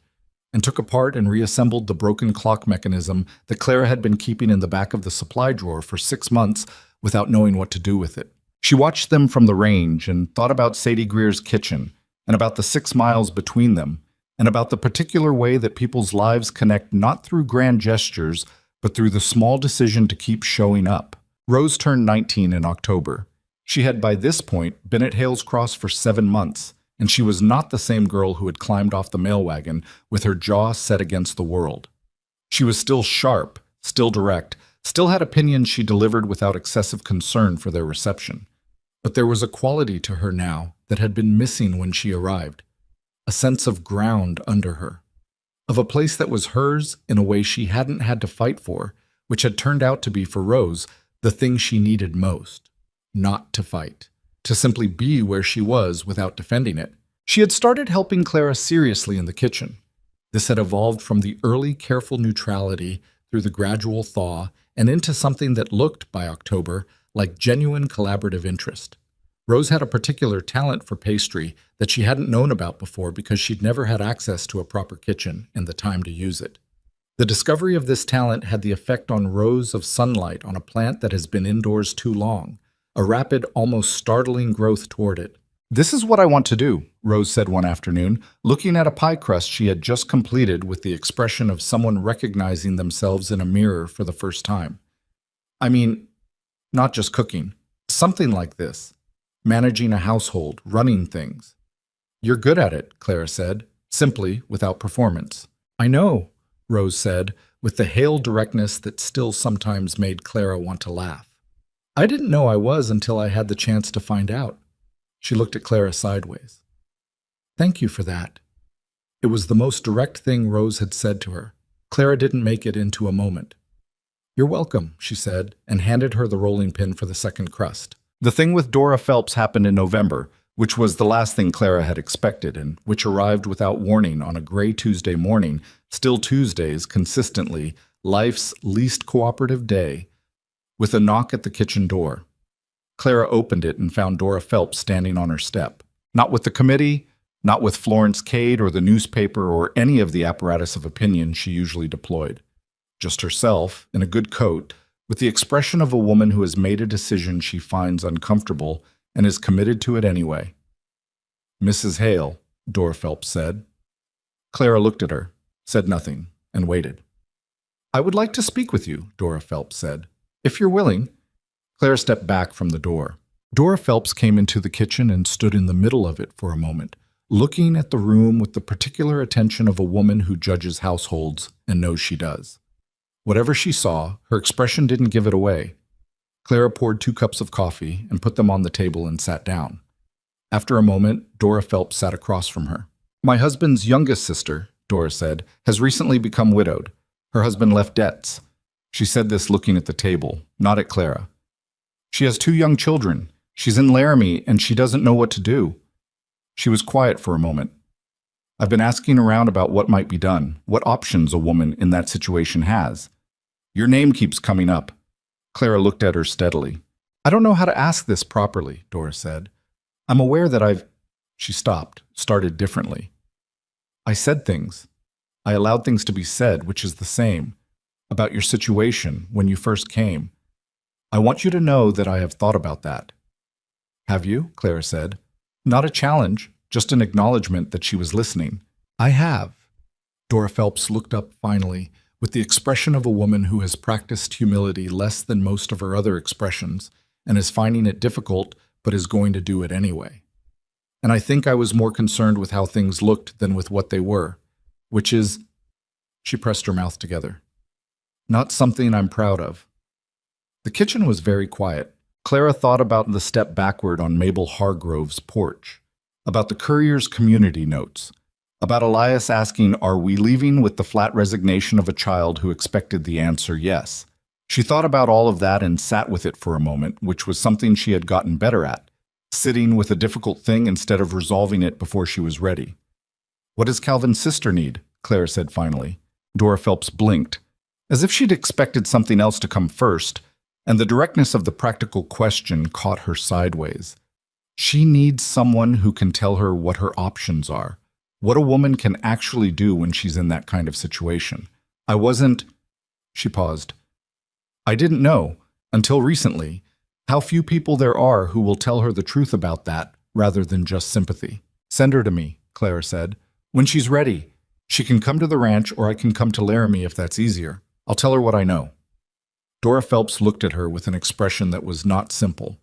and took apart and reassembled the broken clock mechanism that Clara had been keeping in the back of the supply drawer for 6 months without knowing what to do with it. She watched them from the range and thought about Sadie Greer's kitchen, and about the 6 miles between them, and about the particular way that people's lives connect not through grand gestures, but through the small decision to keep showing up. Rose turned 19 in October. She had by this point been at Hales Cross for 7 months, and she was not the same girl who had climbed off the mail wagon with her jaw set against the world. She was still sharp, still direct, still had opinions she delivered without excessive concern for their reception. But there was a quality to her now that had been missing when she arrived, a sense of ground under her, of a place that was hers in a way she hadn't had to fight for, which had turned out to be for Rose the thing she needed most. Not to fight, to simply be where she was without defending it. She had started helping Clara seriously in the kitchen. This had evolved from the early careful neutrality through the gradual thaw and into something that looked, by October, like genuine collaborative interest. Rose had a particular talent for pastry that she hadn't known about before because she'd never had access to a proper kitchen and the time to use it. The discovery of this talent had the effect on Rose of sunlight on a plant that has been indoors too long, a rapid, almost startling growth toward it. "This is what I want to do," Rose said one afternoon, looking at a pie crust she had just completed with the expression of someone recognizing themselves in a mirror for the first time. "I mean, not just cooking. Something like this. Managing a household, running things." "You're good at it," Clara said, simply, without performance. "I know," Rose said, with the hale directness that still sometimes made Clara want to laugh. "I didn't know I was until I had the chance to find out." She looked at Clara sideways. "Thank you for that." It was the most direct thing Rose had said to her. Clara didn't make it into a moment. "You're welcome," she said, and handed her the rolling pin for the second crust. The thing with Dora Phelps happened in November, which was the last thing Clara had expected, and which arrived without warning on a gray Tuesday morning, still Tuesdays, consistently, life's least cooperative day, with a knock at the kitchen door. Clara opened it and found Dora Phelps standing on her step. Not with the committee, not with Florence Cade or the newspaper or any of the apparatus of opinion she usually deployed. Just herself, in a good coat, with the expression of a woman who has made a decision she finds uncomfortable and is committed to it anyway. "Mrs. Hale," Dora Phelps said. Clara looked at her, said nothing, and waited. "I would like to speak with you," Dora Phelps said. "If you're willing." Clara stepped back from the door. Dora Phelps came into the kitchen and stood in the middle of it for a moment, looking at the room with the particular attention of a woman who judges households and knows she does. Whatever she saw, her expression didn't give it away. Clara poured 2 cups of coffee and put them on the table and sat down. After a moment, Dora Phelps sat across from her. "My husband's youngest sister," Dora said, "has recently become widowed. Her husband left debts." She said this looking at the table, not at Clara. "She has 2 young children. She's in Laramie, and she doesn't know what to do." She was quiet for a moment. "I've been asking around about what might be done, what options a woman in that situation has. Your name keeps coming up." Clara looked at her steadily. "I don't know how to ask this properly," Dora said. "I'm aware that I've—" She stopped, started differently. "I said things. I allowed things to be said, which is the same, about your situation when you first came. I want you to know that I have thought about that." "Have you?" Clara said. Not a challenge, just an acknowledgement that she was listening. "I have." Dora Phelps looked up finally, with the expression of a woman who has practiced humility less than most of her other expressions, and is finding it difficult, but is going to do it anyway. "And I think I was more concerned with how things looked than with what they were, which is—" She pressed her mouth together. "Not something I'm proud of." The kitchen was very quiet. Clara thought about the step backward on Mabel Hargrove's porch, about the courier's community notes, about Elias asking, "Are we leaving?" with the flat resignation of a child who expected the answer yes. She thought about all of that and sat with it for a moment, which was something she had gotten better at, sitting with a difficult thing instead of resolving it before she was ready. "What does Calvin's sister need?" Clara said finally. Dora Phelps blinked, as if she'd expected something else to come first, and the directness of the practical question caught her sideways. She needs someone who can tell her what her options are, what a woman can actually do when she's in that kind of situation. I wasn't... She paused. "I didn't know, until recently, how few people there are who will tell her the truth about that rather than just sympathy." "Send her to me," Clara said. "When she's ready. She can come to the ranch, or I can come to Laramie if that's easier. I'll tell her what I know." Dora Phelps looked at her with an expression that was not simple.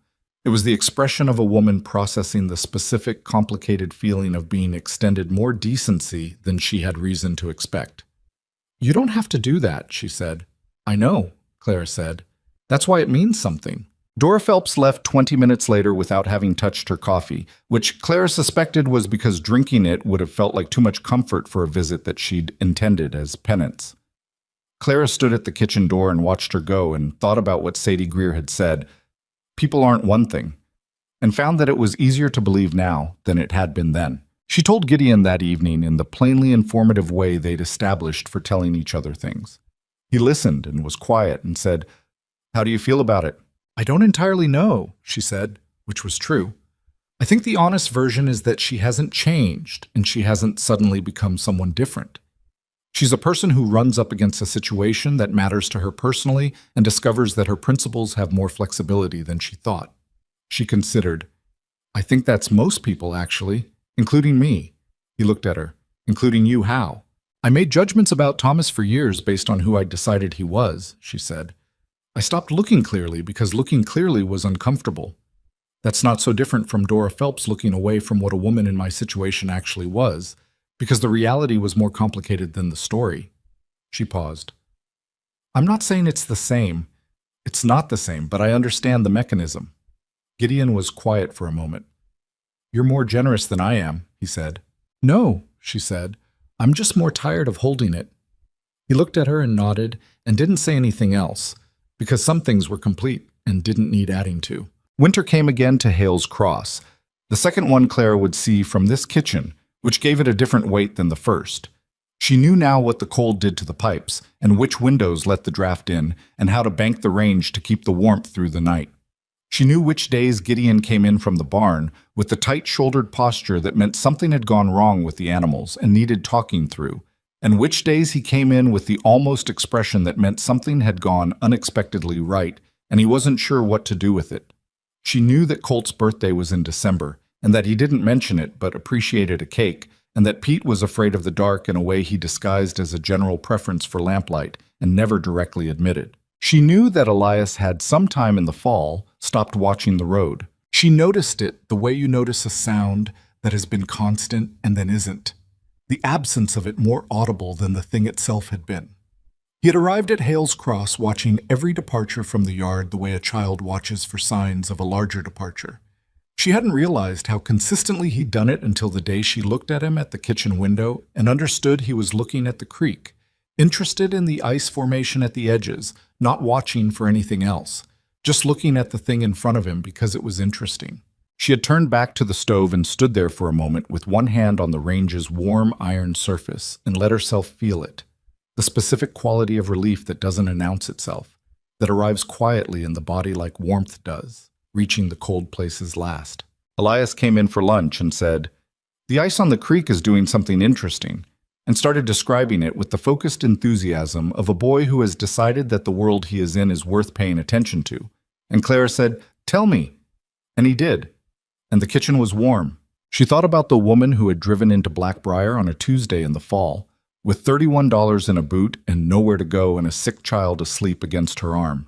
It was the expression of a woman processing the specific, complicated feeling of being extended more decency than she had reason to expect. "You don't have to do that," she said. "I know," Clara said. "That's why it means something." Dora Phelps left 20 minutes later without having touched her coffee, which Clara suspected was because drinking it would have felt like too much comfort for a visit that she'd intended as penance. Clara stood at the kitchen door and watched her go and thought about what Sadie Greer had said, "People aren't one thing," and found that it was easier to believe now than it had been then. She told Gideon that evening in the plainly informative way they'd established for telling each other things. He listened and was quiet and said, "How do you feel about it?" "I don't entirely know," she said, which was true. "I think the honest version is that she hasn't changed and she hasn't suddenly become someone different. She's a person who runs up against a situation that matters to her personally and discovers that her principles have more flexibility than she thought." She considered. "I think that's most people, actually, including me." He looked at her. "Including you, how?" "I made judgments about Thomas for years based on who I decided he was," she said. "I stopped looking clearly because looking clearly was uncomfortable. That's not so different from Dora Phelps looking away from what a woman in my situation actually was, because the reality was more complicated than the story." She paused. "I'm not saying it's the same. It's not the same, but I understand the mechanism." Gideon was quiet for a moment. "You're more generous than I am," he said. "No," she said. "I'm just more tired of holding it." He looked at her and nodded and didn't say anything else, because some things were complete and didn't need adding to. Winter came again to Hales Cross, the second one Clara would see from this kitchen, which gave it a different weight than the first. She knew now what the cold did to the pipes, and which windows let the draft in, and how to bank the range to keep the warmth through the night. She knew which days Gideon came in from the barn with the tight-shouldered posture that meant something had gone wrong with the animals and needed talking through, and which days he came in with the almost expression that meant something had gone unexpectedly right, and he wasn't sure what to do with it. She knew that Colt's birthday was in December, and that he didn't mention it but appreciated a cake, and that Pete was afraid of the dark in a way he disguised as a general preference for lamplight and never directly admitted. She knew that Elias had sometime in the fall stopped watching the road. She noticed it the way you notice a sound that has been constant and then isn't, the absence of it more audible than the thing itself had been. He had arrived at Hales Cross watching every departure from the yard the way a child watches for signs of a larger departure. She hadn't realized how consistently he'd done it until the day she looked at him at the kitchen window and understood he was looking at the creek, interested in the ice formation at the edges, not watching for anything else, just looking at the thing in front of him because it was interesting. She had turned back to the stove and stood there for a moment with one hand on the range's warm iron surface and let herself feel it, the specific quality of relief that doesn't announce itself, that arrives quietly in the body like warmth does, reaching the cold places last. Elias came in for lunch and said, "The ice on the creek is doing something interesting," and started describing it with the focused enthusiasm of a boy who has decided that the world he is in is worth paying attention to. And Clara said, "Tell me." And he did. And the kitchen was warm. She thought about the woman who had driven into Blackbriar on a Tuesday in the fall, with $31 in a boot and nowhere to go and a sick child asleep against her arm.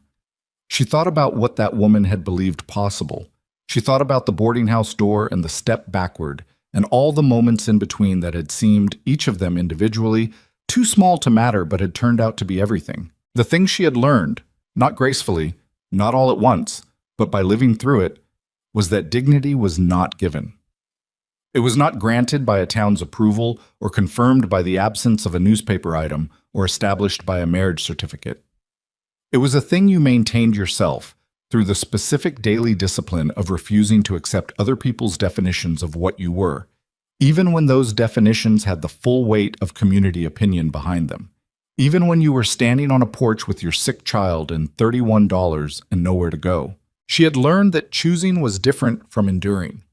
She thought about what that woman had believed possible. She thought about the boarding house door and the step backward, and all the moments in between that had seemed, each of them individually, too small to matter but had turned out to be everything. The things she had learned, not gracefully, not all at once, but by living through it, was that dignity was not given. It was not granted by a town's approval or confirmed by the absence of a newspaper item or established by a marriage certificate. It was a thing you maintained yourself, through the specific daily discipline of refusing to accept other people's definitions of what you were, even when those definitions had the full weight of community opinion behind them. Even when you were standing on a porch with your sick child and $31 and nowhere to go. She had learned that choosing was different from enduring.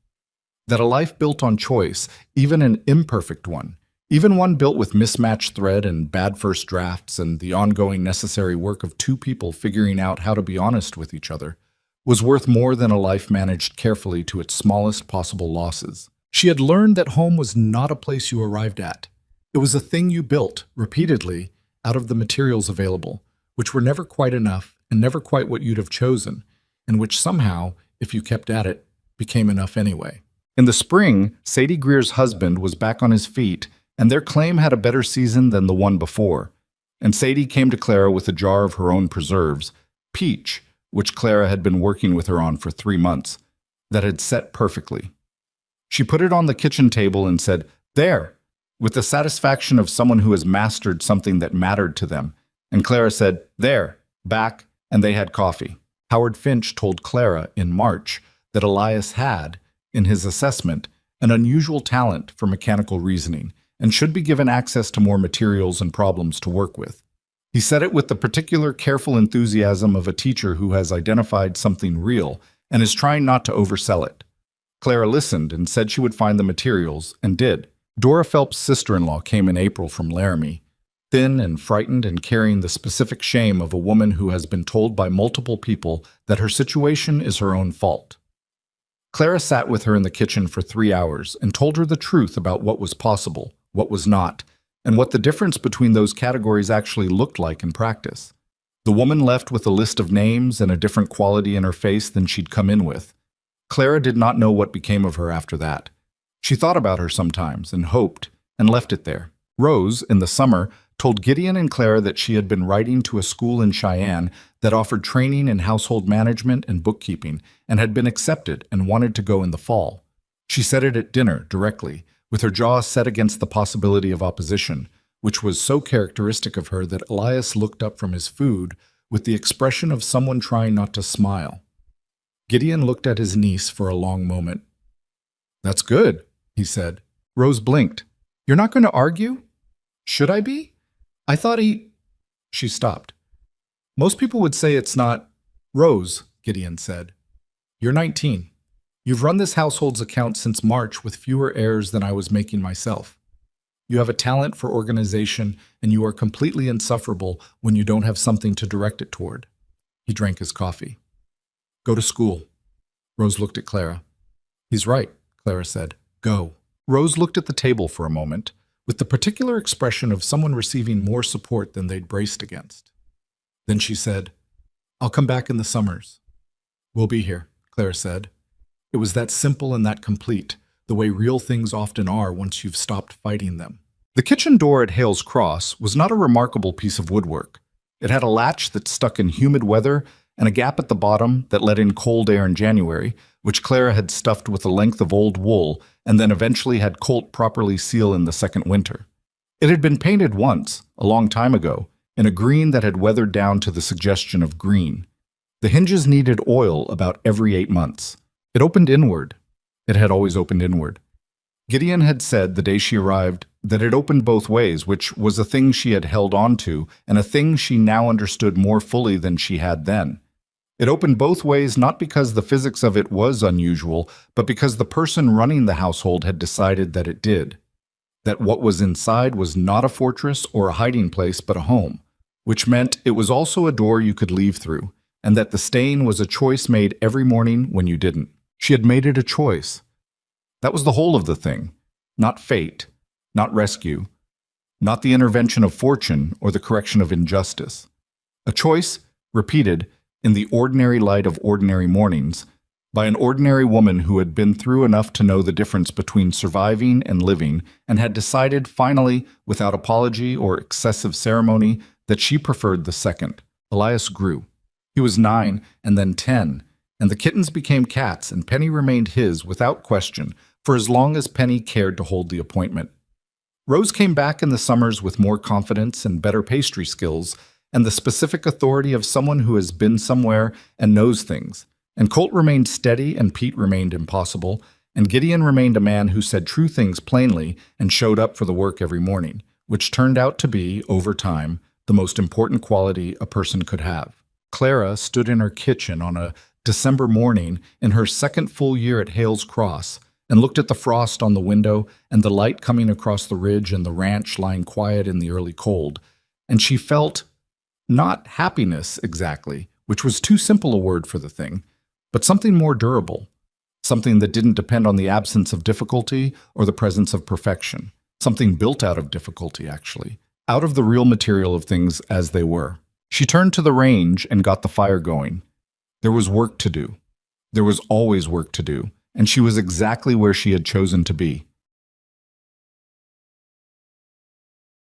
That a life built on choice, even an imperfect one, even one built with mismatched thread and bad first drafts and the ongoing necessary work of two people figuring out how to be honest with each other, was worth more than a life managed carefully to its smallest possible losses. She had learned that home was not a place you arrived at. It was a thing you built, repeatedly, out of the materials available, which were never quite enough and never quite what you'd have chosen, and which somehow, if you kept at it, became enough anyway. In the spring, Sadie Greer's husband was back on his feet, and their claim had a better season than the one before. And Sadie came to Clara with a jar of her own preserves, peach, which Clara had been working with her on for 3 months, that had set perfectly. She put it on the kitchen table and said, "There," with the satisfaction of someone who has mastered something that mattered to them. And Clara said, "There," back, and they had coffee. Howard Finch told Clara in March that Elias had, in his assessment, an unusual talent for mechanical reasoning and should be given access to more materials and problems to work with. He said it with the particular careful enthusiasm of a teacher who has identified something real and is trying not to oversell it. Clara listened and said she would find the materials, and did. Dora Phelps' sister-in-law came in April from Laramie, thin and frightened and carrying the specific shame of a woman who has been told by multiple people that her situation is her own fault. Clara sat with her in the kitchen for 3 hours and told her the truth about what was possible, what was not, and what the difference between those categories actually looked like in practice. The woman left with a list of names and a different quality in her face than she'd come in with. Clara did not know what became of her after that. She thought about her sometimes and hoped, and left it there. Rose, in the summer, told Gideon and Clara that she had been writing to a school in Cheyenne that offered training in household management and bookkeeping and had been accepted and wanted to go in the fall. She said it at dinner, directly, with her jaw set against the possibility of opposition, which was so characteristic of her that Elias looked up from his food with the expression of someone trying not to smile. Gideon looked at his niece for a long moment. "That's good," he said. Rose blinked. "You're not going to argue?" "Should I be? I thought he—" She stopped. "Most people would say it's not—" "Rose," Gideon said. "You're 19. You've run this household's account since March with fewer errors than I was making myself. You have a talent for organization, and you are completely insufferable when you don't have something to direct it toward." He drank his coffee. "Go to school." Rose looked at Clara. "He's right," Clara said. "Go." Rose looked at the table for a moment, with the particular expression of someone receiving more support than they'd braced against. Then she said, "I'll come back in the summers." "We'll be here," Clara said. It was that simple and that complete, the way real things often are once you've stopped fighting them. The kitchen door at Hales Cross was not a remarkable piece of woodwork. It had a latch that stuck in humid weather and a gap at the bottom that let in cold air in January, which Clara had stuffed with a length of old wool and then eventually had Colt properly seal in the second winter. It had been painted once, a long time ago, in a green that had weathered down to the suggestion of green. The hinges needed oil about every 8 months. It opened inward. It had always opened inward. Gideon had said the day she arrived that it opened both ways, which was a thing she had held on to and a thing she now understood more fully than she had then. It opened both ways not because the physics of it was unusual, but because the person running the household had decided that it did. That what was inside was not a fortress or a hiding place, but a home, which meant it was also a door you could leave through, and that the staying was a choice made every morning when you didn't. She had made it a choice. That was the whole of the thing, not fate, not rescue, not the intervention of fortune or the correction of injustice. A choice, repeated, in the ordinary light of ordinary mornings, by an ordinary woman who had been through enough to know the difference between surviving and living, and had decided finally, without apology or excessive ceremony, that she preferred the second. Elias grew. He was 9 and then 10, and the kittens became cats, and Penny remained his without question for as long as Penny cared to hold the appointment. Rose came back in the summers with more confidence and better pastry skills, and the specific authority of someone who has been somewhere and knows things. And Colt remained steady, and Pete remained impossible, and Gideon remained a man who said true things plainly and showed up for the work every morning, which turned out to be, over time, the most important quality a person could have. Clara stood in her kitchen on a December morning in her second full year at Hales Cross and looked at the frost on the window and the light coming across the ridge and the ranch lying quiet in the early cold. And she felt not happiness exactly, which was too simple a word for the thing, but something more durable, something that didn't depend on the absence of difficulty or the presence of perfection, something built out of difficulty, actually, out of the real material of things as they were. She turned to the range and got the fire going. There was work to do. There was always work to do, and she was exactly where she had chosen to be.